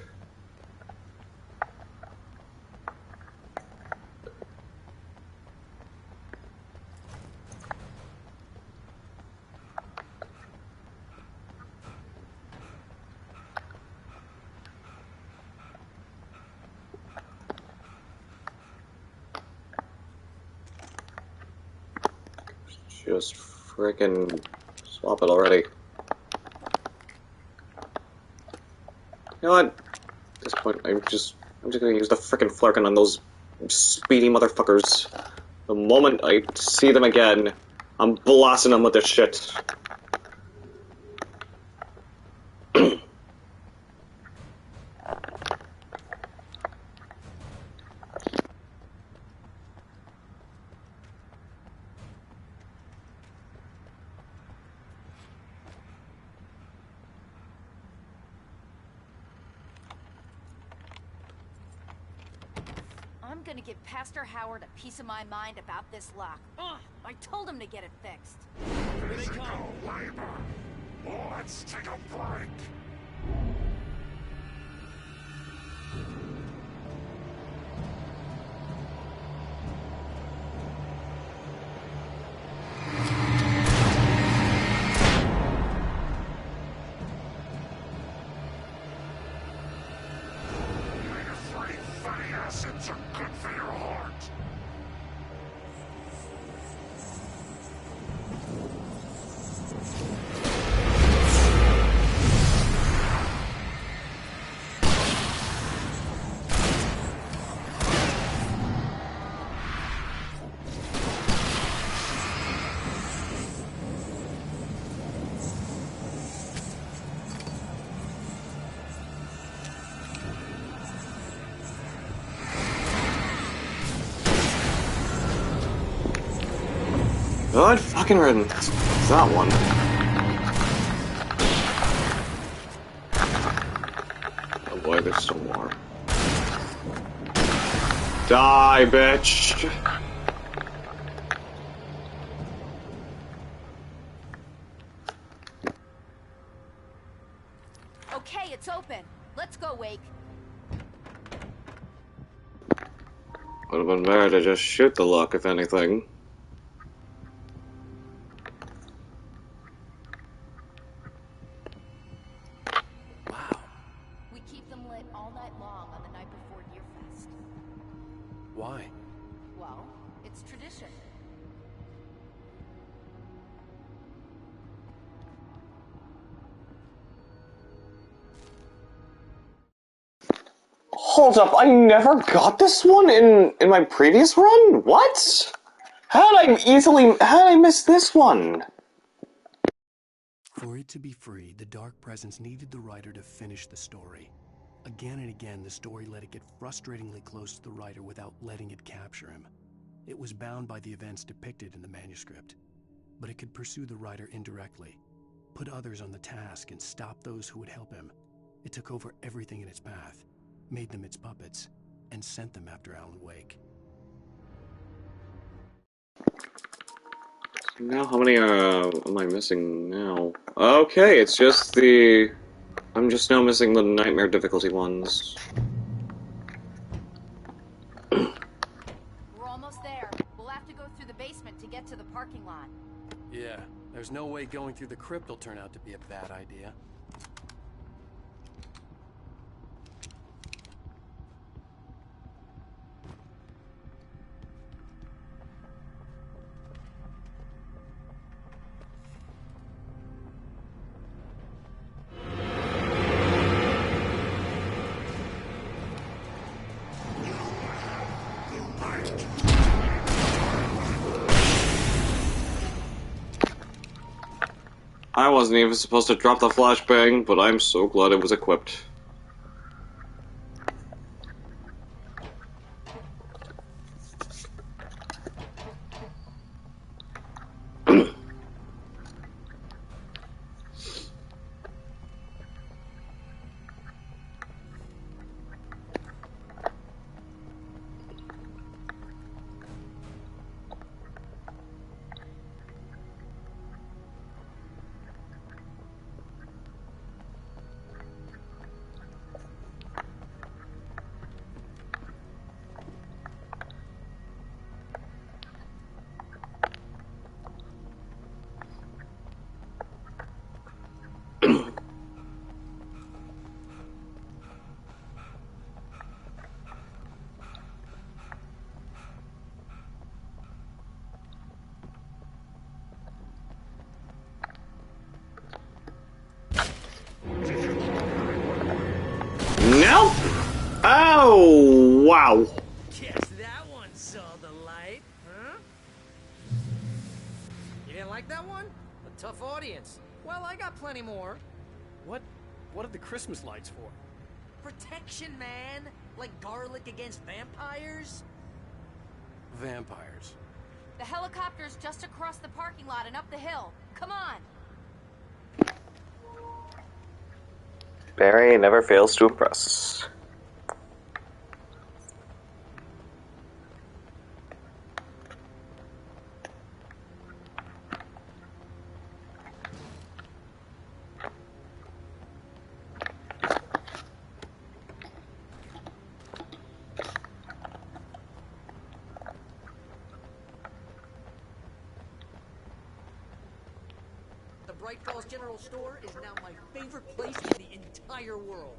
Just frickin' swap it already. You know what? At this point, I'm just gonna use the frickin' Flarkin on those speedy motherfuckers. The moment I see them again, I'm blasting them with this shit. I'm gonna give Pastor Howard a piece of my mind about this lock. Ugh, I told him to get it fixed. Physical labor. Let's take a break. Oh, I'd fucking ridden. It's that one. Oh boy, there's still more. Die, bitch! Okay, it's open. Let's go, Wake. Would have been better to just shoot the lock, if anything. We keep them lit all night long on the night before Deerfest. Why? Well, it's tradition. Hold up, I never got this one in my previous run? What? How did I miss this one? For it to be free, the Dark Presence needed the writer to finish the story. Again and again, the story let it get frustratingly close to the writer without letting it capture him. It was bound by the events depicted in the manuscript, but it could pursue the writer indirectly, put others on the task, and stop those who would help him. It took over everything in its path, made them its puppets, and sent them after Alan Wake. Now, how many am I missing now? Okay, it's just the... I'm just now missing the nightmare difficulty ones. We're almost there. We'll have to go through the basement to get to the parking lot. Yeah, there's no way going through the crypt will turn out to be a bad idea. I wasn't even supposed to drop the flashbang, but I'm so glad it was equipped. Nope! Oh, wow. Guess that one saw the light, huh? You didn't like that one? A tough audience. Well, I got plenty more. What are the Christmas lights for? Protection, man. Like garlic against vampires. Vampires. The helicopter's just across the parking lot and up the hill. Come on! Barry never fails to impress. The Bright Falls General Store is now my favorite place in the entire world.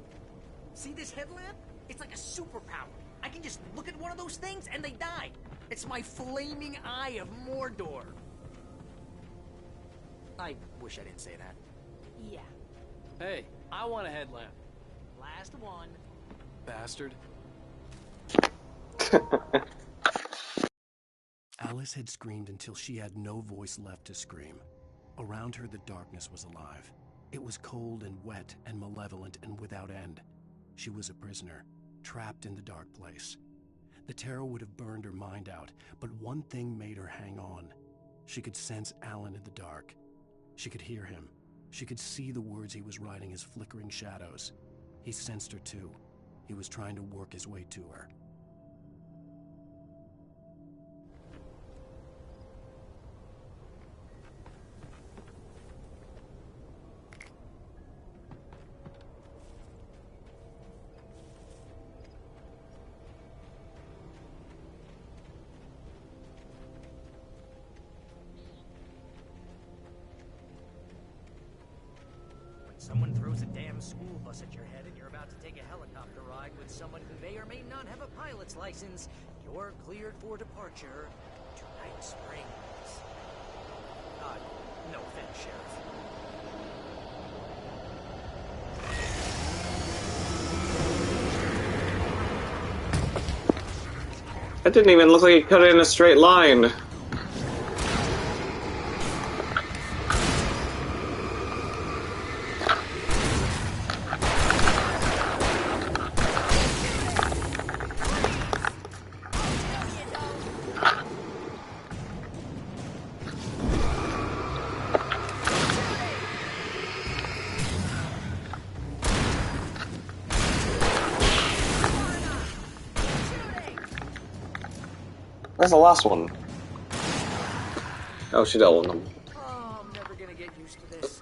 See this headlamp? It's like a superpower. I can just look at one of those things and they die. It's my flaming eye of Mordor. I wish I didn't say that. Yeah. Hey, I want a headlamp. Last one. Bastard. Alice had screamed until she had no voice left to scream. Around her, the darkness was alive. It was cold and wet and malevolent and without end. She was a prisoner, trapped in the dark place. The terror would have burned her mind out, but one thing made her hang on. She could sense Alan in the dark. She could hear him. She could see the words he was writing as flickering shadows. He sensed her too. He was trying to work his way to her. Someone throws a damn school bus at your head and you're about to take a helicopter ride with someone who may or may not have a pilot's license, you're cleared for departure to Night Springs. No offense, Sheriff. That didn't even look like he cut it in a straight line. Where's the last one? Oh, she dealt with them. Oh, I'm never gonna get used to this.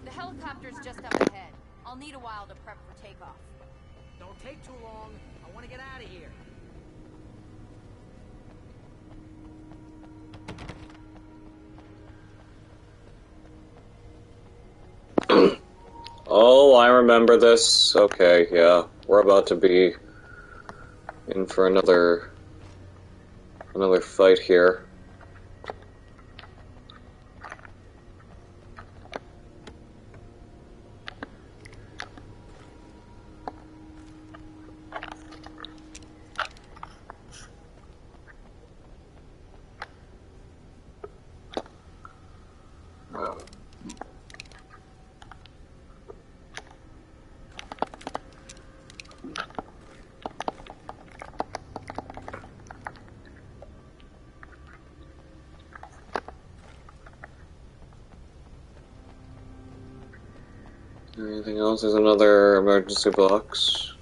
The helicopter's just up ahead. I'll need a while to prep for takeoff. Don't take too long. I want to get out of here. Oh, I remember this. Okay, yeah. We're about to be in for another fight here. Anything else? There's another emergency box.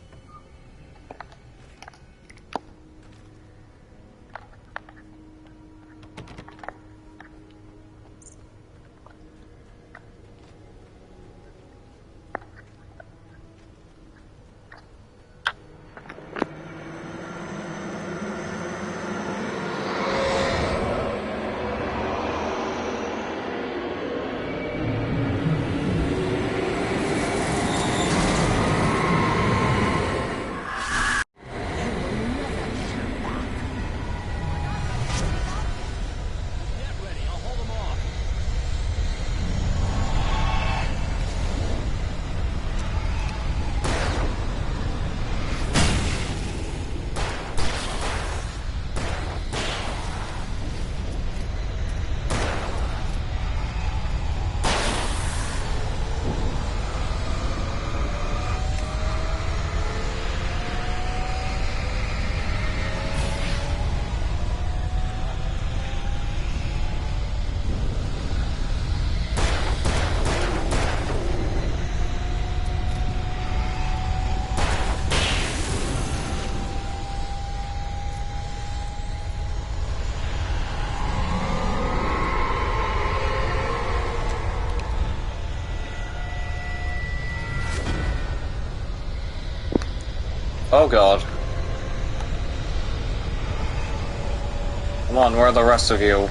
Oh god. Come on, where are the rest of you?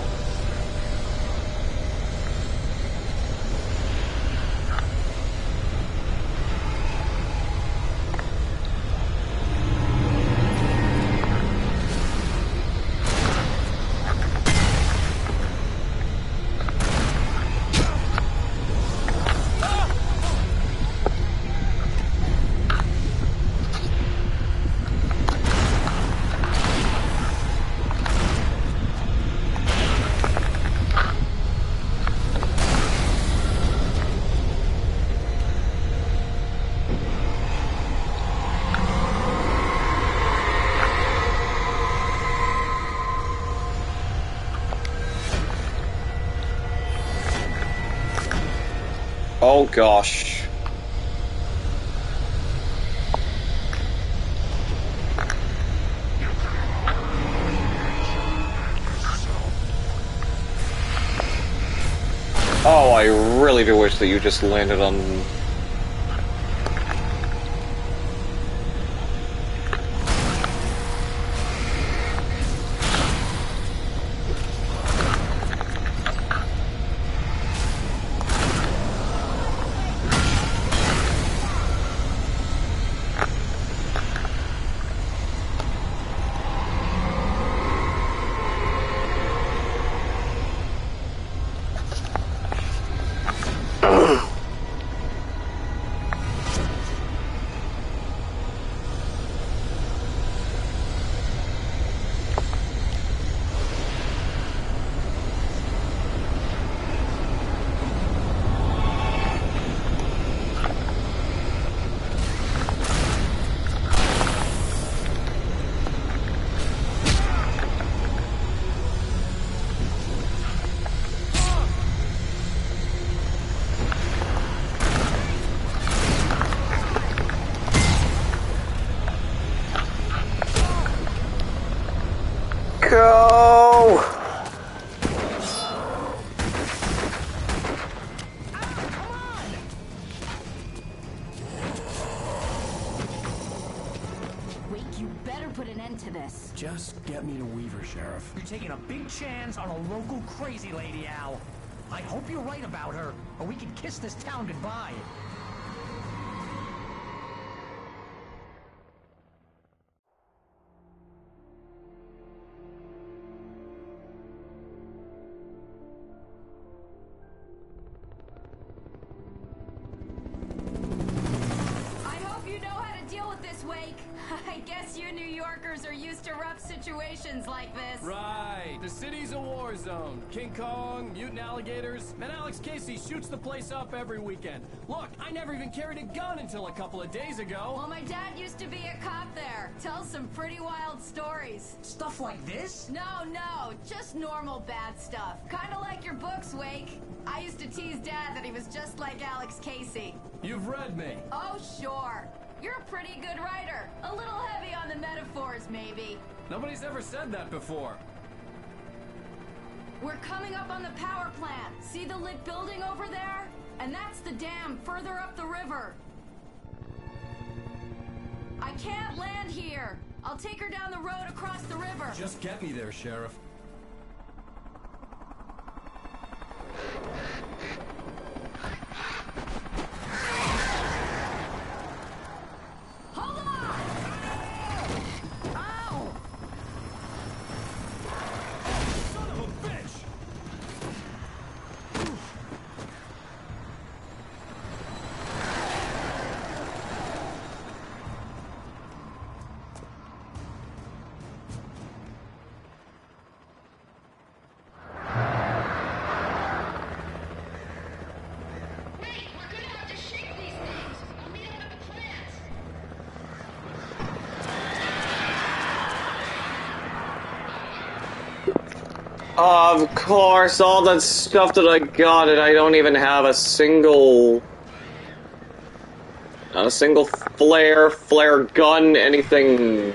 gosh. Oh, I really do wish that you just landed on... Go! Wait, you better put an end to this. Just get me to Weaver, Sheriff. You're taking a big chance on a local crazy lady, Al. I hope you're right about her, or we can kiss this town goodbye. I guess you New Yorkers are used to rough situations like this. Right. The city's a war zone. King Kong, mutant alligators, and Alex Casey shoots the place up every weekend. Look, I never even carried a gun until a couple of days ago. Well, my dad used to be a cop there. Tells some pretty wild stories. Stuff like this? No, just normal bad stuff. Kinda like your books, Wake. I used to tease Dad that he was just like Alex Casey. You've read me. Oh, sure. You're a pretty good writer. A little heavy on the metaphors, maybe. Nobody's ever said that before. We're coming up on the power plant. See the lit building over there? And that's the dam further up the river. I can't land here. I'll take her down the road across the river. Just get me there, Sheriff. Hold on! Ow! Son of a bitch! Of course, all that stuff that I got, and I don't even have a single flare gun, anything.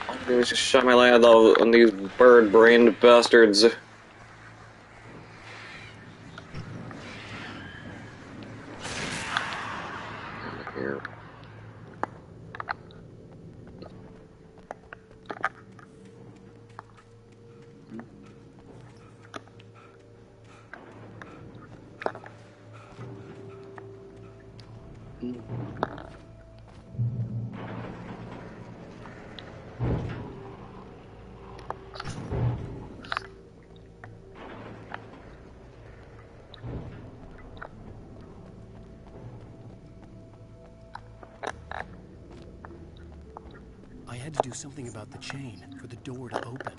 Let me just shut my light on these bird-brained bastards. Here. I had to do something about the chain for the door to open.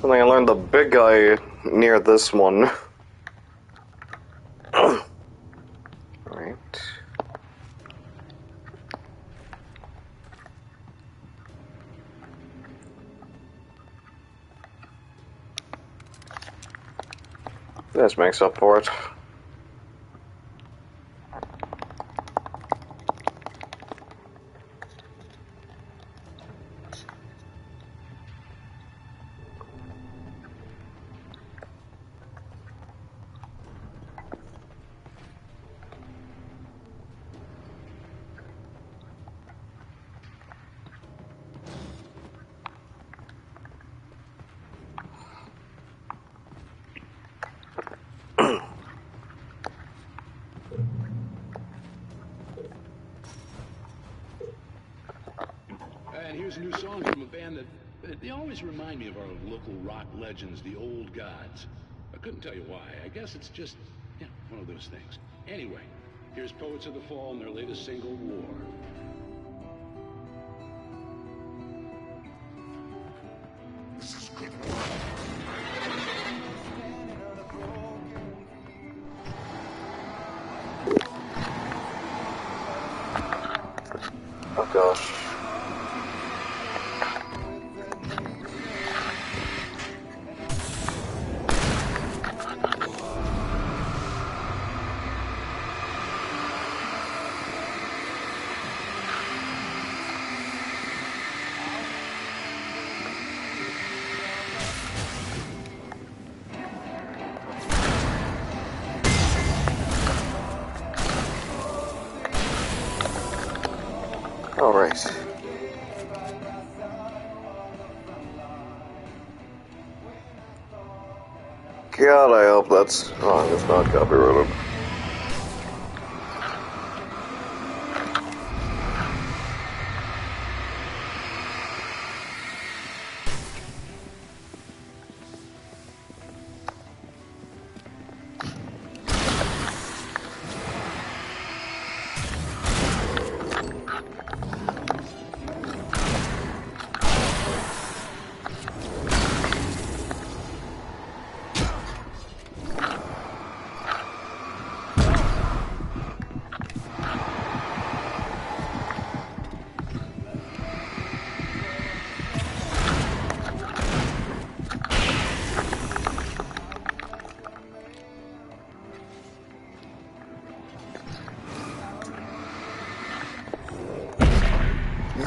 I think I learned the big guy near this one. Alright. This makes up for it. And here's a new song from a band that they always remind me of our local rock legends, the Old Gods. I couldn't tell you why. I guess it's just, yeah, one of those things. Anyway, here's Poets of the Fall and their latest single, War. Oh gosh. All right. God, I hope that's... Oh, it's not copyrighted.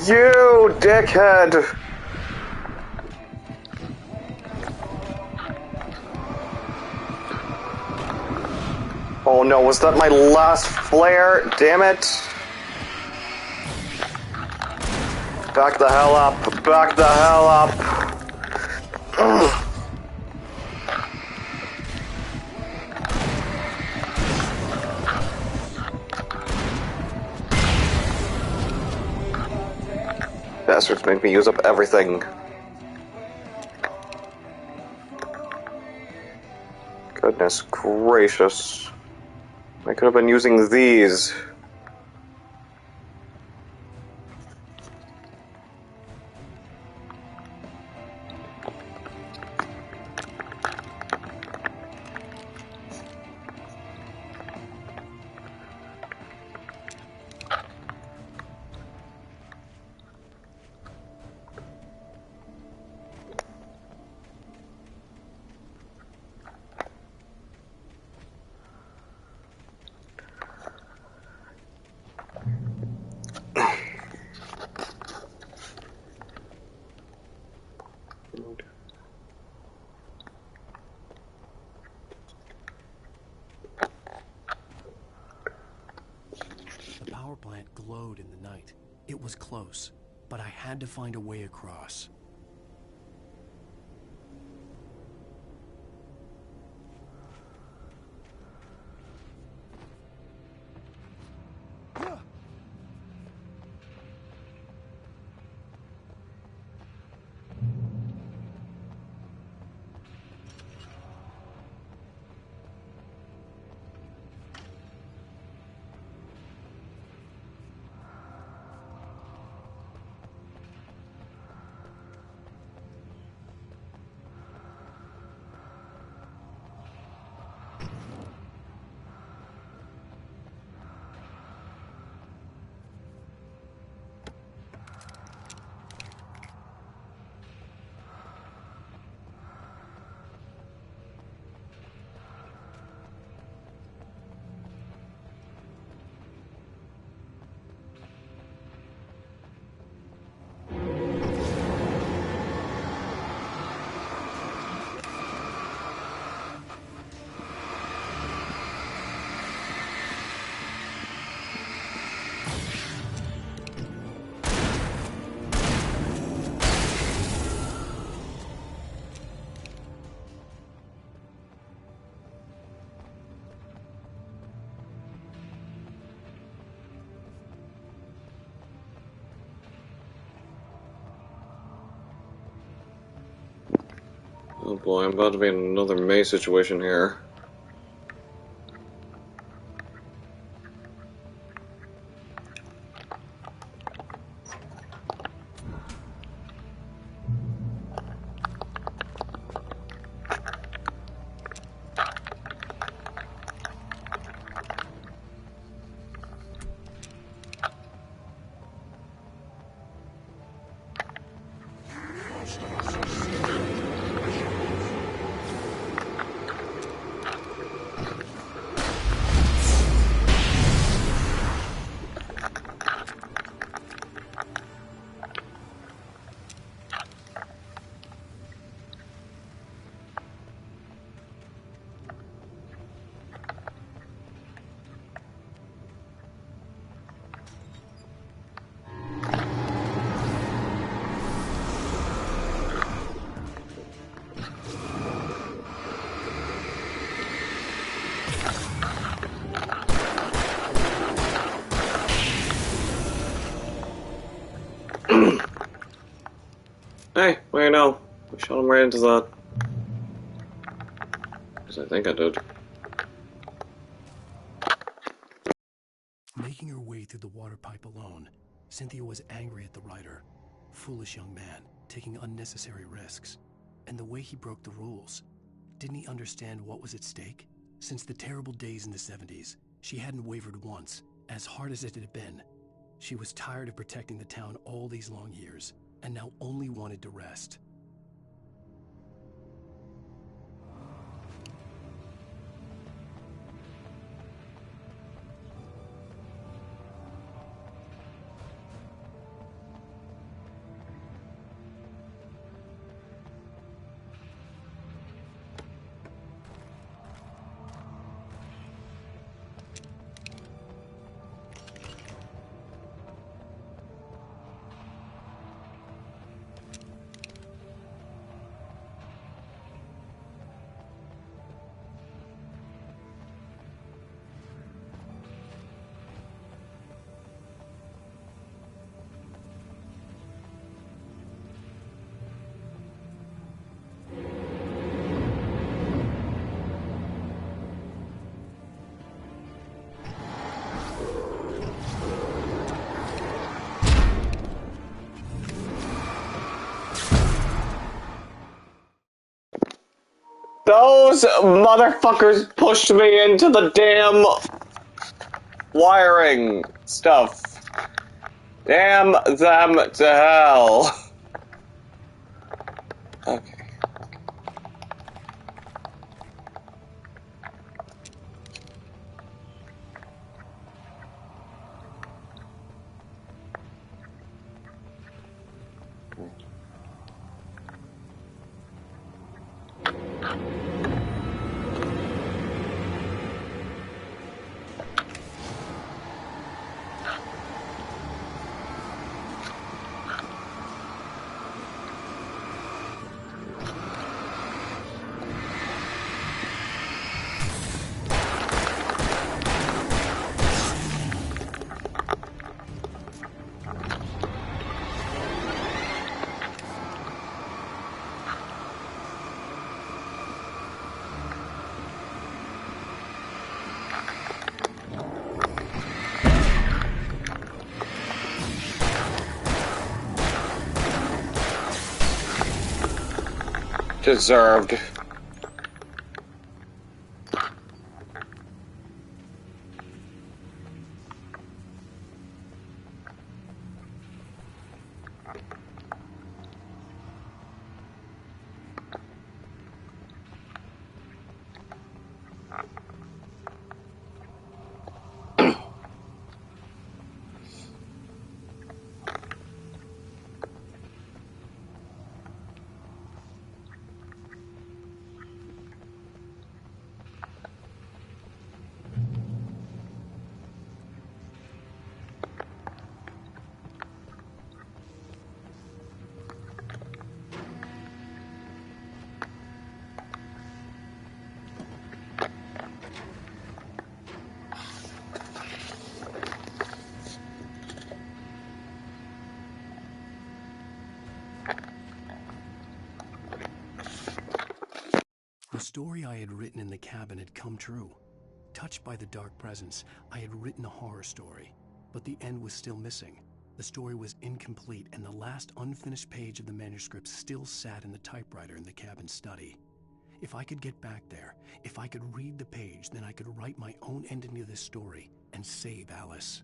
You dickhead! Oh no, was that my last flare? Damn it! Back the hell up! Back the hell up! Ugh. Bastards make me use up everything. Goodness gracious. I could have been using these. The power plant glowed in the night. It was close, but I had to find a way across. Oh boy, I'm about to be in another May situation here. Hey, wait, no. I shot him right into that. Because I think I did. Making her way through the water pipe alone, Cynthia was angry at the writer. Foolish young man, taking unnecessary risks. And the way he broke the rules. Didn't he understand what was at stake? Since the terrible days in the 70s, she hadn't wavered once, as hard as it had been. She was tired of protecting the town all these long years, and now only wanted to rest. Those motherfuckers pushed me into the damn wiring stuff. Damn them to hell. Okay. Deserved. The story I had written in the cabin had come true. Touched by the dark presence, I had written a horror story, but the end was still missing. The story was incomplete, and the last unfinished page of the manuscript still sat in the typewriter in the cabin study. If I could get back there, if I could read the page, then I could write my own ending to this story and save Alice.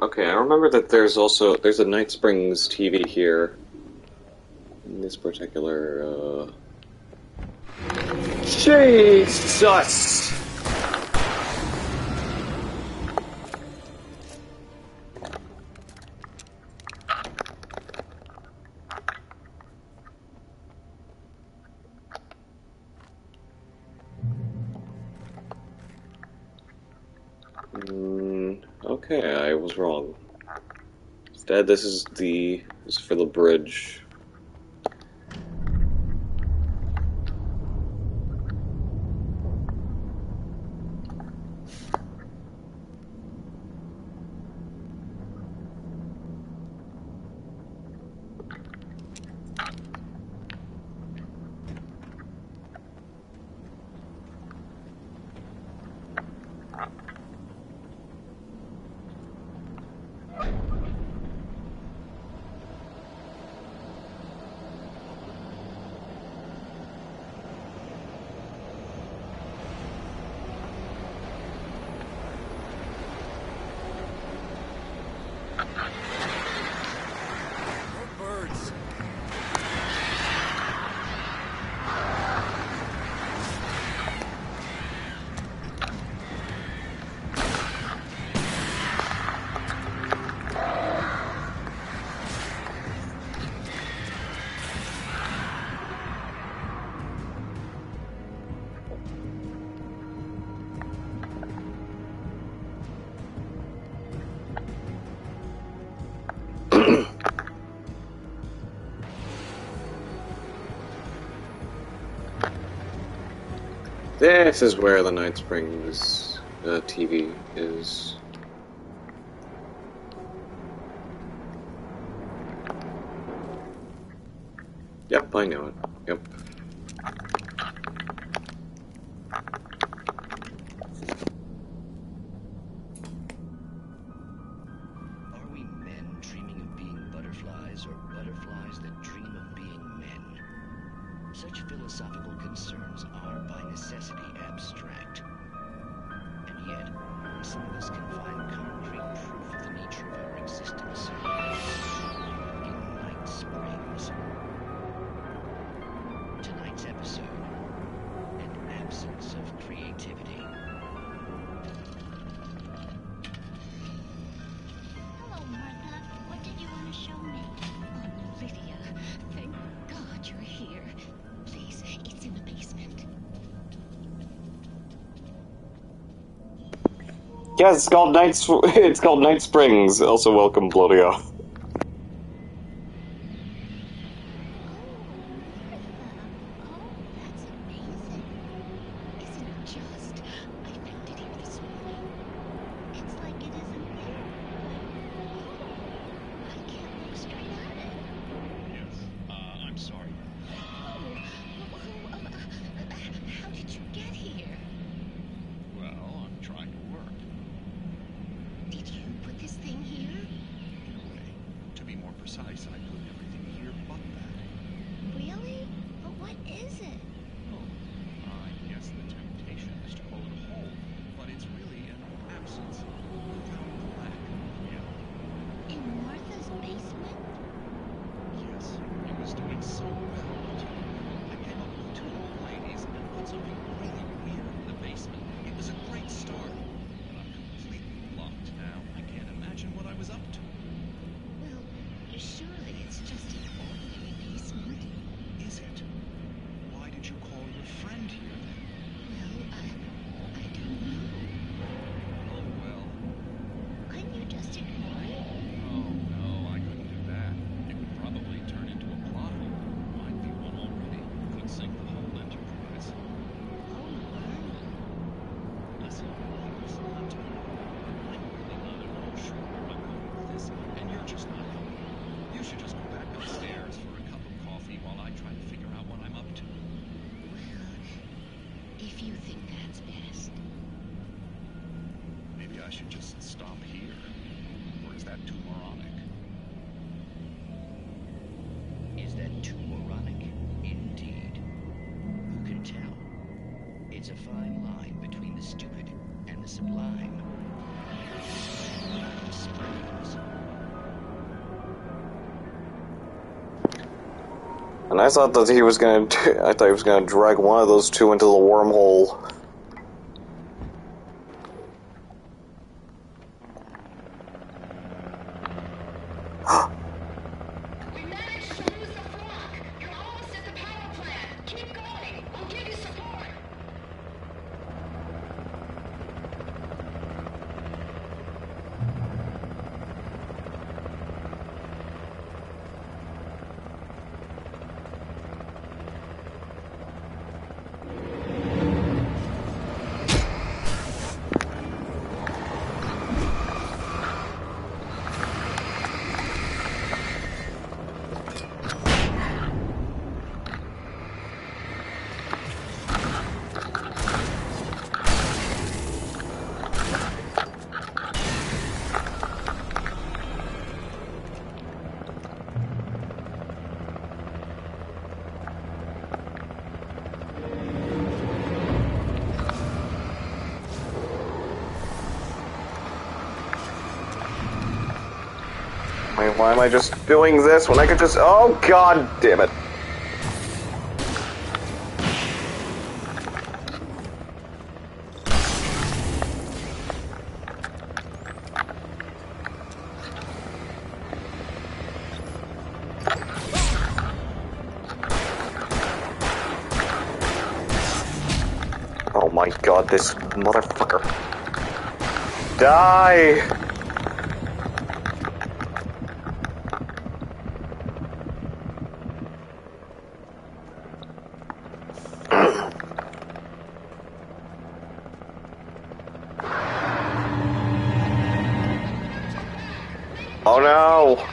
Okay, I remember that there's a Night Springs TV here. In this particular, Jesus! Okay, I was wrong. Instead, this is for the bridge. This is where the Night Springs TV is. Yep, I know it. Yep. Are we men dreaming of being butterflies, or butterflies that dream of being men? Such philosophical concerns are, by necessity, abstract. And yet, some of us can find concrete proof of the nature of our existence in Night Springs. Tonight's episode, an absence of creativity. Hello, Martha. What did you want to show me? Oh, Lydia. Thank God you're here. Please, it's in the basement. Yes, it's called Night Springs. Also, welcome, Blodia. I'm sorry. How did you get here? Well, I'm trying to work. Did you put this thing here? In a way. To be more precise, I put everything here but that. Really? But what is it? Oh, I guess the temptation is to call it a hole, but it's really an absence without lack of reality. In I should just stop here. Or is that too moronic? Is that too moronic? Indeed. Who can tell? It's a fine line between the stupid and the sublime. Springs. And I thought that he was gonna drag one of those two into the wormhole. Wait, why am I just doing this when I could just... Oh, god damn it. Oh my god, this motherfucker. Die! Oh no!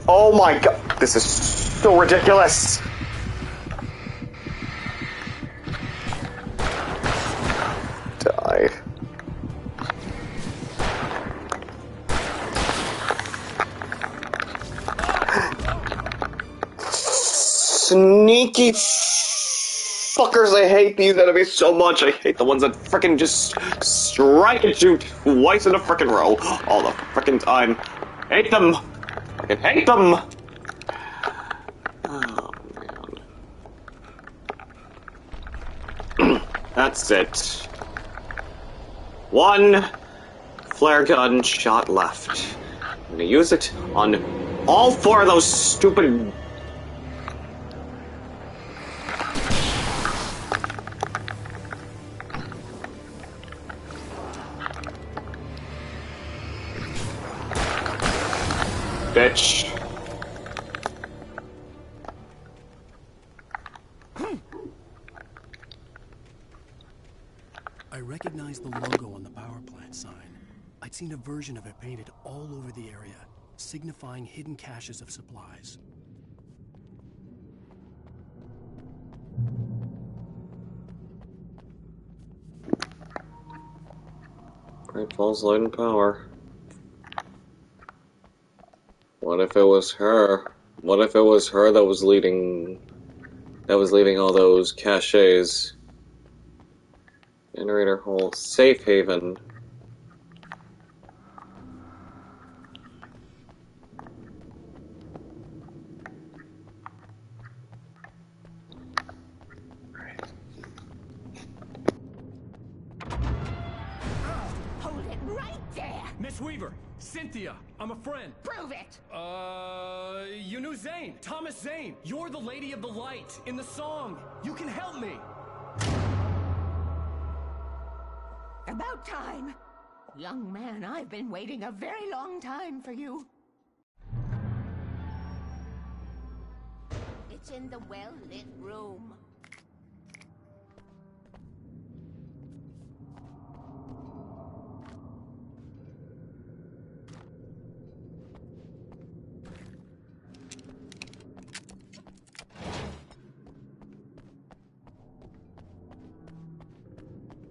Oh my god, this is so ridiculous! Die. Sneaky fuckers, I hate these enemies so much. I hate the ones that frickin' just strike at you twice in a frickin' row all the frickin' time. Hate them! I hate them! Oh, man. That's it. One flare gun shot left. I'm gonna use it on all four of those stupid... bitch. I recognized the logo on the power plant sign. I'd seen a version of it painted all over the area, signifying hidden caches of supplies. Great Falls Light and Power. What if it was her? What if it was her that was leading all those caches? Generator hole, safe haven. Miss Weaver, Cynthia, I'm a friend. Prove it! You knew Zane, Thomas Zane. You're the Lady of the Light in the song. You can help me. About time. Young man, I've been waiting a very long time for you. It's in the well-lit room.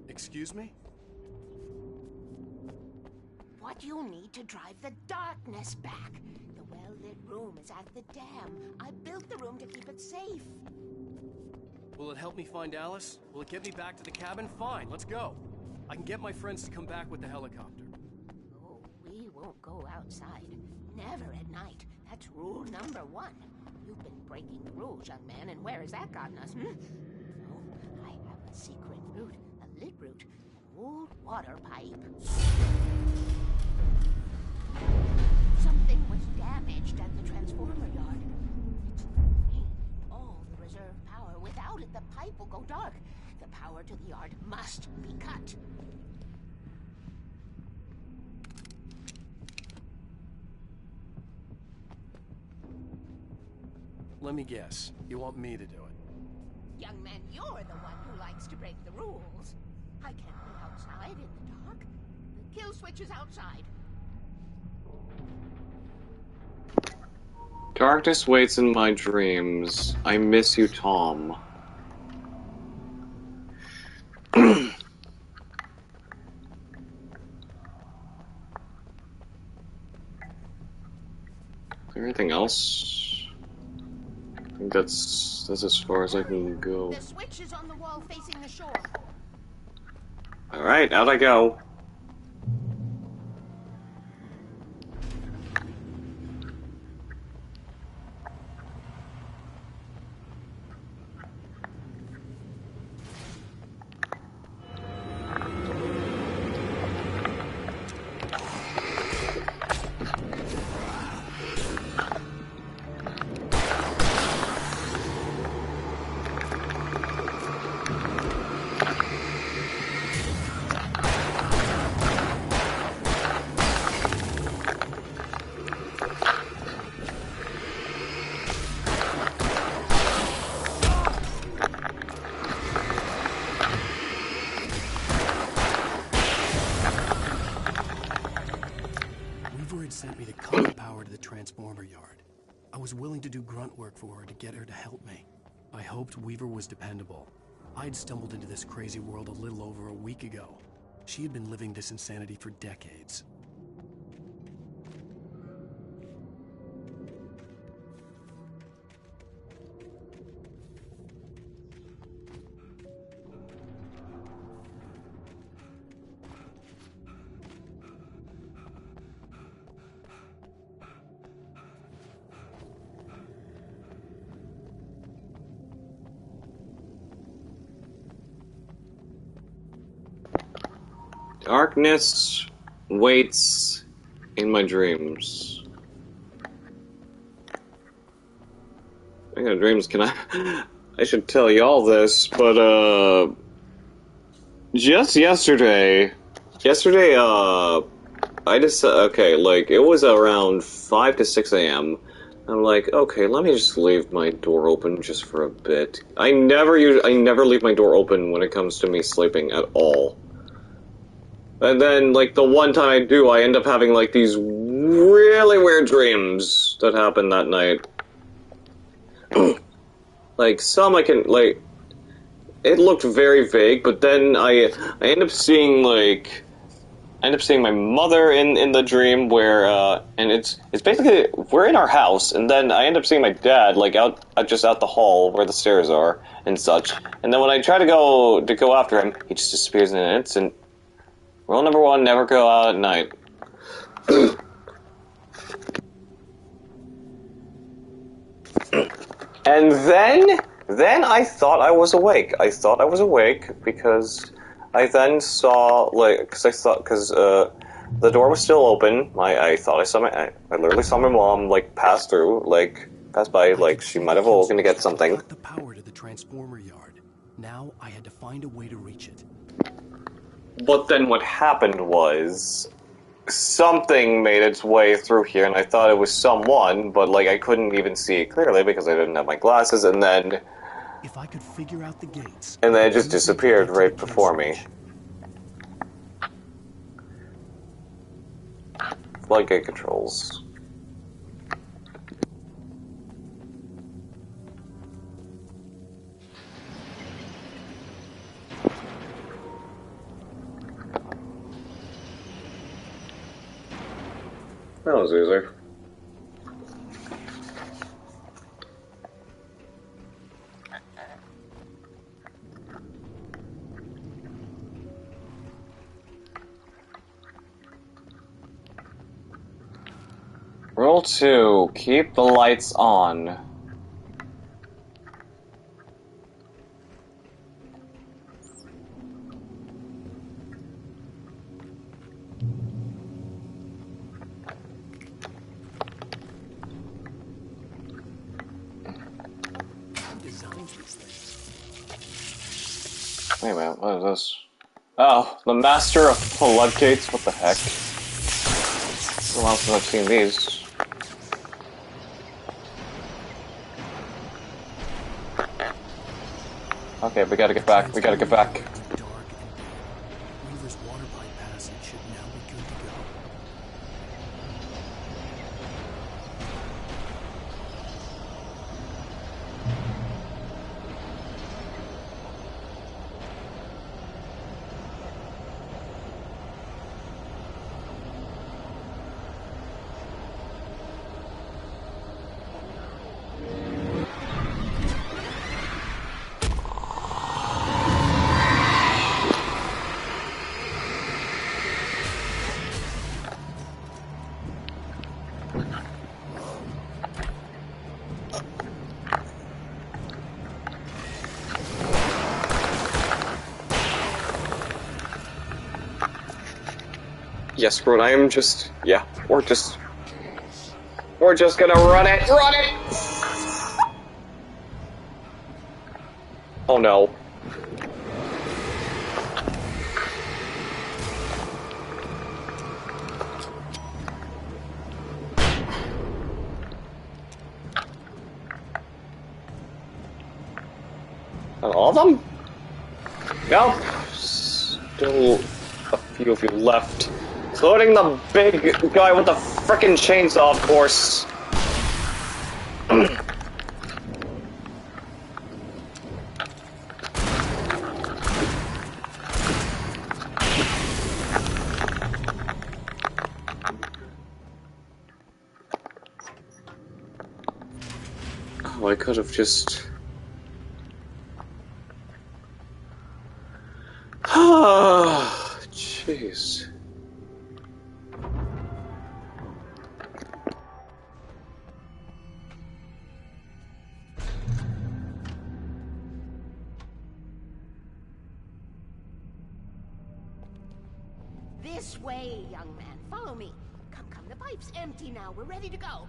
Excuse me? What you need to drive the darkness back. The well-lit room is at the dam. I built the room to keep it safe. Will it help me find Alice? Will it get me back to the cabin? Fine, let's go. I can get my friends to come back with the helicopter. Oh, we won't go outside. Never at night. That's rule number 1. You've been breaking the rules, young man, and where has that gotten us, No, I have a secret route. A lit route. An old water pipe. Something was damaged at the transformer yard. All the reserve power. Without it, the pipe will go dark. The power to the yard must be cut. Let me guess. You want me to do it? Young man, you're the one who likes to break the rules. I can't be outside in the dark. The kill switch is outside. Darkness waits in my dreams. I miss you, Tom. Is there anything else? I think that's as far as I can go. The switch is on the wall facing the shore. Alright, out I go. Sent me to cut the power to the transformer yard. I was willing to do grunt work for her to get her to help me. I hoped Weaver was dependable. I'd stumbled into this crazy world a little over a week ago. She had been living this insanity for decades. Darkness waits in my dreams. Speaking of dreams, I should tell y'all this, but just yesterday, I just, okay, like, it was around 5 to 6 a.m. I'm like, okay, let me just leave my door open just for a bit. I never leave my door open when it comes to me sleeping at all. And then, like, the one time I do, I end up having, like, these really weird dreams that happen that night. Like, some I can, like, it looked very vague, but then I end up seeing, like, my mother in the dream where, and it's basically, we're in our house, and then I end up seeing my dad, like, just out the hall where the stairs are, and such. And then when I try to go after him, he just disappears in an instant. Rule number 1, never go out at night. And then I thought I was awake. I thought I was awake because I then saw, like, because the door was still open. I thought I saw I literally saw my mom, like, pass by, like, she might have woken to get something. The power to the transformer yard. Now I had to find a way to reach it. But then what happened was something made its way through here, and I thought it was someone, but, like, I couldn't even see it clearly because I didn't have my glasses, and then... If I could figure out the gates... And then it just disappeared right before me. Floodgate controls. That was easy. Rule 2, keep the lights on. Wait a minute, what is this? Oh, the Master of Floodgates, what the heck? Who else has seen these? Okay, we gotta get back, we gotta get back. Weaver's water pipe passage should now be good to go. Yes, bro, I am just... Yeah, we're just gonna run it! Run it! Oh no. All of them? Nope. Still a few of you left. Including the big guy with the frickin' chainsaw, of course. Oh, I could have just... Ah, jeez. This way, young man. Follow me. Come, come. The pipe's empty now. We're ready to go.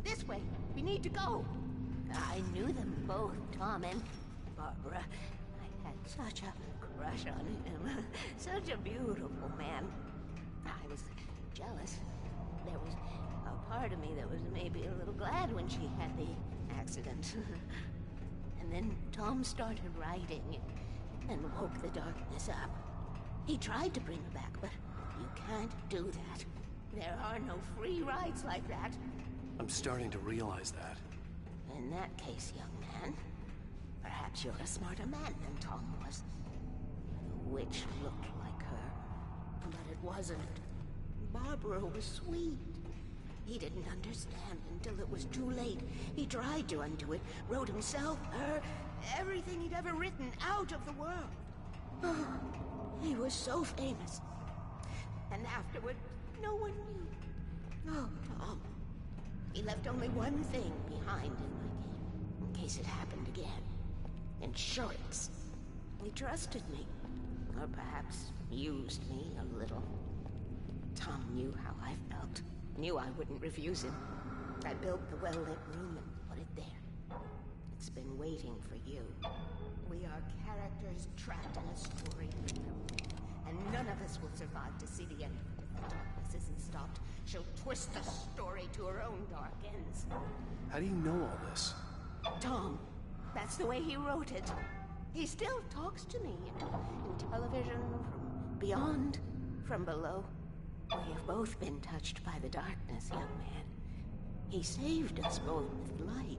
This way. We need to go. I knew them both, Tom and Barbara. I had such a crush on him. Such a beautiful man. I was jealous. There was a part of me that was maybe a little glad when she had the accident. And then Tom started writing and woke the darkness up. He tried to bring her back, but you can't do that. There are no free rides like that. I'm starting to realize that. In that case, young man, perhaps you're a smarter man than Tom was. The witch looked like her, but it wasn't. Barbara was sweet. He didn't understand until it was too late. He tried to undo it, wrote himself, her, everything he'd ever written out of the world. Oh, he was so famous. And afterward, no one knew. Oh, Tom. He left only one thing behind in my game, in case it happened again. Insurance. He trusted me. Or perhaps used me a little. Tom knew how I felt. Knew I wouldn't refuse him. I built the well-lit room and put it there. It's been waiting for you. We are characters trapped in a story, and none of us will survive to see the end. If the darkness isn't stopped, she'll twist the story to her own dark ends. How do you know all this? Tom, that's the way he wrote it. He still talks to me in television, from beyond, from below. We have both been touched by the darkness, young man. He saved us both with light,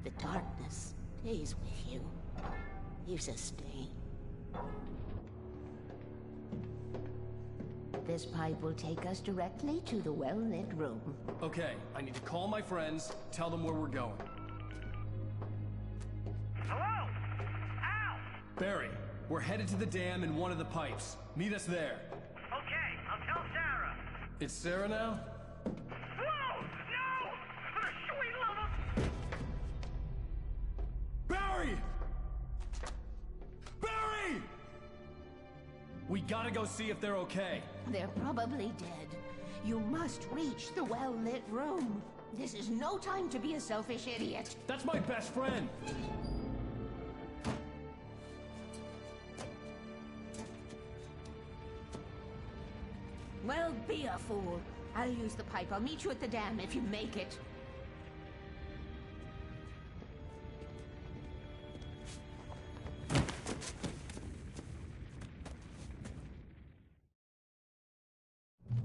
but the darkness stays with you. Leaves a stain. This pipe will take us directly to the well-lit room. Okay, I need to call my friends, tell them where we're going. Hello? Al! Barry, we're headed to the dam in one of the pipes. Meet us there. Okay, I'll tell Sarah. It's Sarah now? Whoa! No! For the sweet love of... Barry! Barry! We gotta go see if they're okay. They're probably dead. You must reach the well-lit room. This is no time to be a selfish idiot. That's my best friend. Well, be a fool. I'll use the pipe. I'll meet you at the dam if you make it.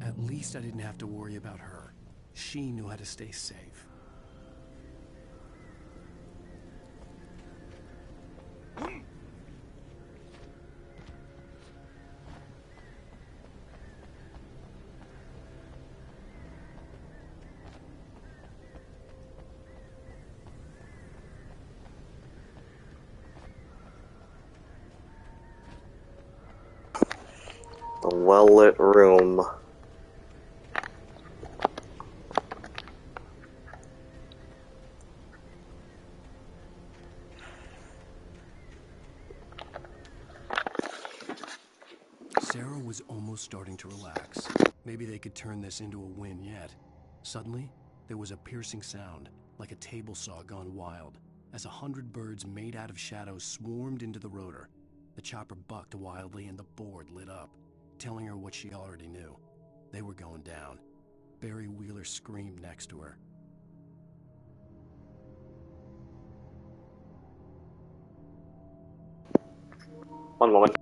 At least I didn't have to worry about her. She knew how to stay safe. A well-lit room. Sarah was almost starting to relax. Maybe they could turn this into a win yet. Suddenly, there was a piercing sound, like a table saw gone wild, as 100 birds made out of shadows swarmed into the rotor. The chopper bucked wildly and the board lit up, telling her what she already knew. They were going down. Barry Wheeler screamed next to her. One moment.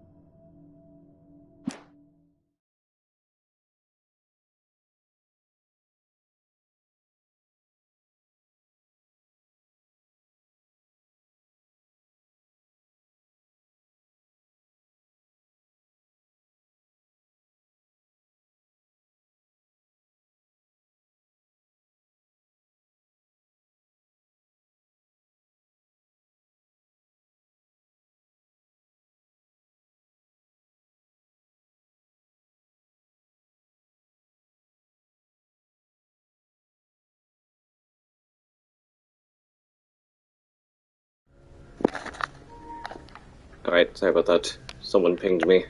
Alright, sorry about that. Someone pinged me.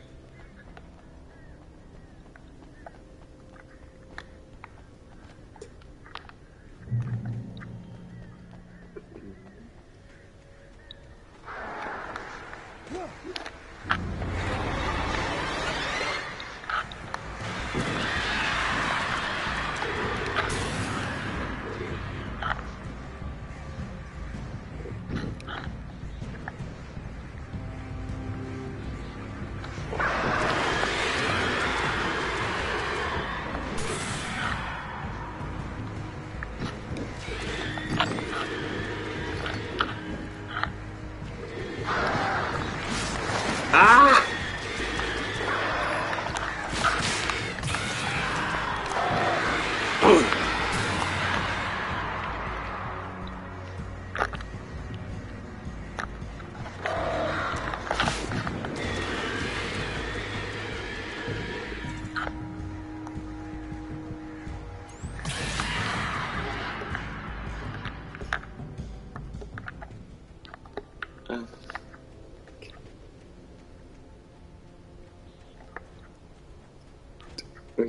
Not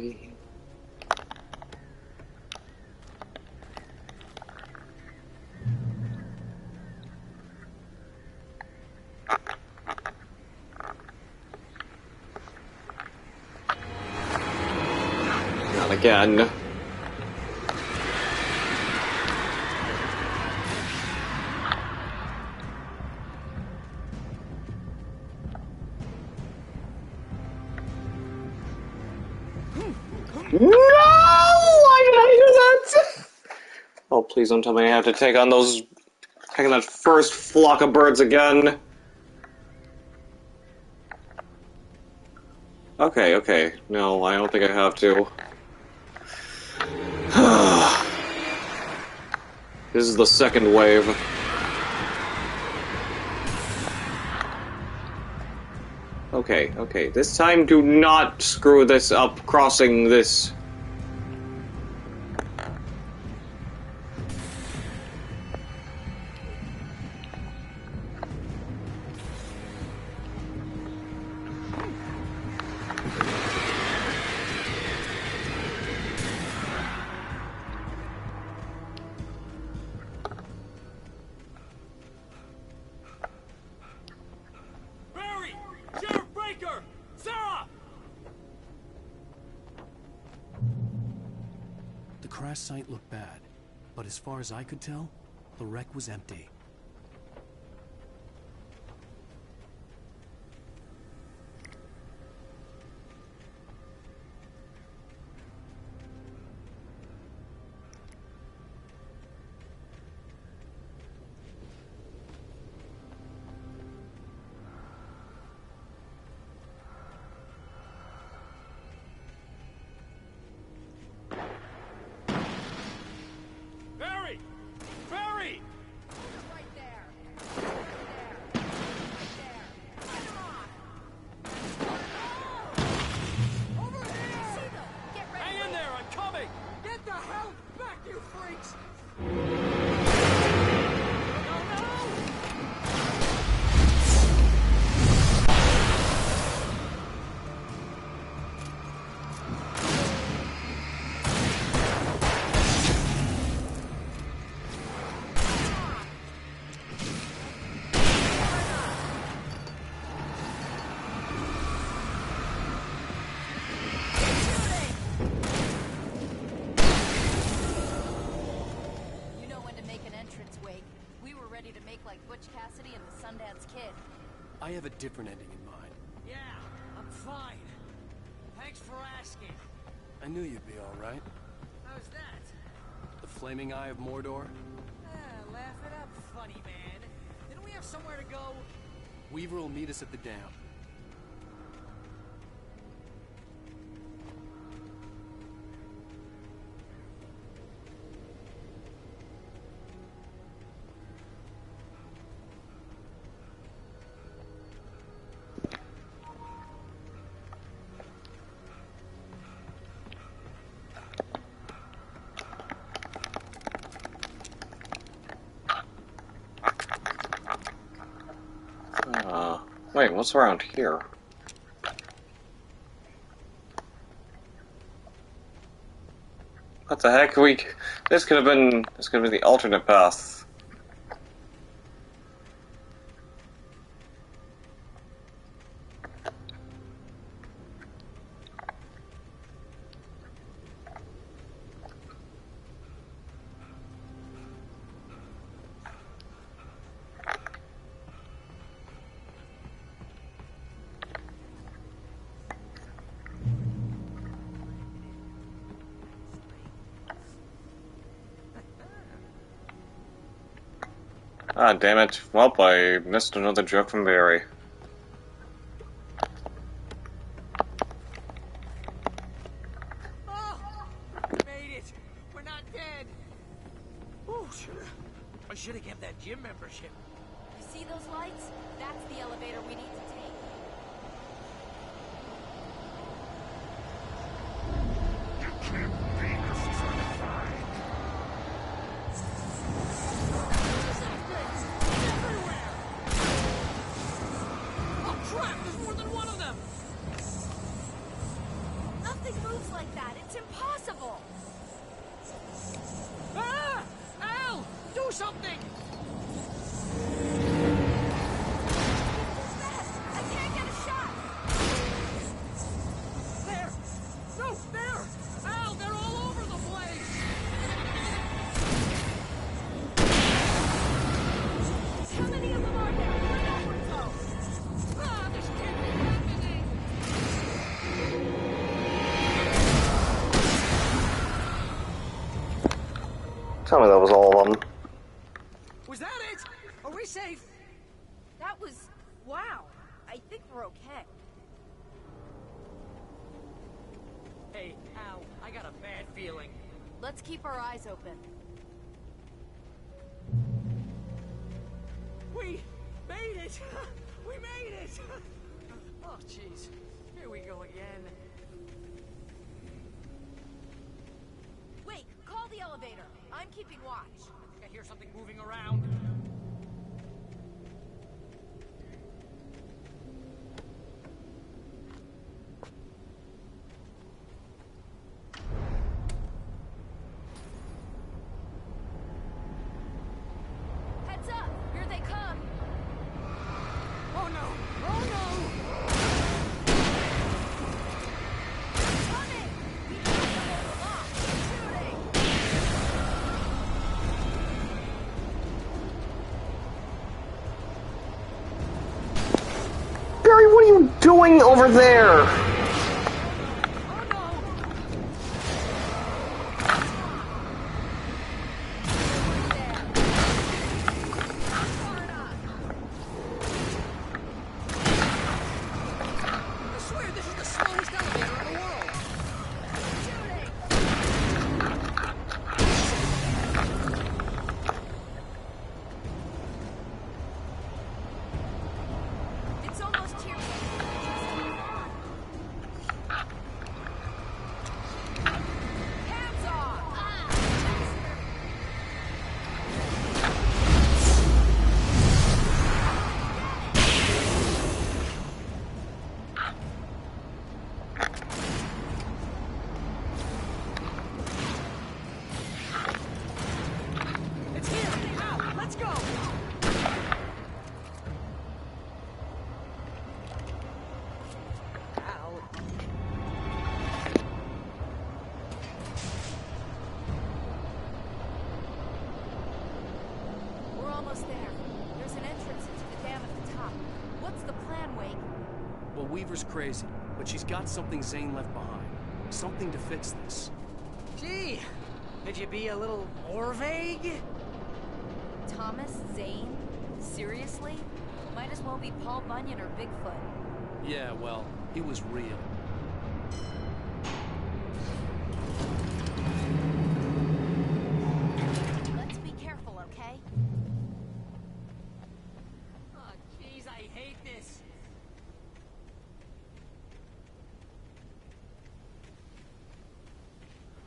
again. No! Why did I do that? Oh, please don't tell me I have to take on that first flock of birds again. Okay. No, I don't think I have to. This is the second wave. Okay. This time, do not screw this up crossing this. The crash site looked bad, but as far as I could tell, the wreck was empty. I have a different ending in mind. Yeah, I'm fine. Thanks for asking. I knew you'd be all right. How's that? The Flaming Eye of Mordor? Laugh it up, funny man. Didn't we have somewhere to go? Weaver will meet us at the dam. Wait, what's around here? What the heck? This could have been the alternate path. Ah, damn it. Well, I missed another joke from Barry. Oh, we made it. We're not dead. Oh, I should have kept that gym membership. You see those lights? That's the elevator we need to take. You can't beat us certified. Crap, there's more than one of them! Nothing moves like Tell me that was all of them. Was that it? Are we safe? That was... wow. I think we're okay. Hey, Al, I got a bad feeling. Let's keep our eyes open. We made it! We made it! Oh, jeez. Here we go again. Wait, call the elevator. I'm keeping watch. I think I hear something moving around. Heads up! Here they come! Oh no! Oh no! Coming! We need to hold them off! Shooting! Barry, what are you doing over there? I swear this is the slowest elevator in the world! It's almost here. Just hold on. Hands off! It's here! Al, let's go! Al. We're almost there. There's an entrance into the dam at the top. What's the plan, Wake? Well, Weaver's crazy, but she's got something Zane left behind. Something to fix this. Gee, could you be a little more vague? Thomas Zane? Seriously? Might as well be Paul Bunyan or Bigfoot. Yeah, well, he was real. Let's be careful, okay? Oh, jeez, I hate this.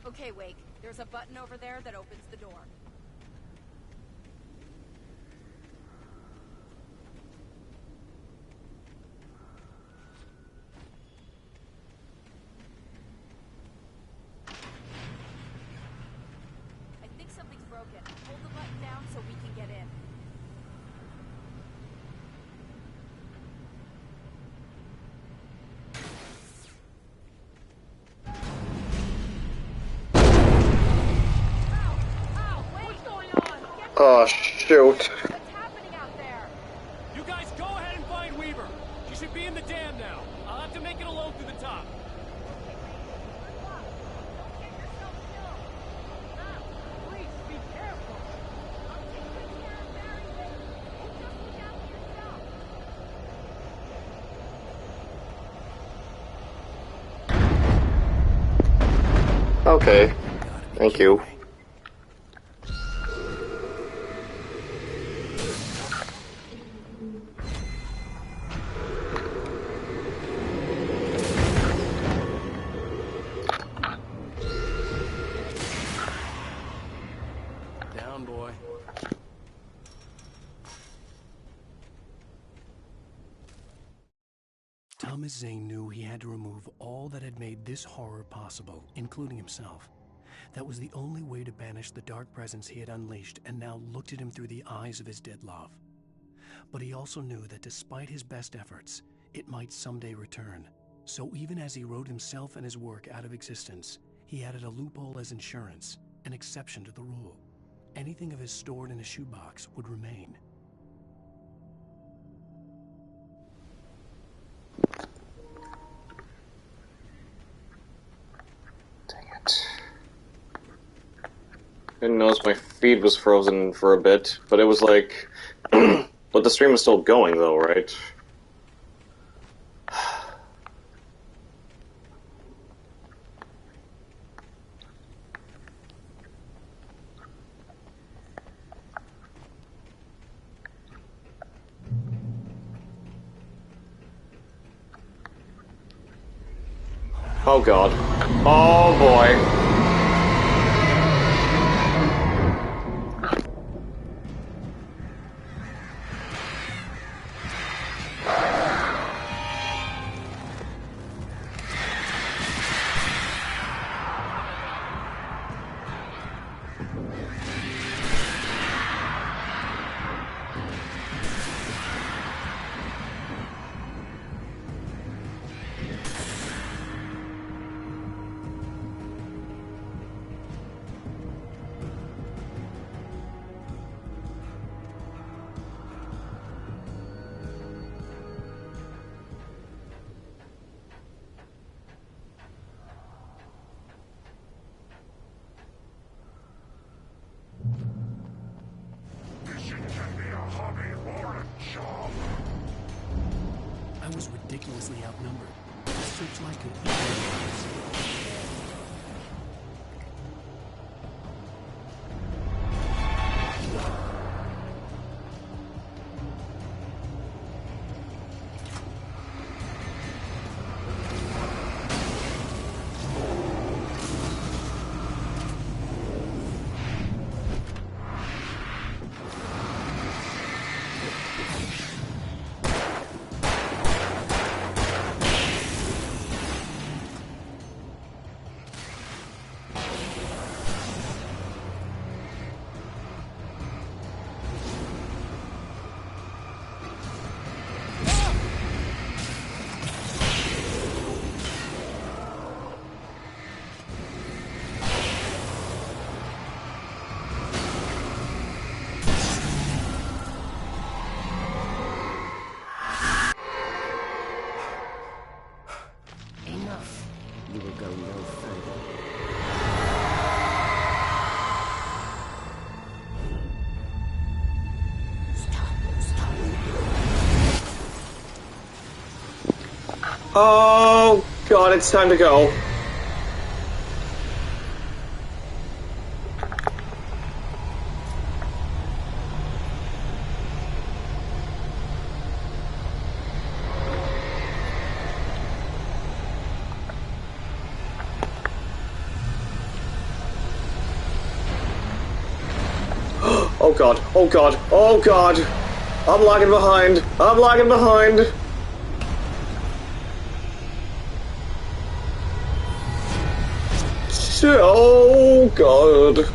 Okay, Wake. There's a button over there that opens the door. I think something's broken. Hold the button down so we can get in. Oh, shoot. You guys go ahead and find Weaver. She should be in the dam now. I'll have to make it alone through the top. Please, be careful. Okay. Thank you. Down, boy. Thomas Zane knew he had to remove all that had made this horror possible, including himself. That was the only way to banish the dark presence he had unleashed and now looked at him through the eyes of his dead love. But he also knew that despite his best efforts, it might someday return. So even as he wrote himself and his work out of existence, he added a loophole as insurance, an exception to the rule. Anything of his stored in a shoebox would remain. Didn't notice my feed was frozen for a bit, but it was like... but the stream was still going, though, right? Oh god. Oh boy. I was ridiculously outnumbered. The searchlight could easily. Oh god, it's time to go. Oh god, oh god, oh god! I'm lagging behind! I'm lagging behind! Oh god.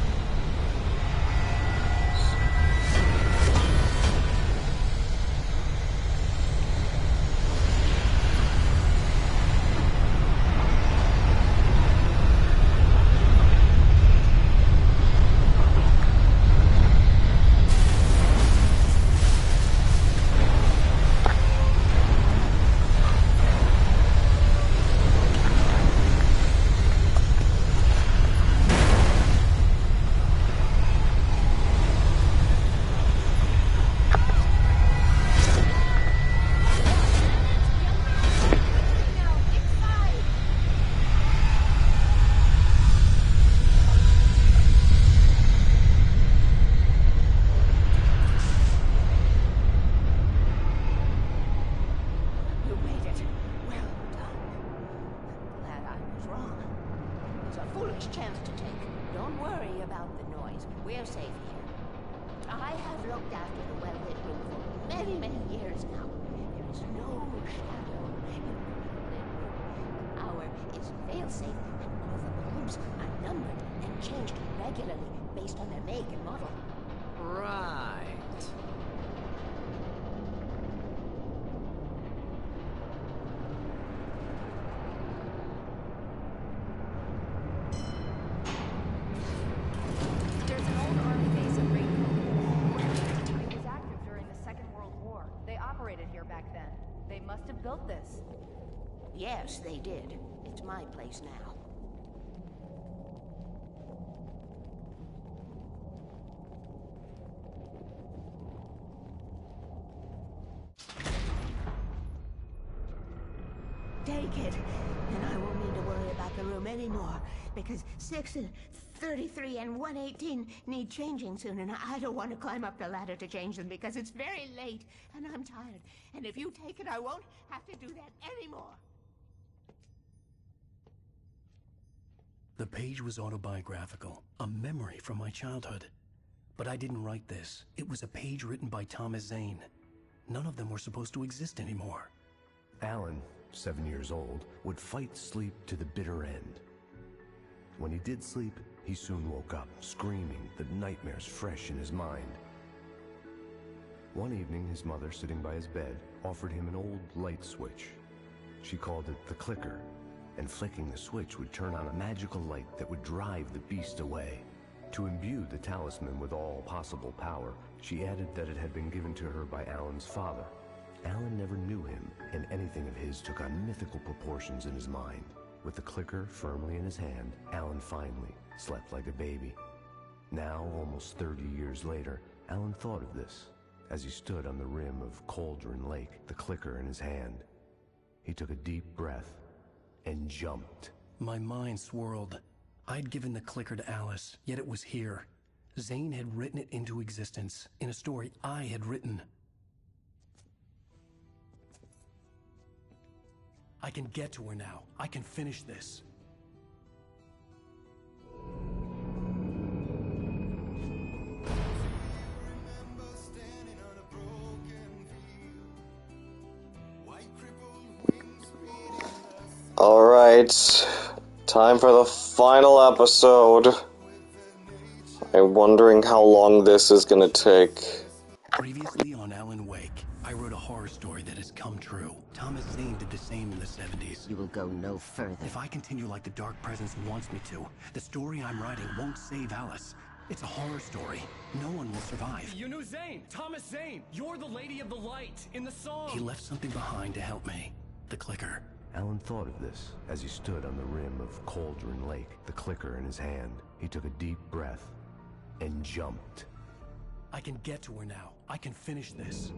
Yes, they did. It's my place now. take it, then I won't need to worry about the room anymore, because 6 and 33 and 118 need changing soon, and I don't want to climb up the ladder to change them because it's very late, and I'm tired. And if you take it, I won't have to do that anymore. The page was autobiographical, a memory from my childhood. But I didn't write this. It was a page written by Thomas Zane. None of them were supposed to exist anymore. Alan, 7 years old, would fight sleep to the bitter end. When he did sleep, he soon woke up, screaming, the nightmares fresh in his mind. One evening, his mother, sitting by his bed, offered him an old light switch. She called it the clicker, and flicking the switch would turn on a magical light that would drive the beast away. To imbue the talisman with all possible power, she added that it had been given to her by Alan's father. Alan never knew him, and anything of his took on mythical proportions in his mind. With the clicker firmly in his hand, Alan finally slept like a baby. Now, almost 30 years later, Alan thought of this as he stood on the rim of Cauldron Lake, the clicker in his hand. He took a deep breath and jumped. My mind swirled. I'd given the clicker to Alice, yet it was here. Zane had written it into existence, in a story I had written. I can get to her now. I can finish this. Alright, time for the final episode. I'm wondering how long this is gonna take. Previously on Alan Wake, I wrote a horror story that has come true. Thomas Zane did the same in the 70s. You will go no further. If I continue like the Dark Presence wants me to, the story I'm writing won't save Alice. It's a horror story. No one will survive. You knew Zane! Thomas Zane! You're the Lady of the Light in the song! He left something behind to help me. The clicker. Alan thought of this as he stood on the rim of Cauldron Lake, the clicker in his hand. He took a deep breath and jumped. I can get to her now. I can finish this.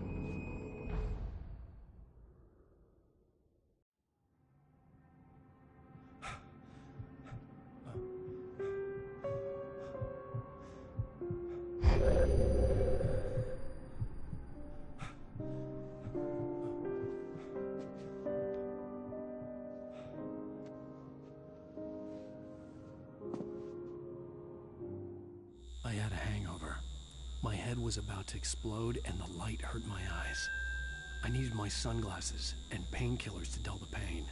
I had a hangover. My head was about to explode and the light hurt my eyes. I needed my sunglasses and painkillers to dull the pain.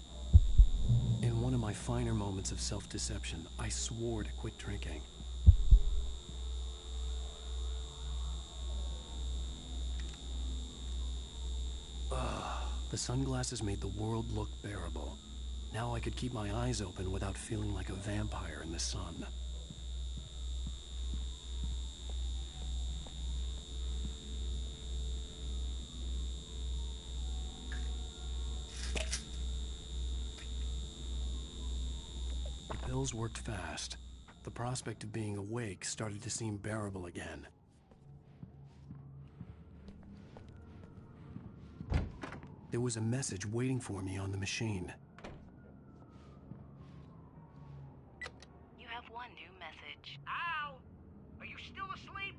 In one of my finer moments of self-deception, I swore to quit drinking. The sunglasses made the world look bearable. Now I could keep my eyes open without feeling like a vampire in the sun. The pills worked fast. The prospect of being awake started to seem bearable again. There was a message waiting for me on the machine. You have one new message. Al! Are you still asleep?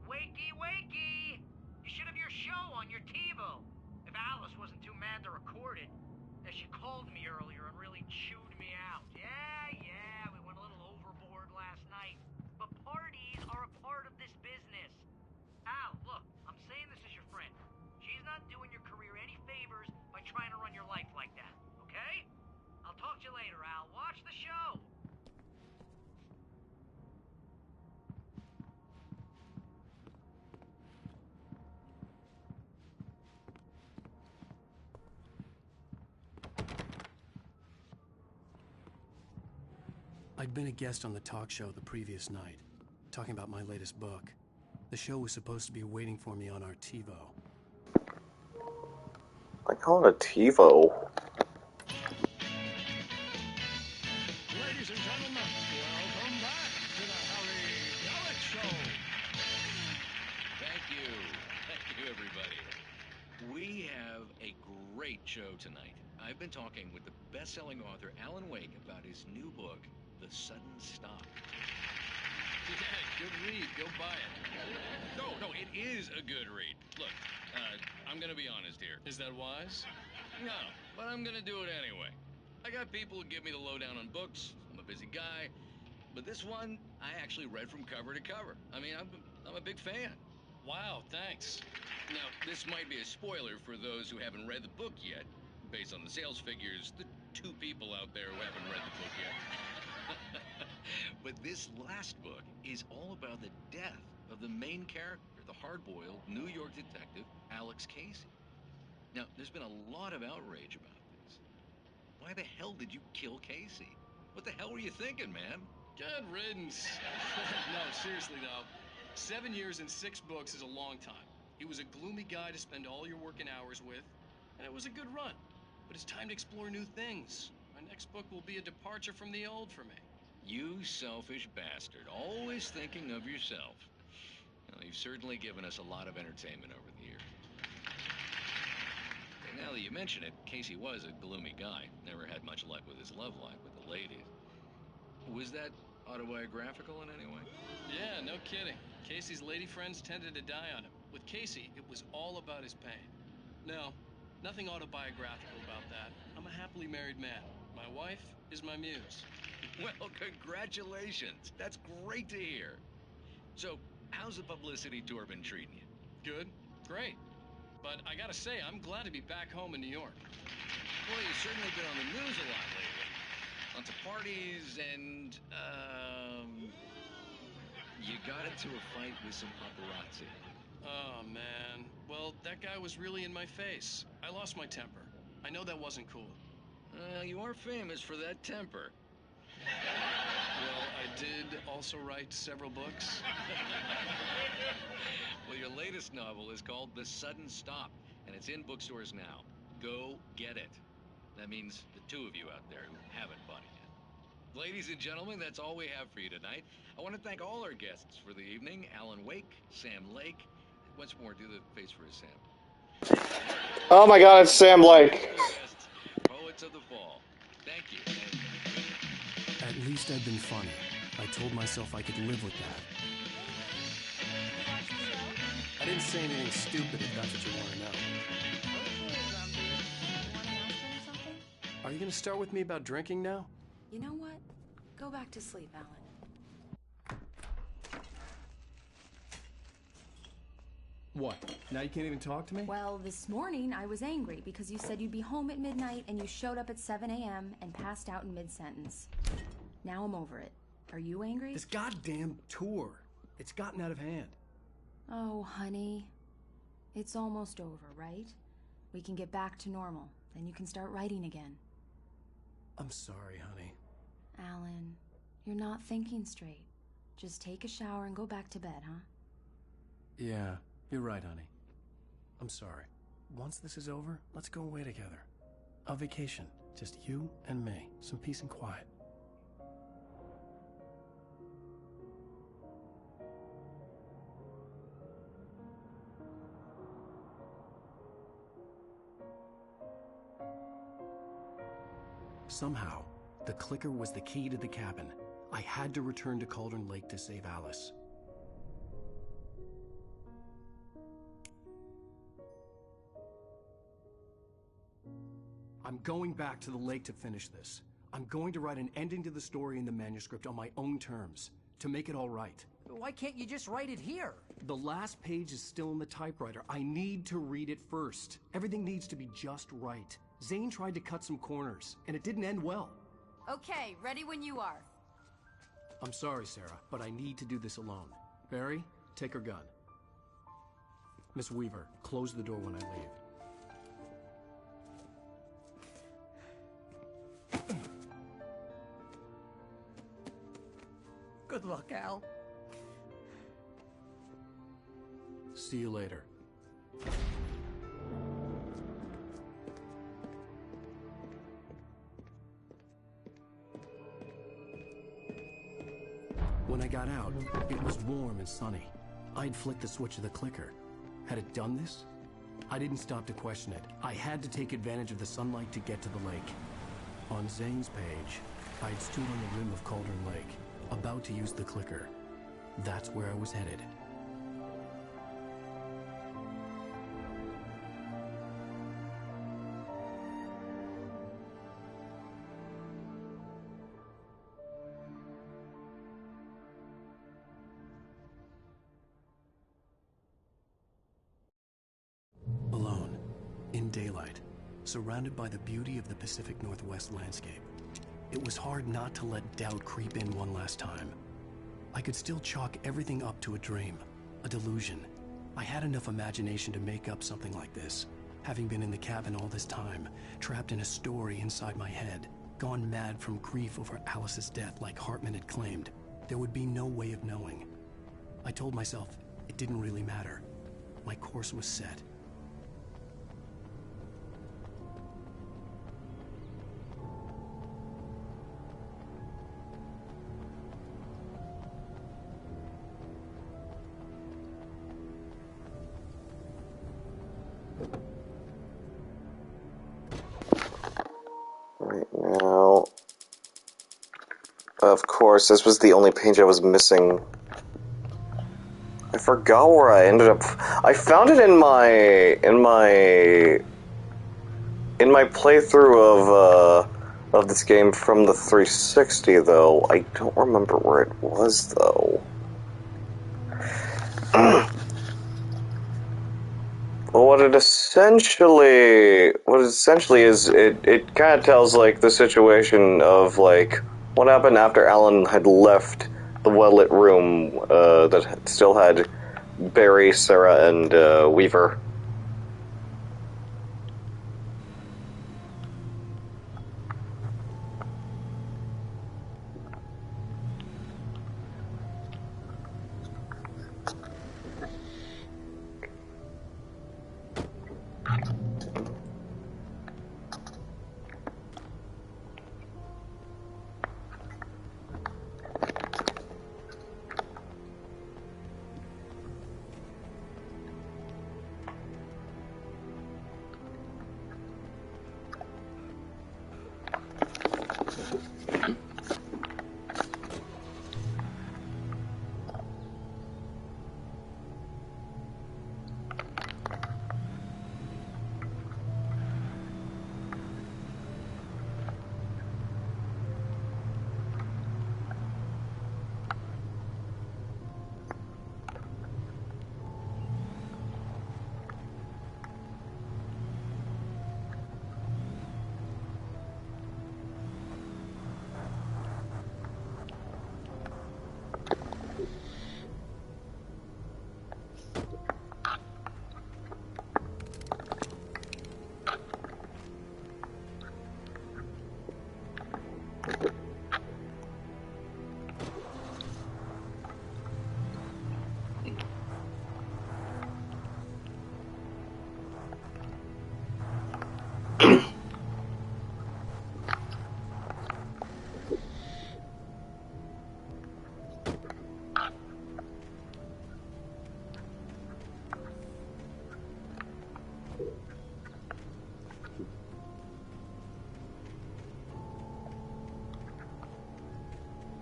Wakey, wakey! You should have your show on your TiVo. If Alice wasn't too mad to record it. As she called me earlier and really chewed me out. Yeah, we went a little overboard last night. But parties are a part of this business. Al, look, I'm saying this as your friend. She's not doing your career any favors by trying to run your life like that, okay? I'll talk to you later, Al. Watch the show! I'd been a guest on the talk show the previous night, talking about my latest book. The show was supposed to be waiting for me on our TiVo. I call it a TiVo. Ladies and gentlemen, welcome back to the Harry Gallic Show. Thank you, everybody. We have a great show tonight. I've been talking with the best-selling author Alan Wake about his new book, The Sudden Stop. Yeah, good read. Go buy it. No, it is a good read. Look, I'm gonna be honest here. Is that wise? No, but I'm gonna do it anyway. I got people who give me the lowdown on books. I'm a busy guy. But this one, I actually read from cover to cover. I mean, I'm a big fan. Wow, thanks. Now, this might be a spoiler for those who haven't read the book yet. Based on the sales figures, the 2 people out there who haven't read the book yet. But this last book is all about the death of the main character, the hard-boiled New York detective, Alex Casey. Now, there's been a lot of outrage about this. Why the hell did you kill Casey? What the hell were you thinking, man? Good riddance. No, seriously though, 7 years and 6 books is a long time. He was a gloomy guy to spend all your working hours with, and it was a good run. But it's time to explore new things. My next book will be a departure from the old for me. You selfish bastard, always thinking of yourself. Well, you've certainly given us a lot of entertainment over the years. And now that you mention it, Casey was a gloomy guy. Never had much luck with his love life with the ladies. Was that autobiographical in any way? Yeah, no kidding. Casey's lady friends tended to die on him. With Casey, it was all about his pain. No, nothing autobiographical about that. I'm a happily married man. My wife is my muse. Well, congratulations. That's great to hear. So, how's the publicity tour been treating you? Good. Great. But I gotta say, I'm glad to be back home in New York. Well, you've certainly been on the news a lot lately. Lots of parties and, you got into a fight with some paparazzi. Oh, man. Well, that guy was really in my face. I lost my temper. I know that wasn't cool. You are famous for that temper. Well, I did also write several books. Well, your latest novel is called The Sudden Stop, and it's in bookstores now. Go get it. That means the 2 of you out there who haven't bought it yet. Ladies and gentlemen, that's all we have for you tonight. I want to thank all our guests for the evening. Alan Wake, Sam Lake. Once more, do the face for us, Sam. Oh my god, it's Sam Lake. Poets of the Fall. Thank you. At least I'd been funny. I told myself I could live with that. I didn't say anything stupid if that's what you want to know. Are you going to start with me about drinking now? You know what? Go back to sleep, Alan. What? Now you can't even talk to me? Well, this morning I was angry because you said you'd be home at midnight and you showed up at 7 a.m. and passed out in mid-sentence. Now I'm over it. Are you angry? This goddamn tour. It's gotten out of hand. Oh, honey. It's almost over, right? We can get back to normal. Then you can start writing again. I'm sorry, honey. Alan, you're not thinking straight. Just take a shower and go back to bed, huh? Yeah, you're right, honey. I'm sorry. Once this is over, let's go away together. A vacation. Just you and me. Some peace and quiet. Somehow, the clicker was the key to the cabin. I had to return to Cauldron Lake to save Alice. I'm going back to the lake to finish this. I'm going to write an ending to the story in the manuscript on my own terms, to make it all right. Why can't you just write it here? The last page is still in the typewriter. I need to read it first. Everything needs to be just right. Zane tried to cut some corners, and it didn't end well. Okay, ready when you are. I'm sorry, Sarah, but I need to do this alone. Barry, take her gun. Miss Weaver, close the door when I leave. Good luck, Al. See you later. When I got out, it was warm and sunny. I'd flicked the switch of the clicker. Had it done this? I didn't stop to question it. I had to take advantage of the sunlight to get to the lake. On Zane's page, I'd stood on the rim of Cauldron Lake, about to use the clicker. That's where I was headed. Alone, in daylight, surrounded by the beauty of the Pacific Northwest landscape, it was hard not to let doubt creep in one last time. I could still chalk everything up to a dream, a delusion. I had enough imagination to make up something like this, having been in the cabin all this time, trapped in a story inside my head, gone mad from grief over Alice's death like Hartman had claimed. There would be no way of knowing. I told myself it didn't really matter. My course was set. Right now, of course, this was the only page I was missing. I forgot where I ended up. I found it in my playthrough of this game from the 360, though. I don't remember where it was, though. Well, what it essentially is, it kind of tells, like, the situation of, like, what happened after Alan had left the well-lit room that still had Barry, Sarah, and Weaver.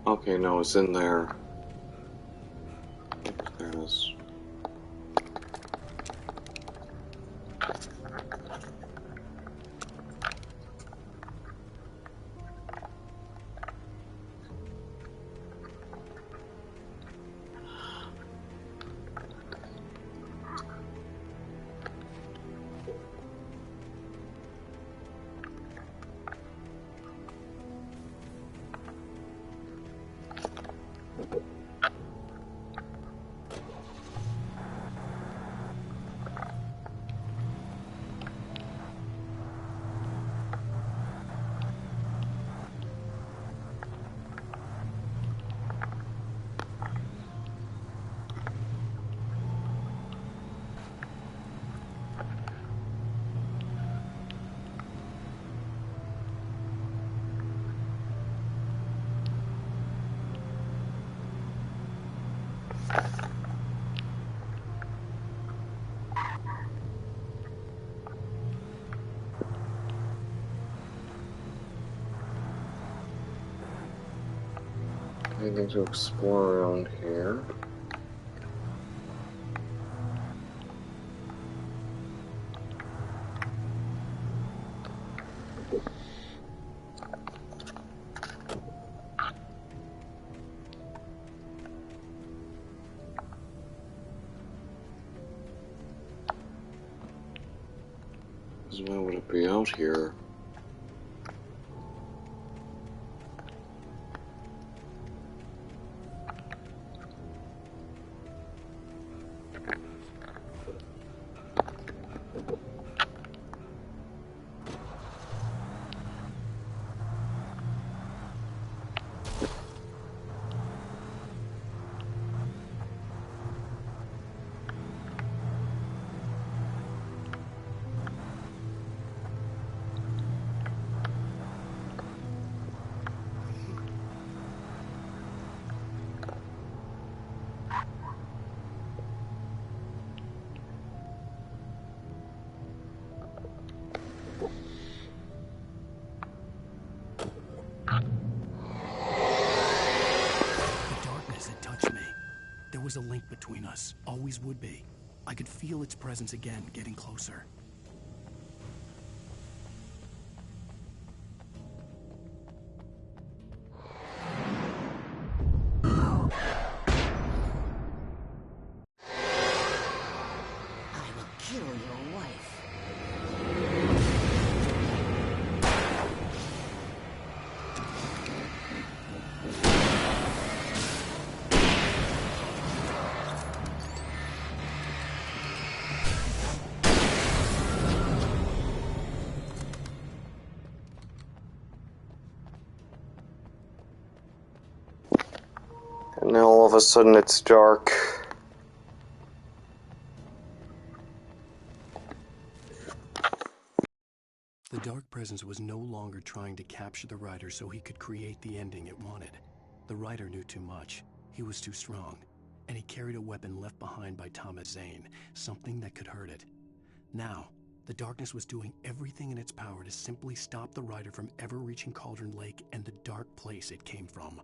Okay, no, it's in there. There it is. Anything to explore around here? Why would it be out here? There was a link between us, always would be. I could feel its presence again, getting closer. I will kill your wife. And now all of a sudden it's dark. The dark presence was no longer trying to capture the rider so he could create the ending it wanted. The rider knew too much. He was too strong. And he carried a weapon left behind by Thomas Zane, something that could hurt it. Now, the darkness was doing everything in its power to simply stop the rider from ever reaching Cauldron Lake and the dark place it came from.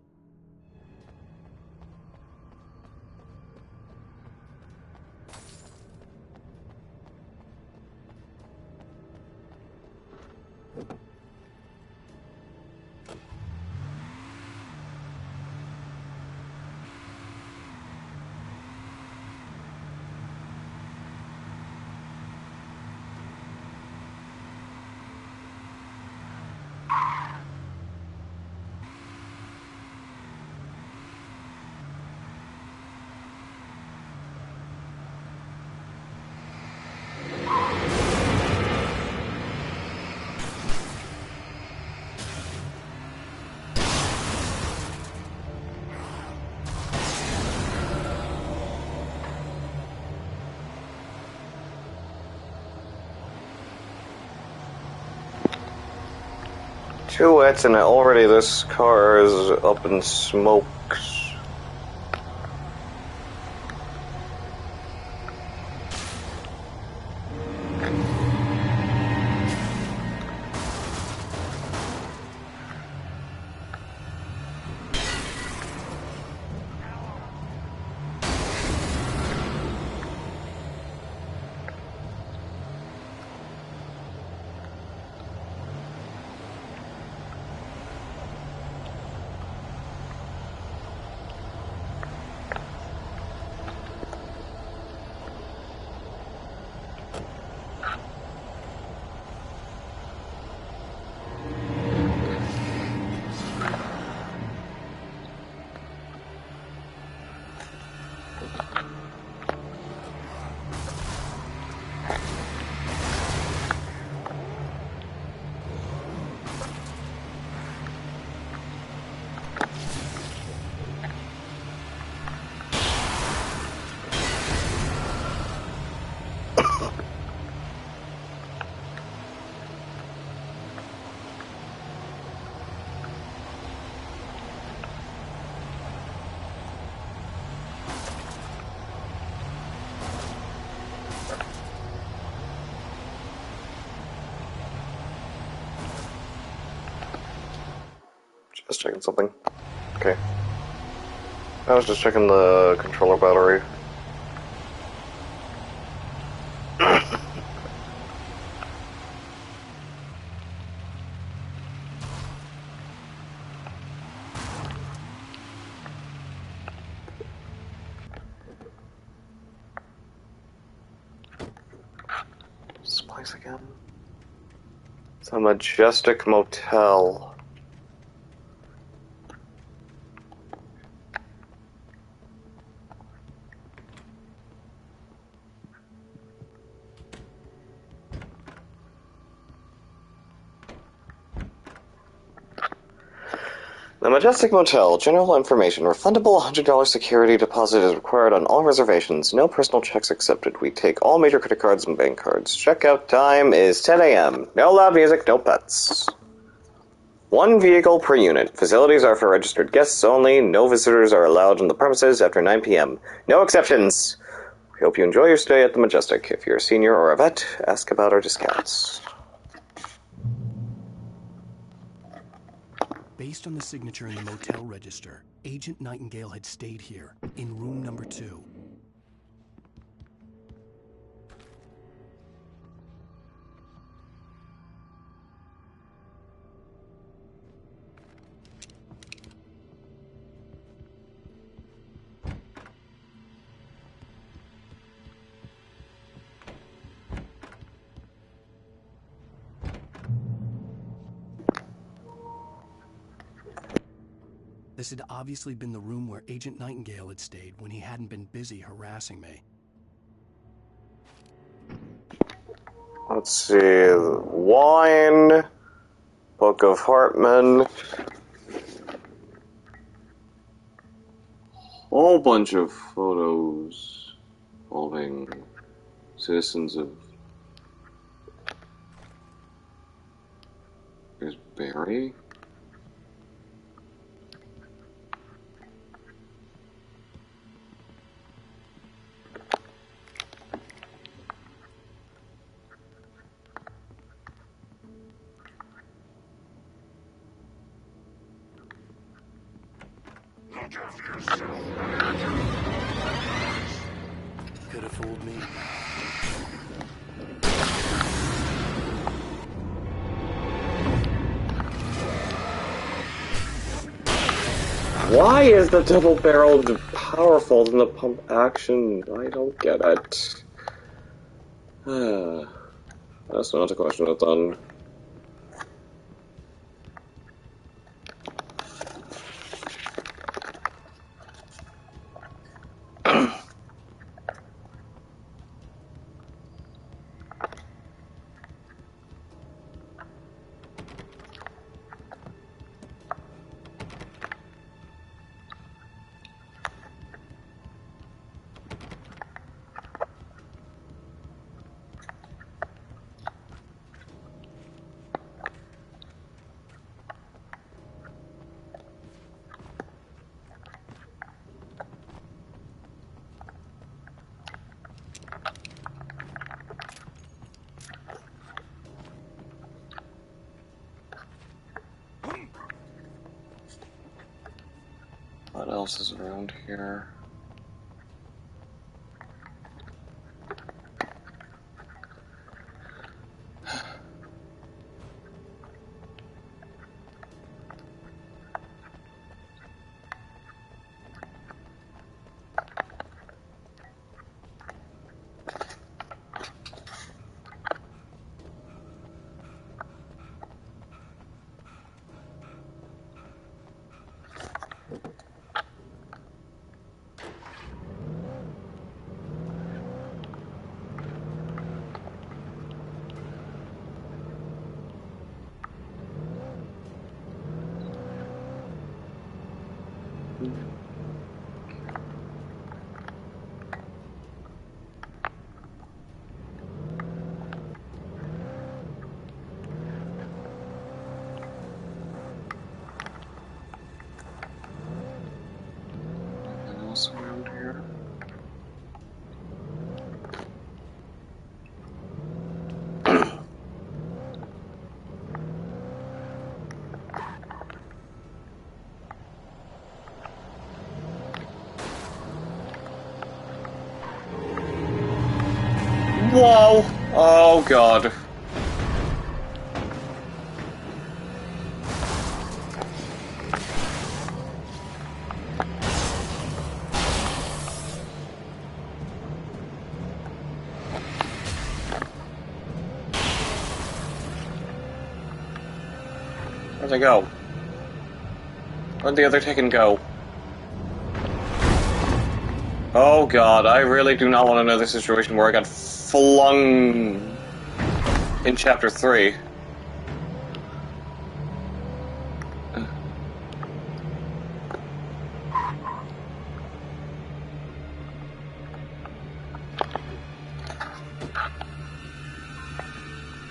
Two hits and already this car is up in smokes. Just checking something. Okay. I was just checking the controller battery. This place again? It's a Majestic Motel. The Majestic Motel. General information. Refundable $100 security deposit is required on all reservations. No personal checks accepted. We take all major credit cards and bank cards. Checkout time is 10 a.m. No loud music, no pets. 1 vehicle per unit. Facilities are for registered guests only. No visitors are allowed on the premises after 9 p.m. No exceptions. We hope you enjoy your stay at the Majestic. If you're a senior or a vet, ask about our discounts. Based on the signature in the motel register, Agent Nightingale had stayed here, in room number 2. This had obviously been the room where Agent Nightingale had stayed when he hadn't been busy harassing me. Let's see. Wine. Book of Hartman. Whole bunch of photos involving citizens of... There's Barry? Could have fooled me. Why is the double-barreled powerful than the pump action? I don't get it. That's not a question that's done. What else is around here? Anything else around here? Oh god. Where'd they go? Where'd the other Taken go? Oh god, I really do not want another situation where I got flung in Chapter 3.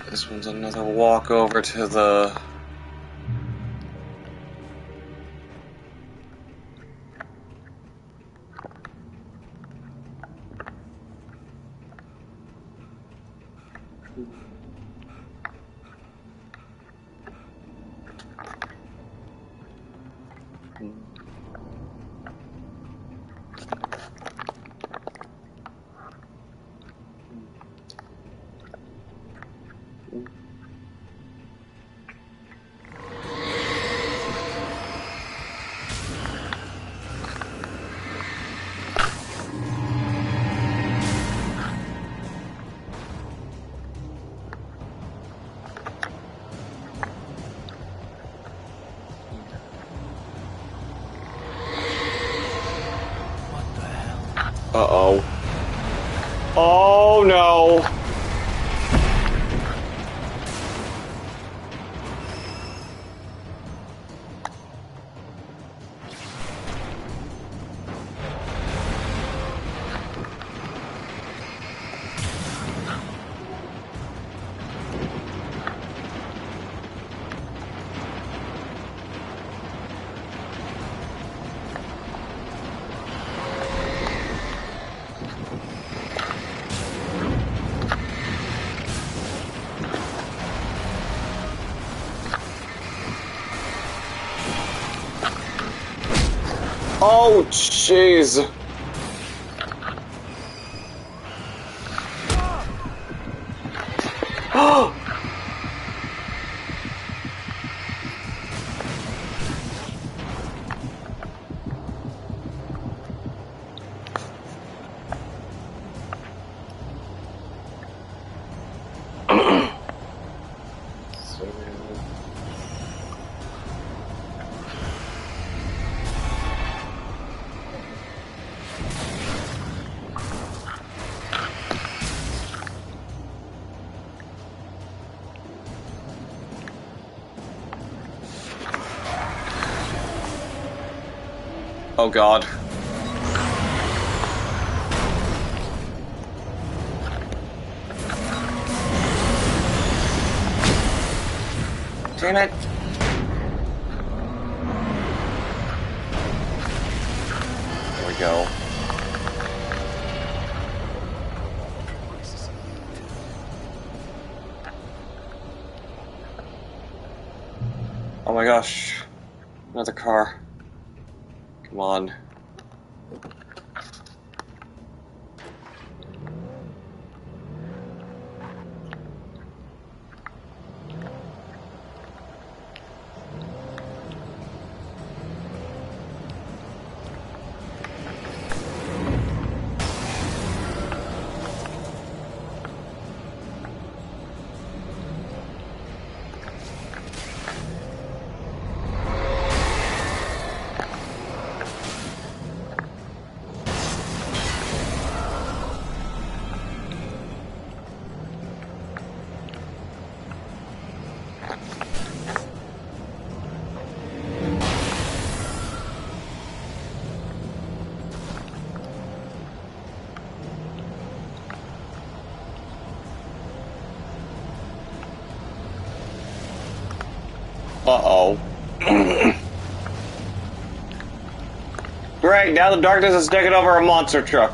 This one's another walk over to the... Uh-oh. Oh, no. Oh, jeez. Oh god. Damn it. There we go. Oh my gosh. Another car. Come on. Uh-oh. Great, now the darkness is taking over a monster truck.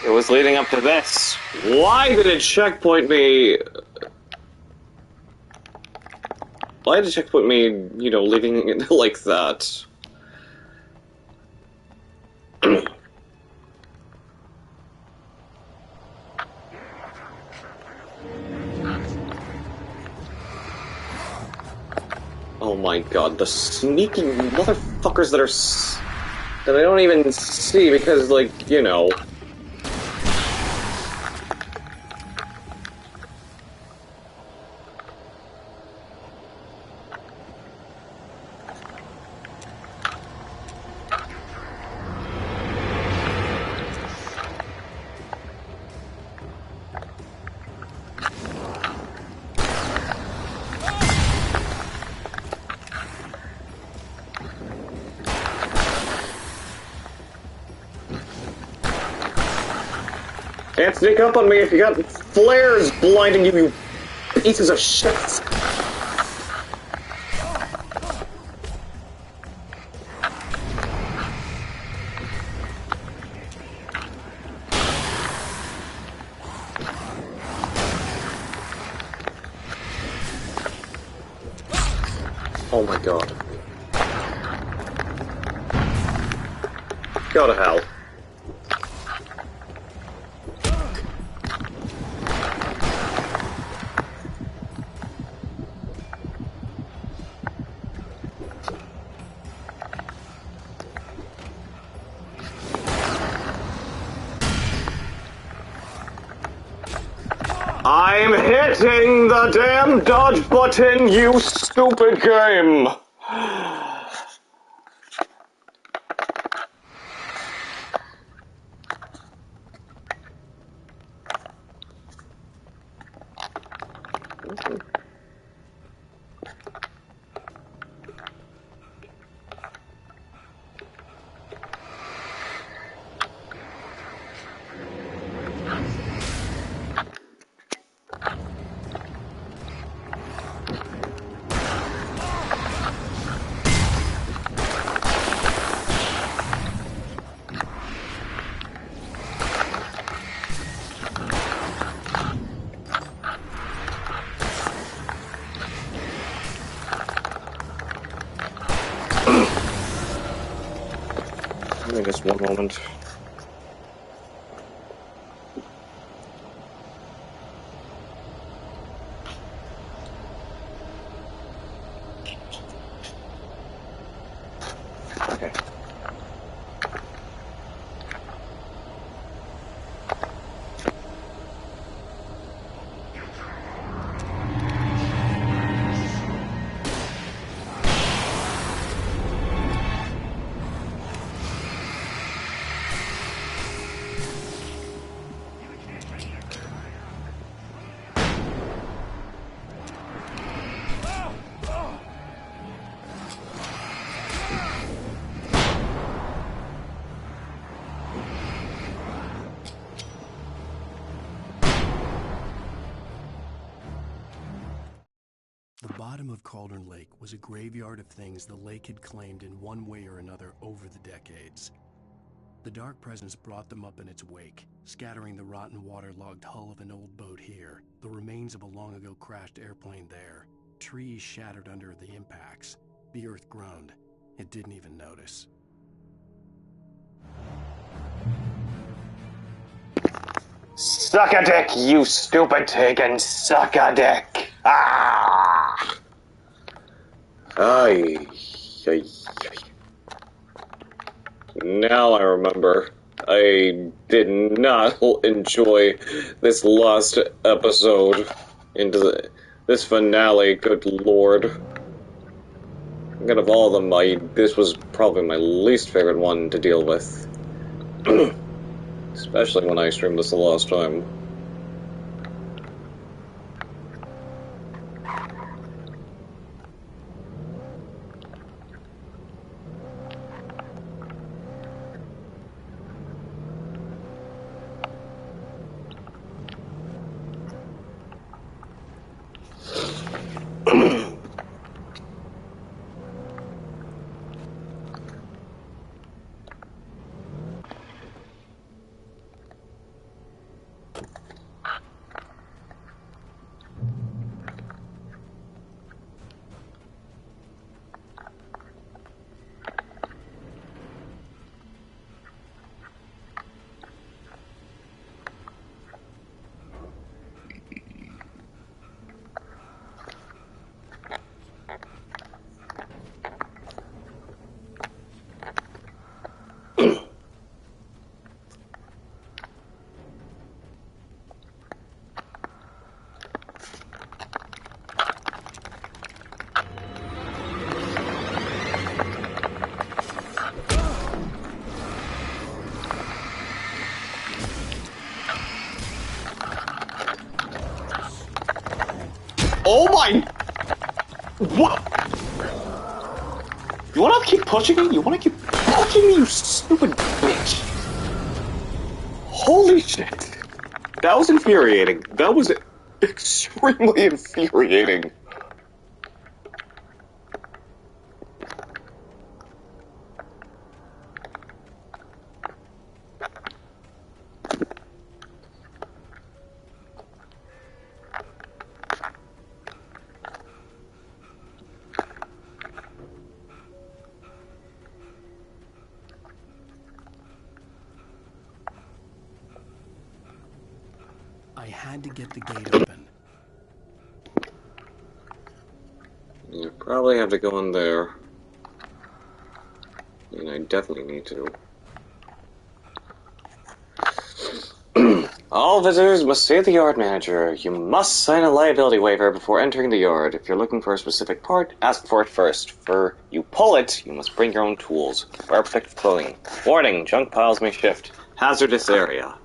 It was leading up to this. Why did it checkpoint me? Why did it checkpoint me, you know, leaving it like that? Oh my god, the sneaky motherfuckers that I don't even see because, like, you know. Can't sneak up on me if you got flares blinding you, you pieces of shit! Oh my god. Go to hell. I'm hitting the damn dodge button, you stupid game! Just one moment. Okay. The bottom of Cauldron Lake was a graveyard of things the lake had claimed in one way or another over the decades. The Dark Presence brought them up in its wake, scattering the rotten waterlogged hull of an old boat here, the remains of a long-ago crashed airplane there, trees shattered under the impacts. The earth groaned. It didn't even notice. Suck a dick, you stupid Tegan, suck a dick! Ah! Ay. Now I remember. I did not enjoy this last episode into this finale, good lord. Out of all of them, this was probably my least favorite one to deal with. Especially when I streamed this the last time. Oh my... What? You wanna keep pushing me? You wanna keep pushing me, you stupid bitch? Holy shit. That was infuriating. That was extremely infuriating. I had to get the gate open. You probably have to go in there. And I definitely need to. All visitors must see the yard manager. You must sign a liability waiver before entering the yard. If you're looking for a specific part, ask for it first. For you pull it, you must bring your own tools. Wear protective clothing. Warning, junk piles may shift. Hazardous area.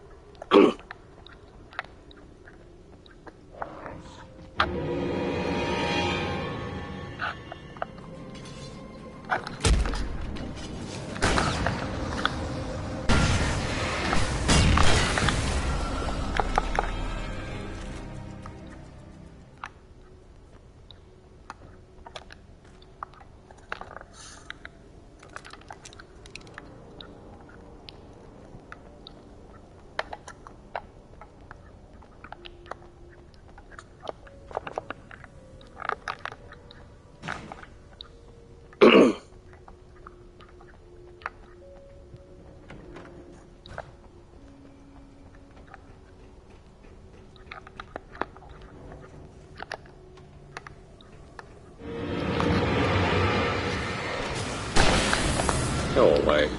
Go away.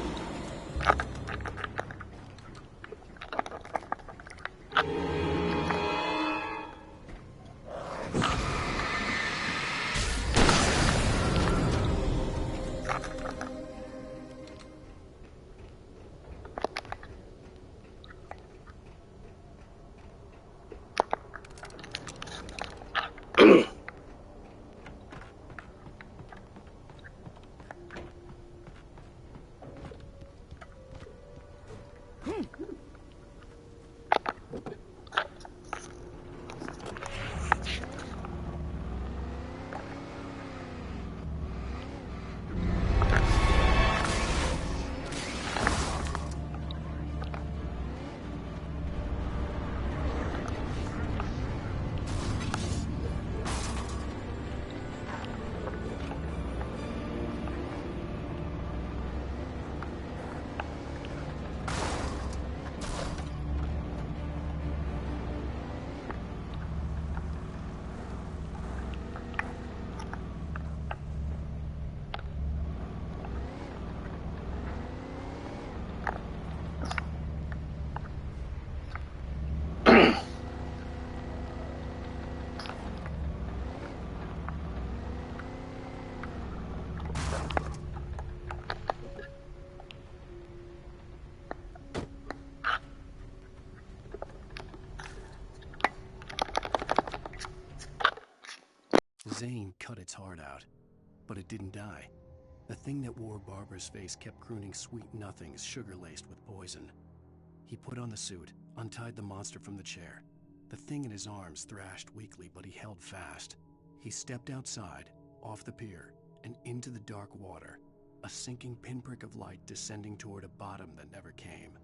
Zane cut its heart out, but it didn't die. The thing that wore Barbara's face kept crooning sweet nothings sugar-laced with poison. He put on the suit, untied the monster from the chair. The thing in his arms thrashed weakly, but he held fast. He stepped outside, off the pier, and into the dark water, a sinking pinprick of light descending toward a bottom that never came.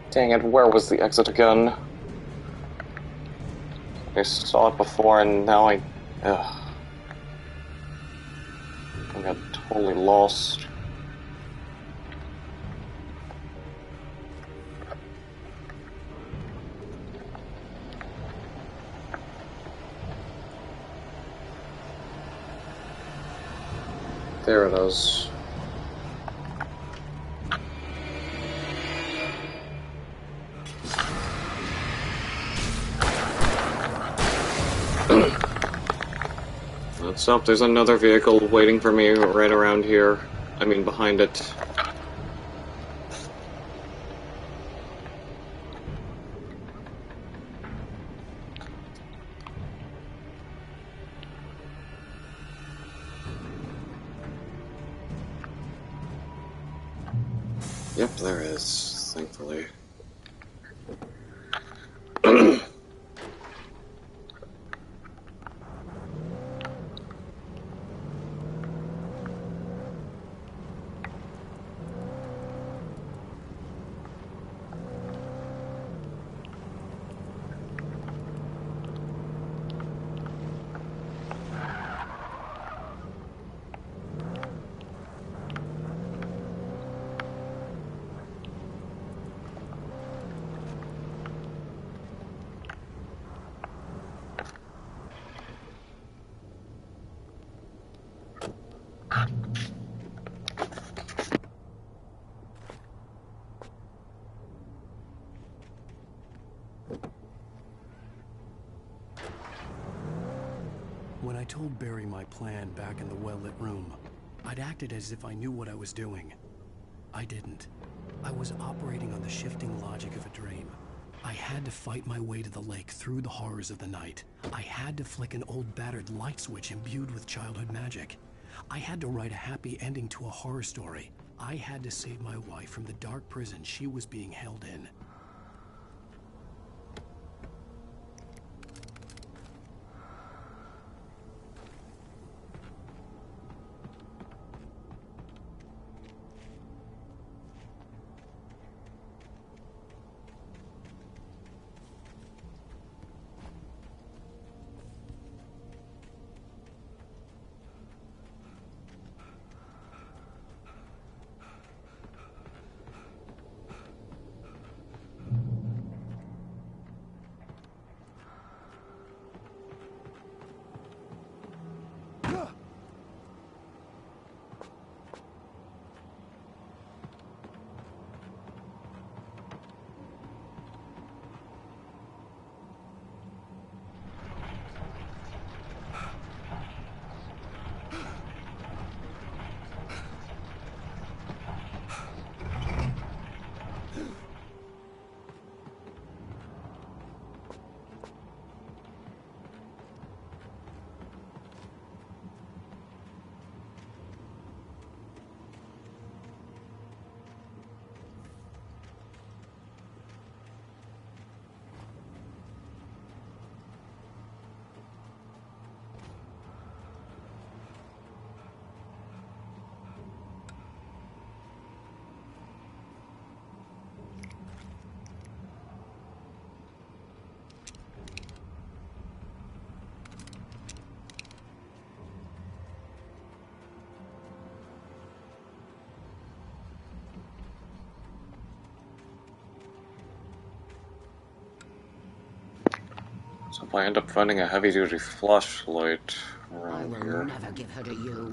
Dang it, where was the exit again? I saw it before and now I got totally lost. There it is. Let's hope there's another vehicle waiting for me right around here. I mean, behind it. Yep, there is, thankfully. When I told Barry my plan back in the well-lit room, I'd acted as if I knew what I was doing. I didn't. I was operating on the shifting logic of a dream. I had to fight my way to the lake through the horrors of the night. I had to flick an old battered light switch imbued with childhood magic. I had to write a happy ending to a horror story. I had to save my wife from the dark prison she was being held in. So if I end up finding a heavy-duty flashlight around I will here... never give her to you.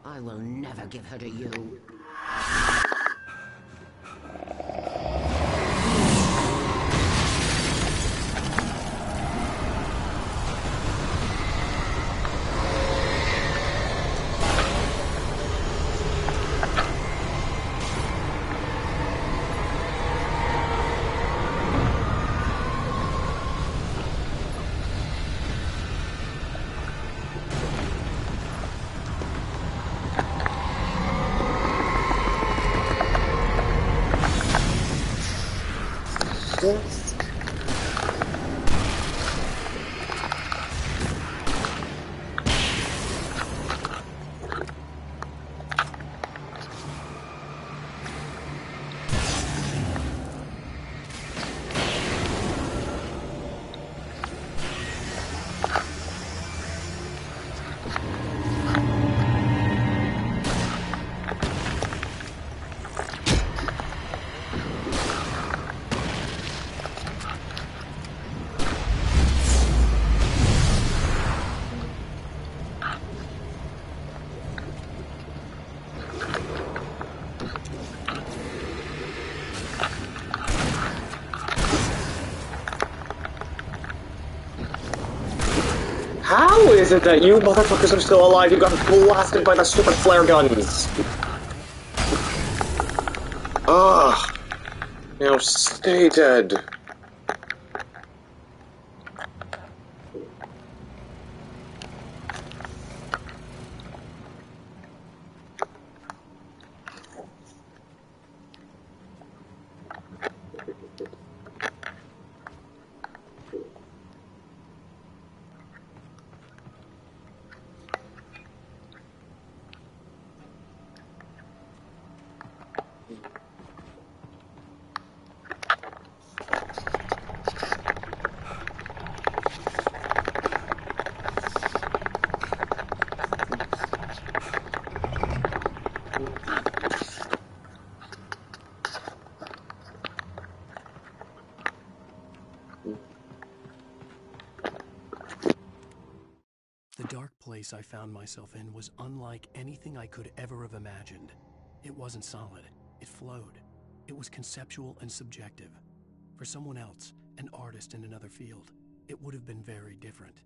I will never give her to you. How is it that you motherfuckers are still alive? You got blasted by the stupid flare guns! Ugh. Now stay dead. The dark place I found myself in was unlike anything I could ever have imagined. It wasn't solid. It flowed. It was conceptual and subjective. For someone else, an artist in another field, it would have been very different.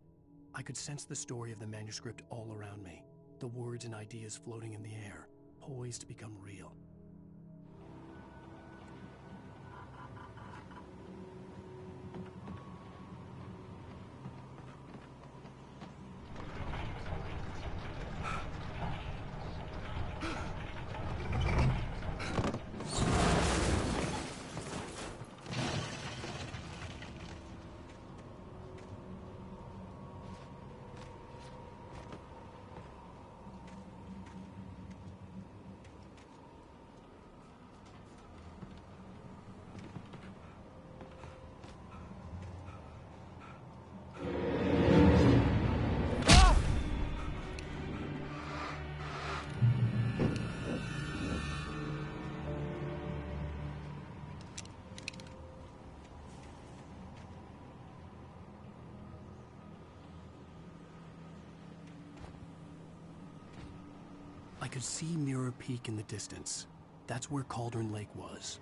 I could sense the story of the manuscript all around me, the words and ideas floating in the air, poised to become real. I could see Mirror Peak in the distance. That's where Cauldron Lake was.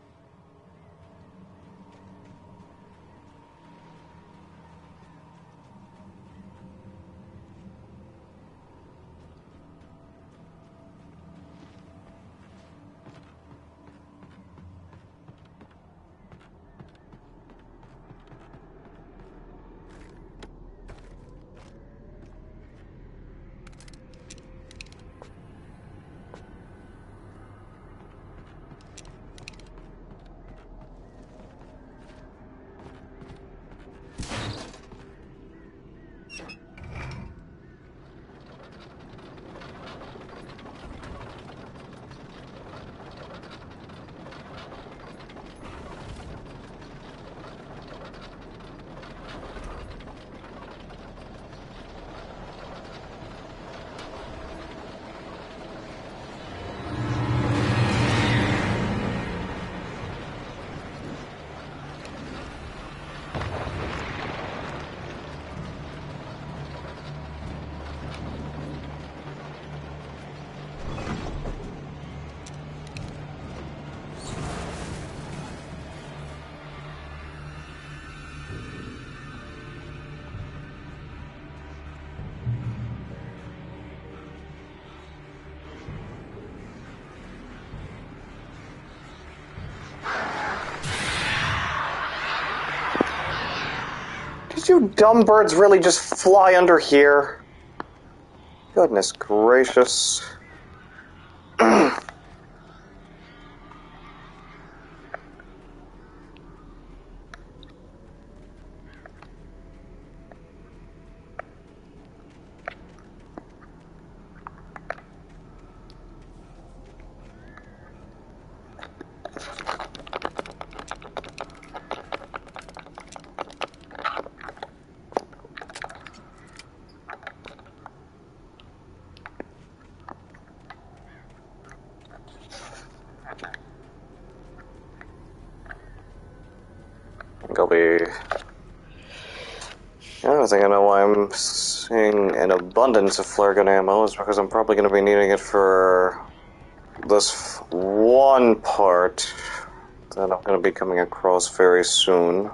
Did you dumb birds really just fly under here? Goodness gracious. I don't think I know why I'm seeing an abundance of flare gun ammo. It's because I'm probably going to be needing it for this one part that I'm going to be coming across very soon.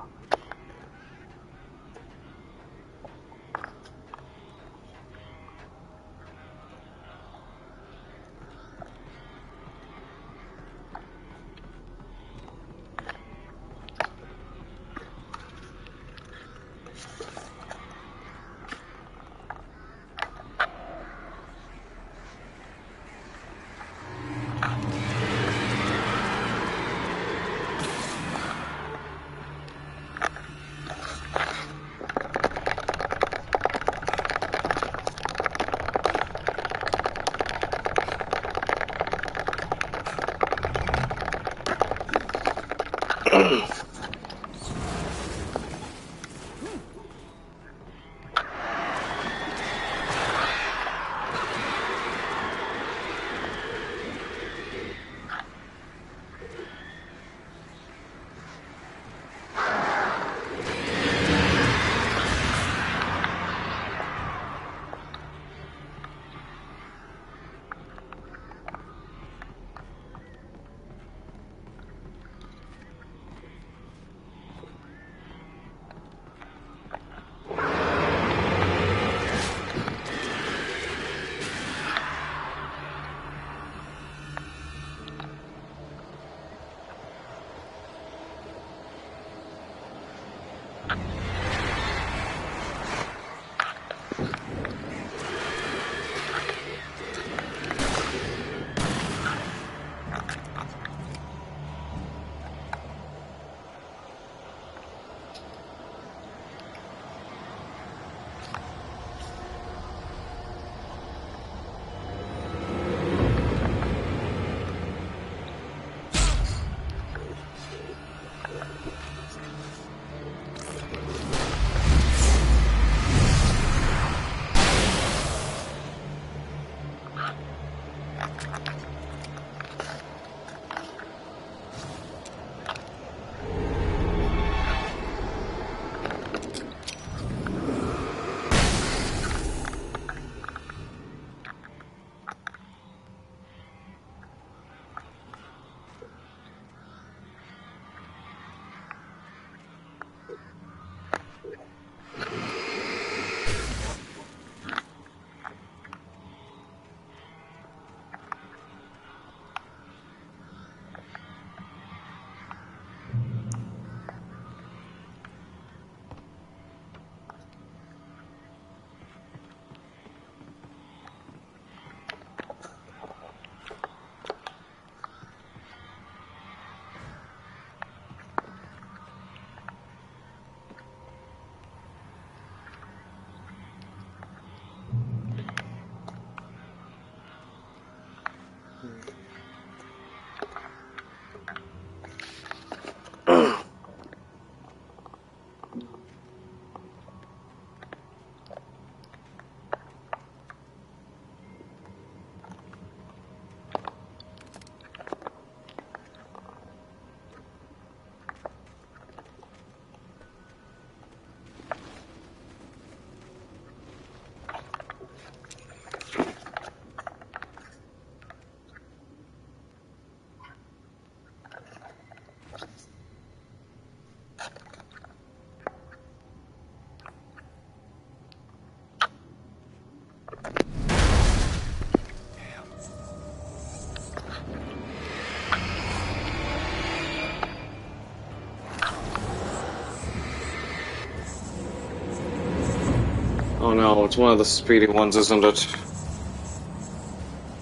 Oh no, it's one of the speedy ones, isn't it?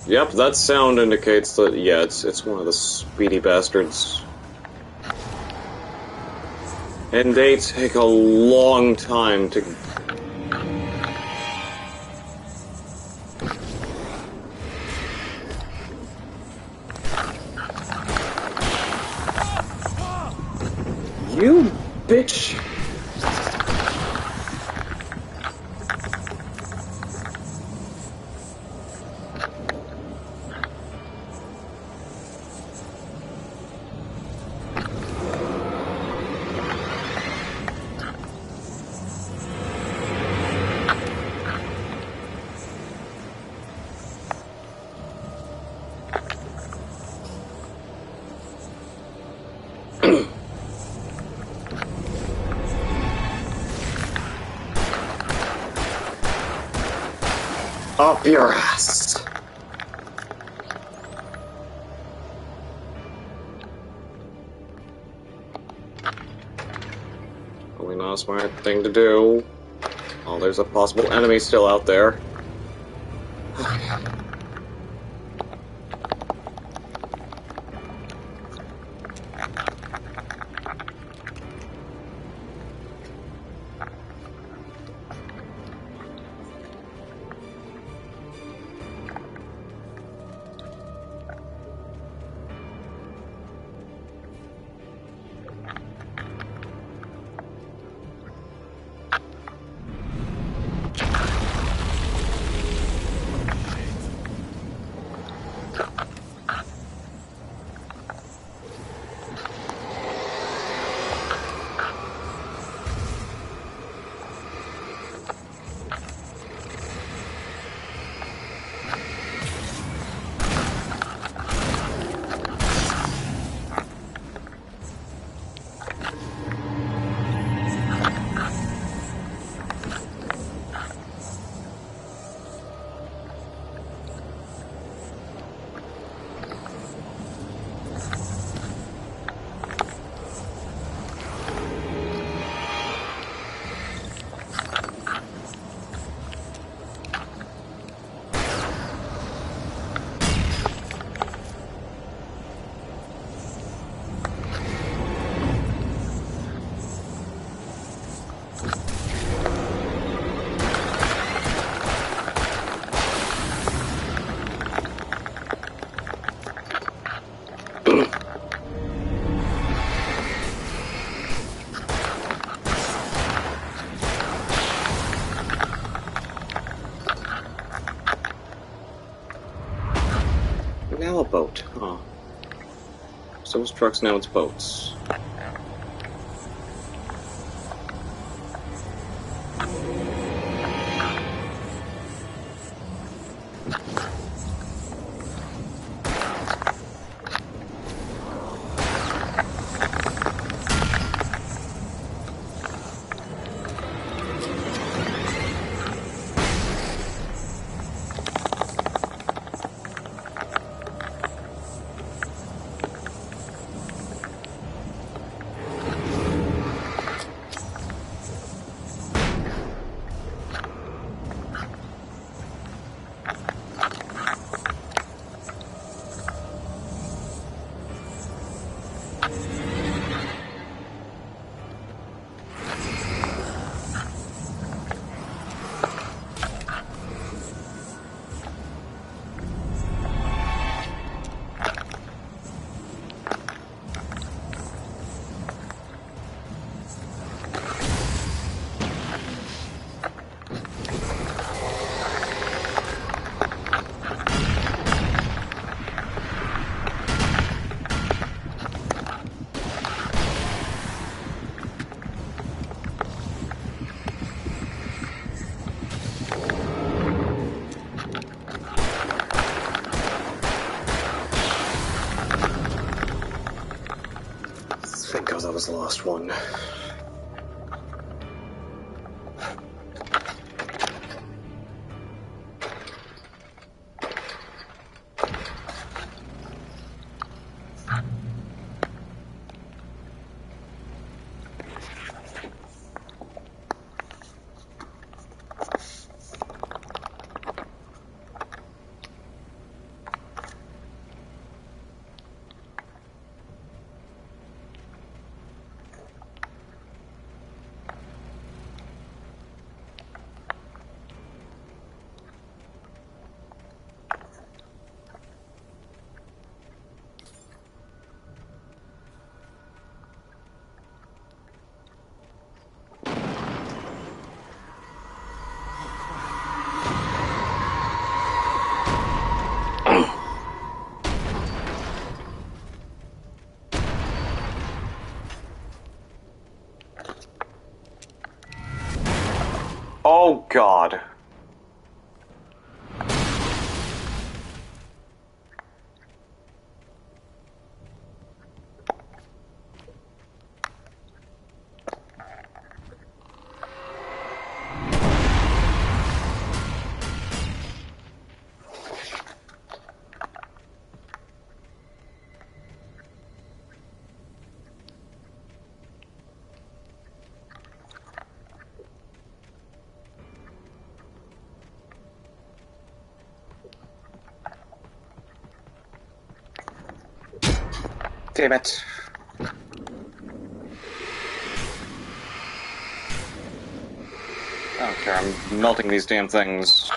Yep, that sound indicates that, yeah, it's one of the speedy bastards. And they take a long time to... You bitch! Up your ass! Probably not a smart thing to do. Oh, there's a possible enemy still out there. Now a boat, huh? So it's trucks, now it's boats. Thank God that was the last one. God. Damn it. I don't care, I'm melting these damn things.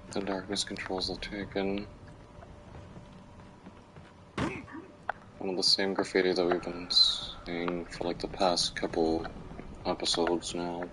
The darkness controls the taken. One of the same graffiti that we've been seeing for like the past couple episodes now.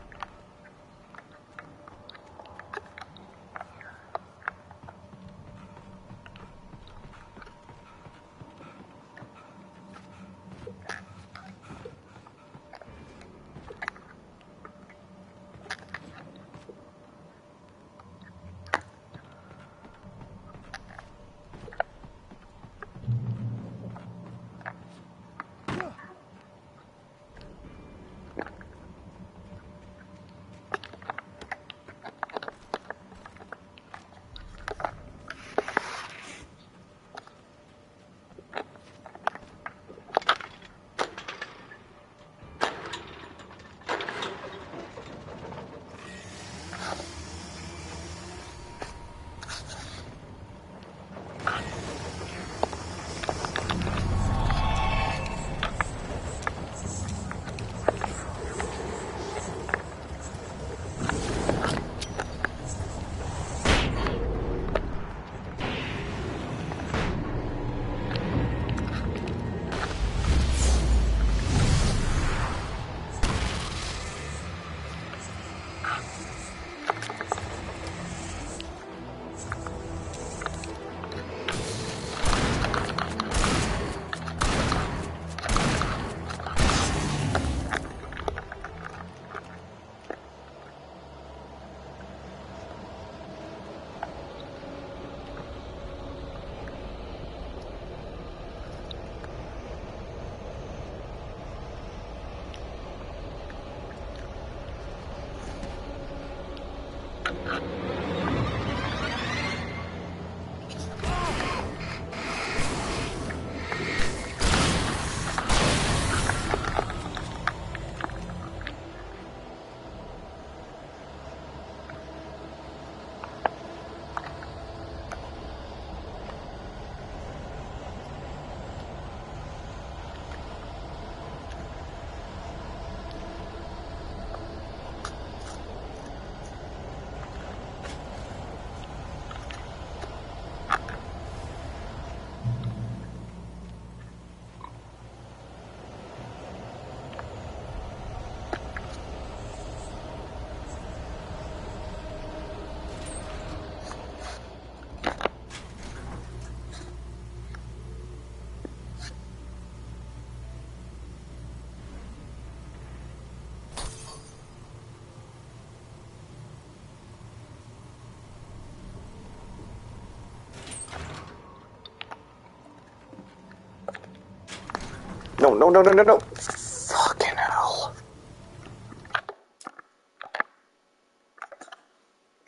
No. Fucking hell.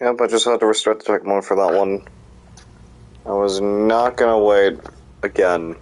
Yep, I just had to restart the check mode for that one. I was not gonna wait again.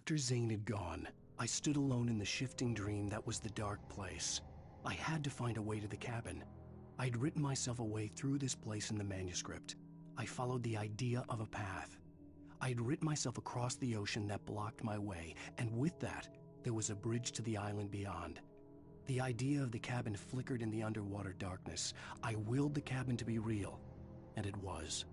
After Zane had gone, I stood alone in the shifting dream that was the dark place. I had to find a way to the cabin. I'd written myself a way through this place in the manuscript. I followed the idea of a path. I'd written myself across the ocean that blocked my way, and with that, there was a bridge to the island beyond. The idea of the cabin flickered in the underwater darkness. I willed the cabin to be real, and it was.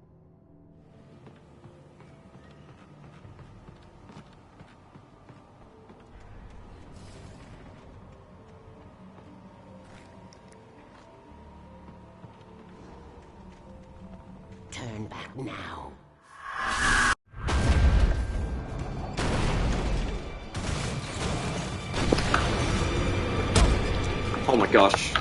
Turn back now. Oh my gosh.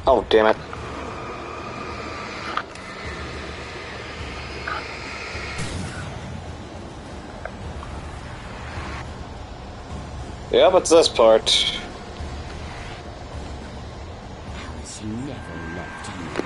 Oh, damn it. Yep, it's this part. Alice never loved you.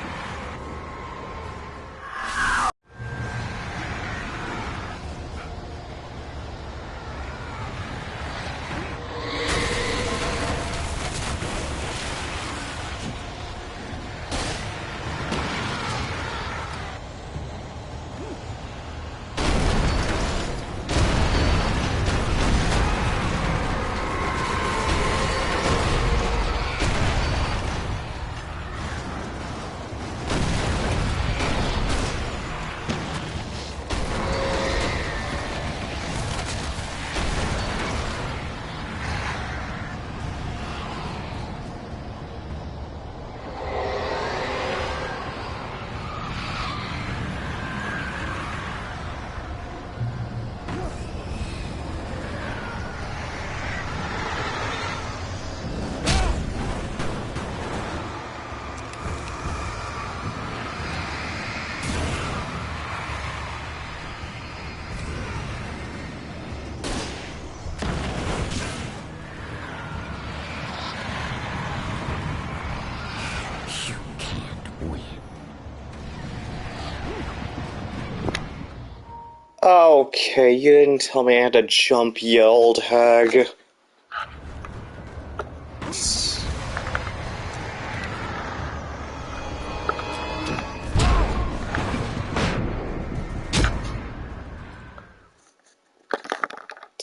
Okay, you didn't tell me I had to jump, you old hag.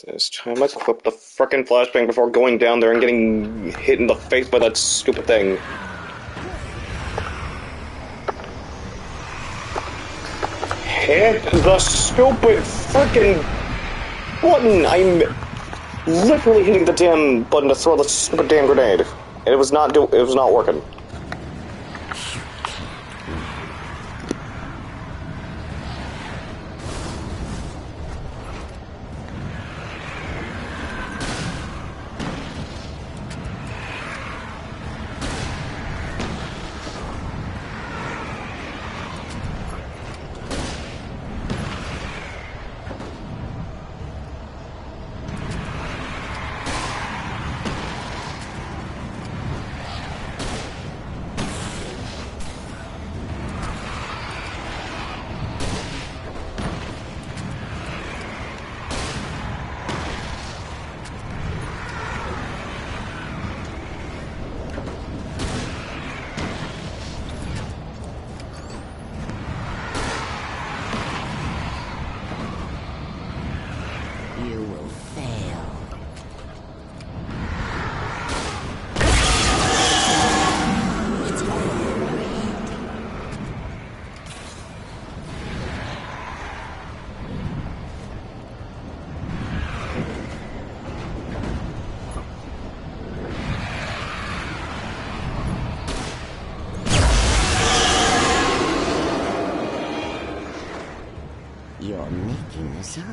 This time, equip the frickin' flashbang before going down there and getting hit in the face by that stupid thing. Hit the stupid frickin' button! I'm literally hitting the damn button to throw the stupid damn grenade. And it was not working. You're making this up.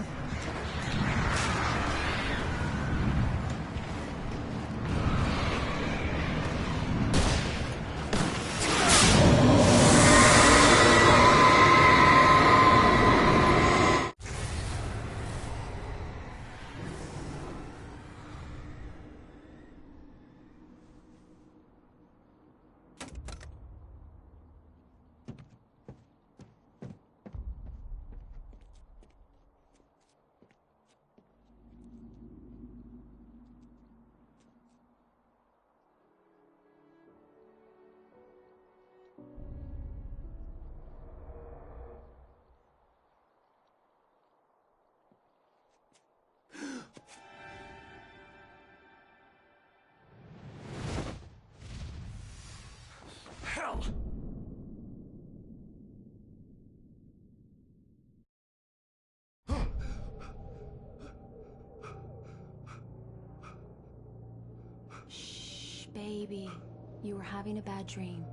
Hell! Shh, baby. You were having a bad dream.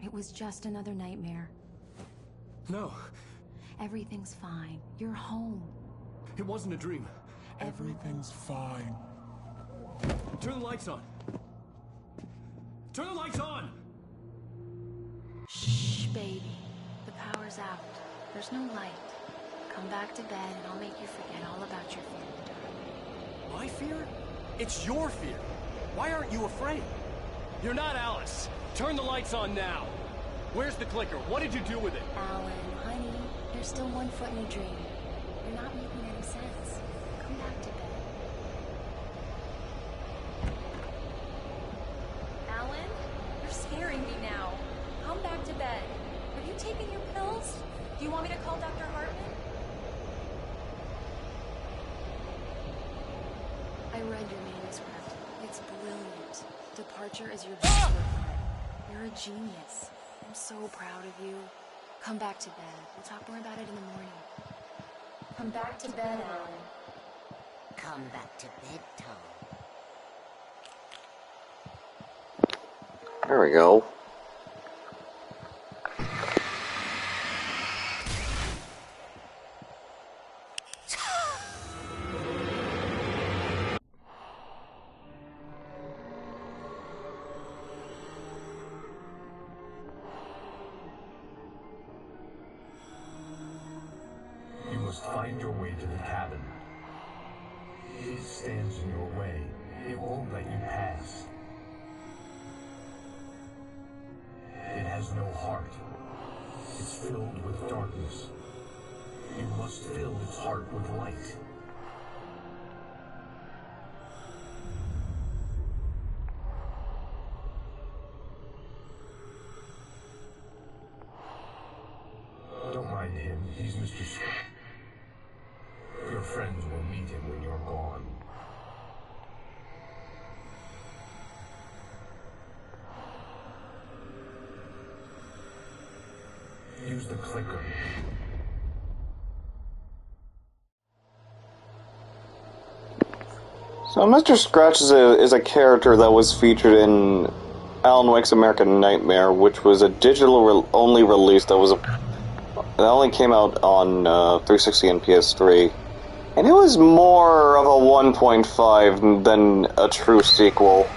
It was just another nightmare. No. Everything's fine. You're home. It wasn't a dream. Everything's fine. Turn the lights on. Turn the lights on! Shh, baby. The power's out. There's no light. Come back to bed and I'll make you forget all about your fear in the dark. My fear? It's your fear. Why aren't you afraid? You're not Alice. Turn the lights on now. Where's the clicker? What did you do with it? Alan, honey, you're still 1 foot in a dream. You're not making any sense. Come back to bed. Alan, you're scaring me now. Come back to bed. Have you taken your pills? Do you want me to call Dr. Hartman? I read your manuscript. It's brilliant. Departure is your best work yet. You're a genius. I'm so proud of you. Come back to bed. We'll talk more about it in the morning. Come back to bed, Alan. Come back to bed, Tom. There we go. You must find your way to the cabin. It stands in your way. It won't let you pass. It has no heart. It's filled with darkness. You must fill its heart with light. Don't mind him. He's Mr. Scott. Your friends will meet him when you're gone. Use the clicker. So Mr. Scratch is a character that was featured in Alan Wake's American Nightmare, which was a digital-only release that only came out on 360 and PS3. And it was more of a 1.5 than a true sequel.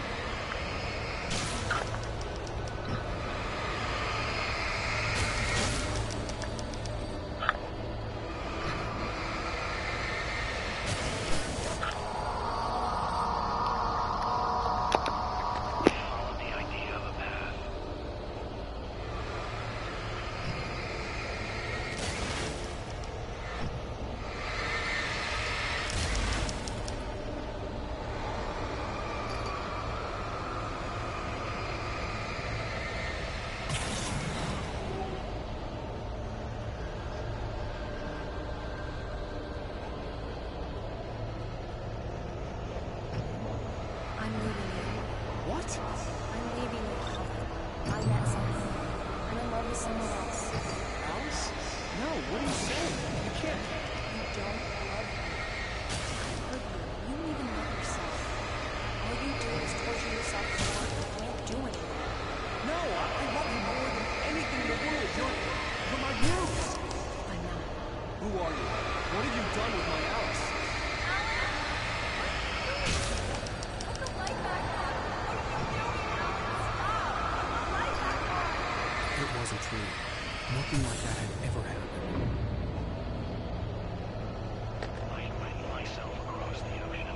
You're my Bruce! I'm not. Who are you? What have you done with my Alice? It wasn't true. Nothing like that had ever happened. I went myself across the ocean.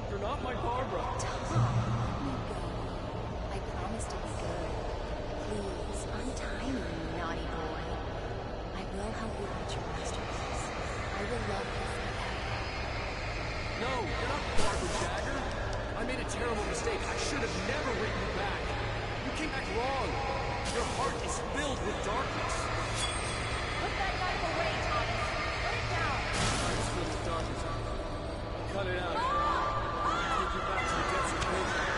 You're not my Barbara. Tom, let me go. I promise to be good. Please, untie me, you naughty boy. I will help you reach your masterpiece. I will love you forever. No, you're not Barbara Jagger. I made a terrible mistake. I should have never written you back. You came back wrong. Your heart is filled with darkness. Put that knife away, Thomas. Put it down. It's filled with darkness. Cut it out. Take you back to the depths of nature.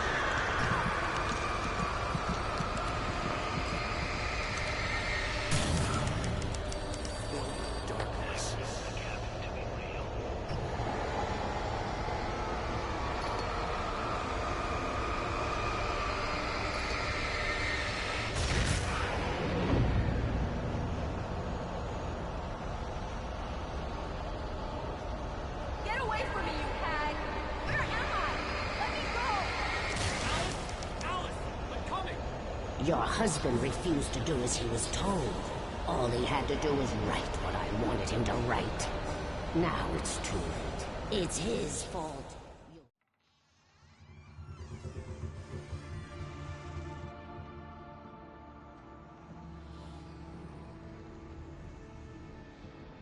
Filled with darkness. Get away from me, you hag! Where am I? Let me go! Alice! I'm coming! Your husband refused to do as he was told. All he had to do was write what I wanted him to write. Now it's too late. It's his fault.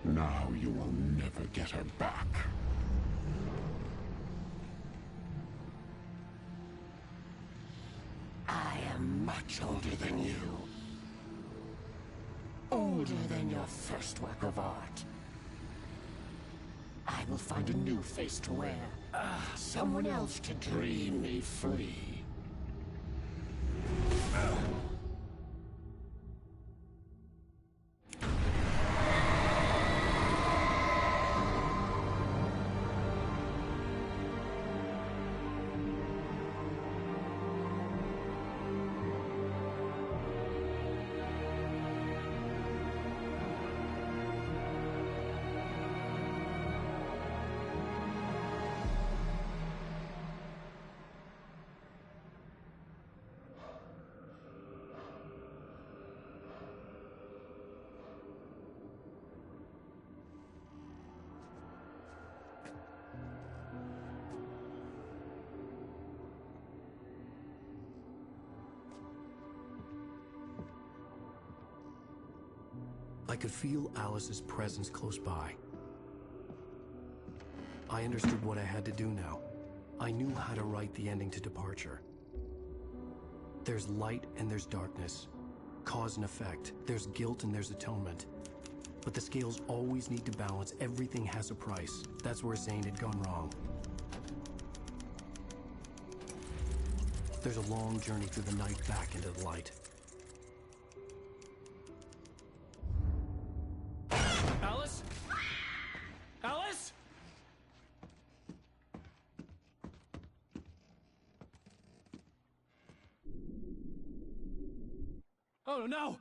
Now you will never get her back. I am much older than you. Older than your first work of art. I will find a new face to wear. Someone else to dream me free. I could feel Alice's presence close by. I understood what I had to do now. I knew how to write the ending to Departure. There's light and there's darkness. Cause and effect. There's guilt and there's atonement. But the scales always need to balance. Everything has a price. That's where Zane had gone wrong. There's a long journey through the night back into the light. Alice? Alice? Oh no!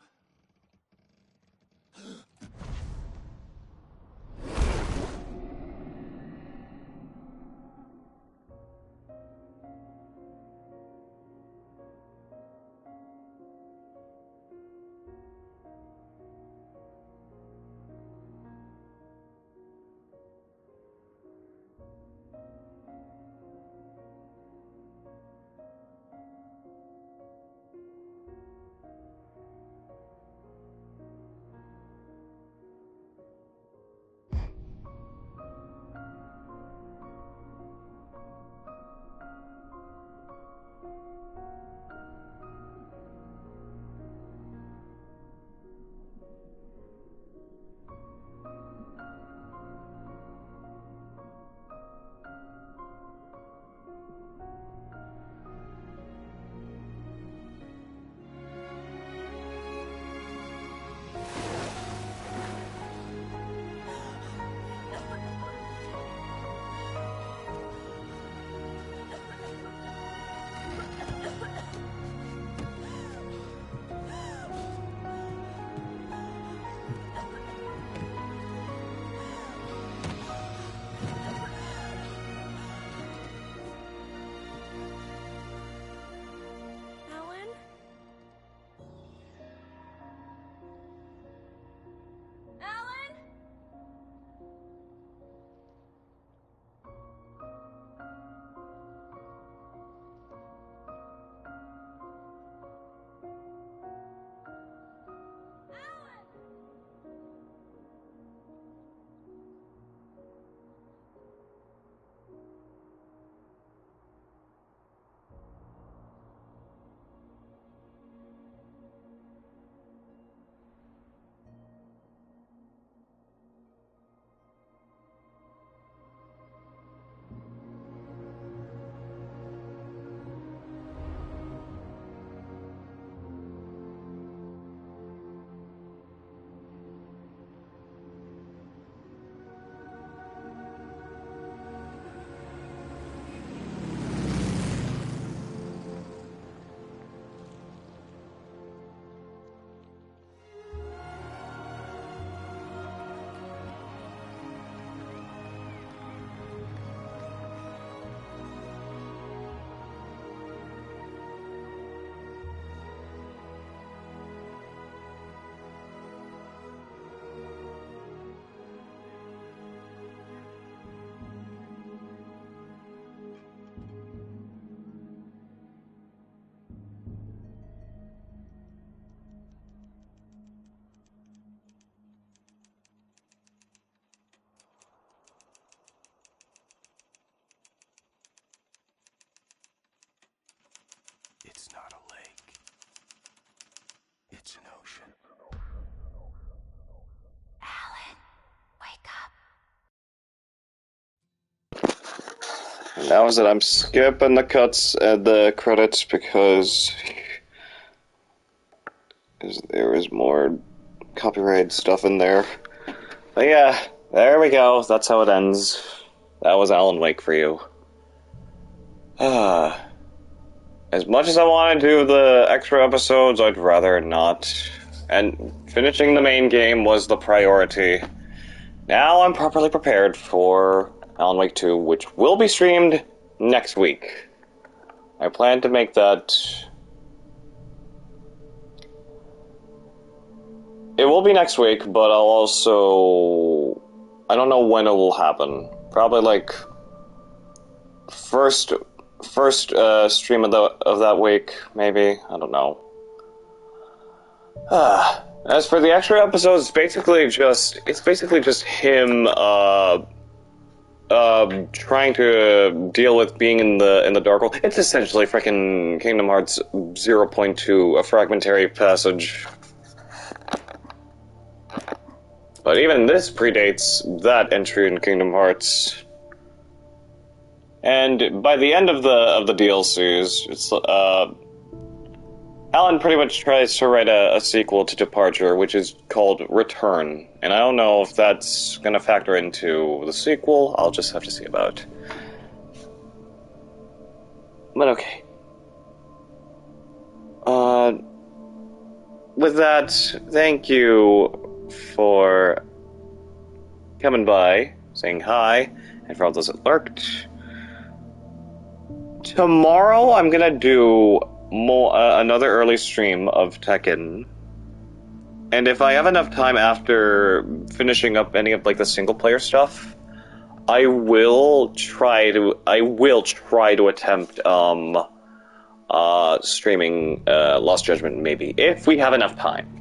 It's an ocean. Alan, wake up. And that was it. I'm skipping the cuts and the credits because there is more copyright stuff in there. But yeah, there we go. That's how it ends. That was Alan Wake for you. As much as I want to do the extra episodes, I'd rather not. And finishing the main game was the priority. Now I'm properly prepared for Alan Wake 2, which will be streamed next week. I plan to make that... It will be next week, but I'll also... I don't know when it will happen. Probably like... First stream of that week, maybe. I don't know. As for the extra episodes, it's basically just him trying to deal with being in the dark world. It's essentially freaking Kingdom Hearts 0.2, a fragmentary passage. But even this predates that entry in Kingdom Hearts. And by the end of the DLCs, it's Alan pretty much tries to write a sequel to Departure, which is called Return. And I don't know if that's going to factor into the sequel. I'll just have to see about it. But okay. With that, thank you for coming by, saying hi, and for all those that lurked. Tomorrow I'm gonna do another early stream of Tekken, and if I have enough time after finishing up any of like the single player stuff, I will try to attempt streaming Lost Judgment, maybe if we have enough time.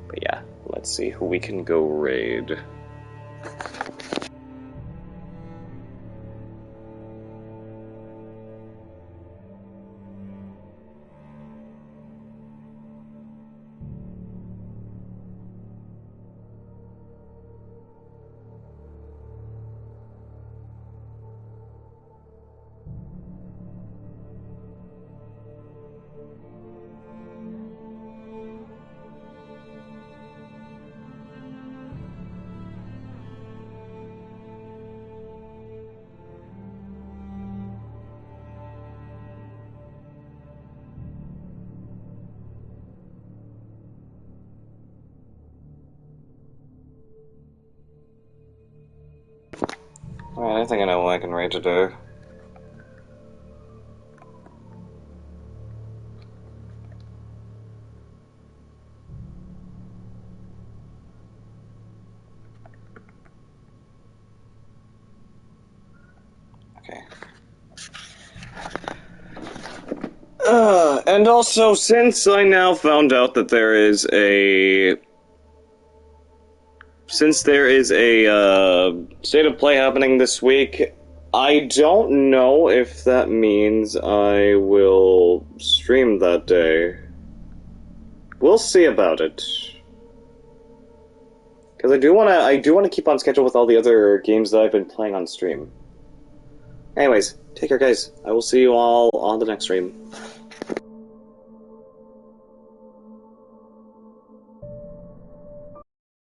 But yeah, let's see who we can go raid. Alright, I think I know what I can raid to do. Okay. And also, since I now found out that there is a state of play happening this week, I don't know if that means I will stream that day. We'll see about it. Because I do want to keep on schedule with all the other games that I've been playing on stream. Anyways, take care guys. I will see you all on the next stream.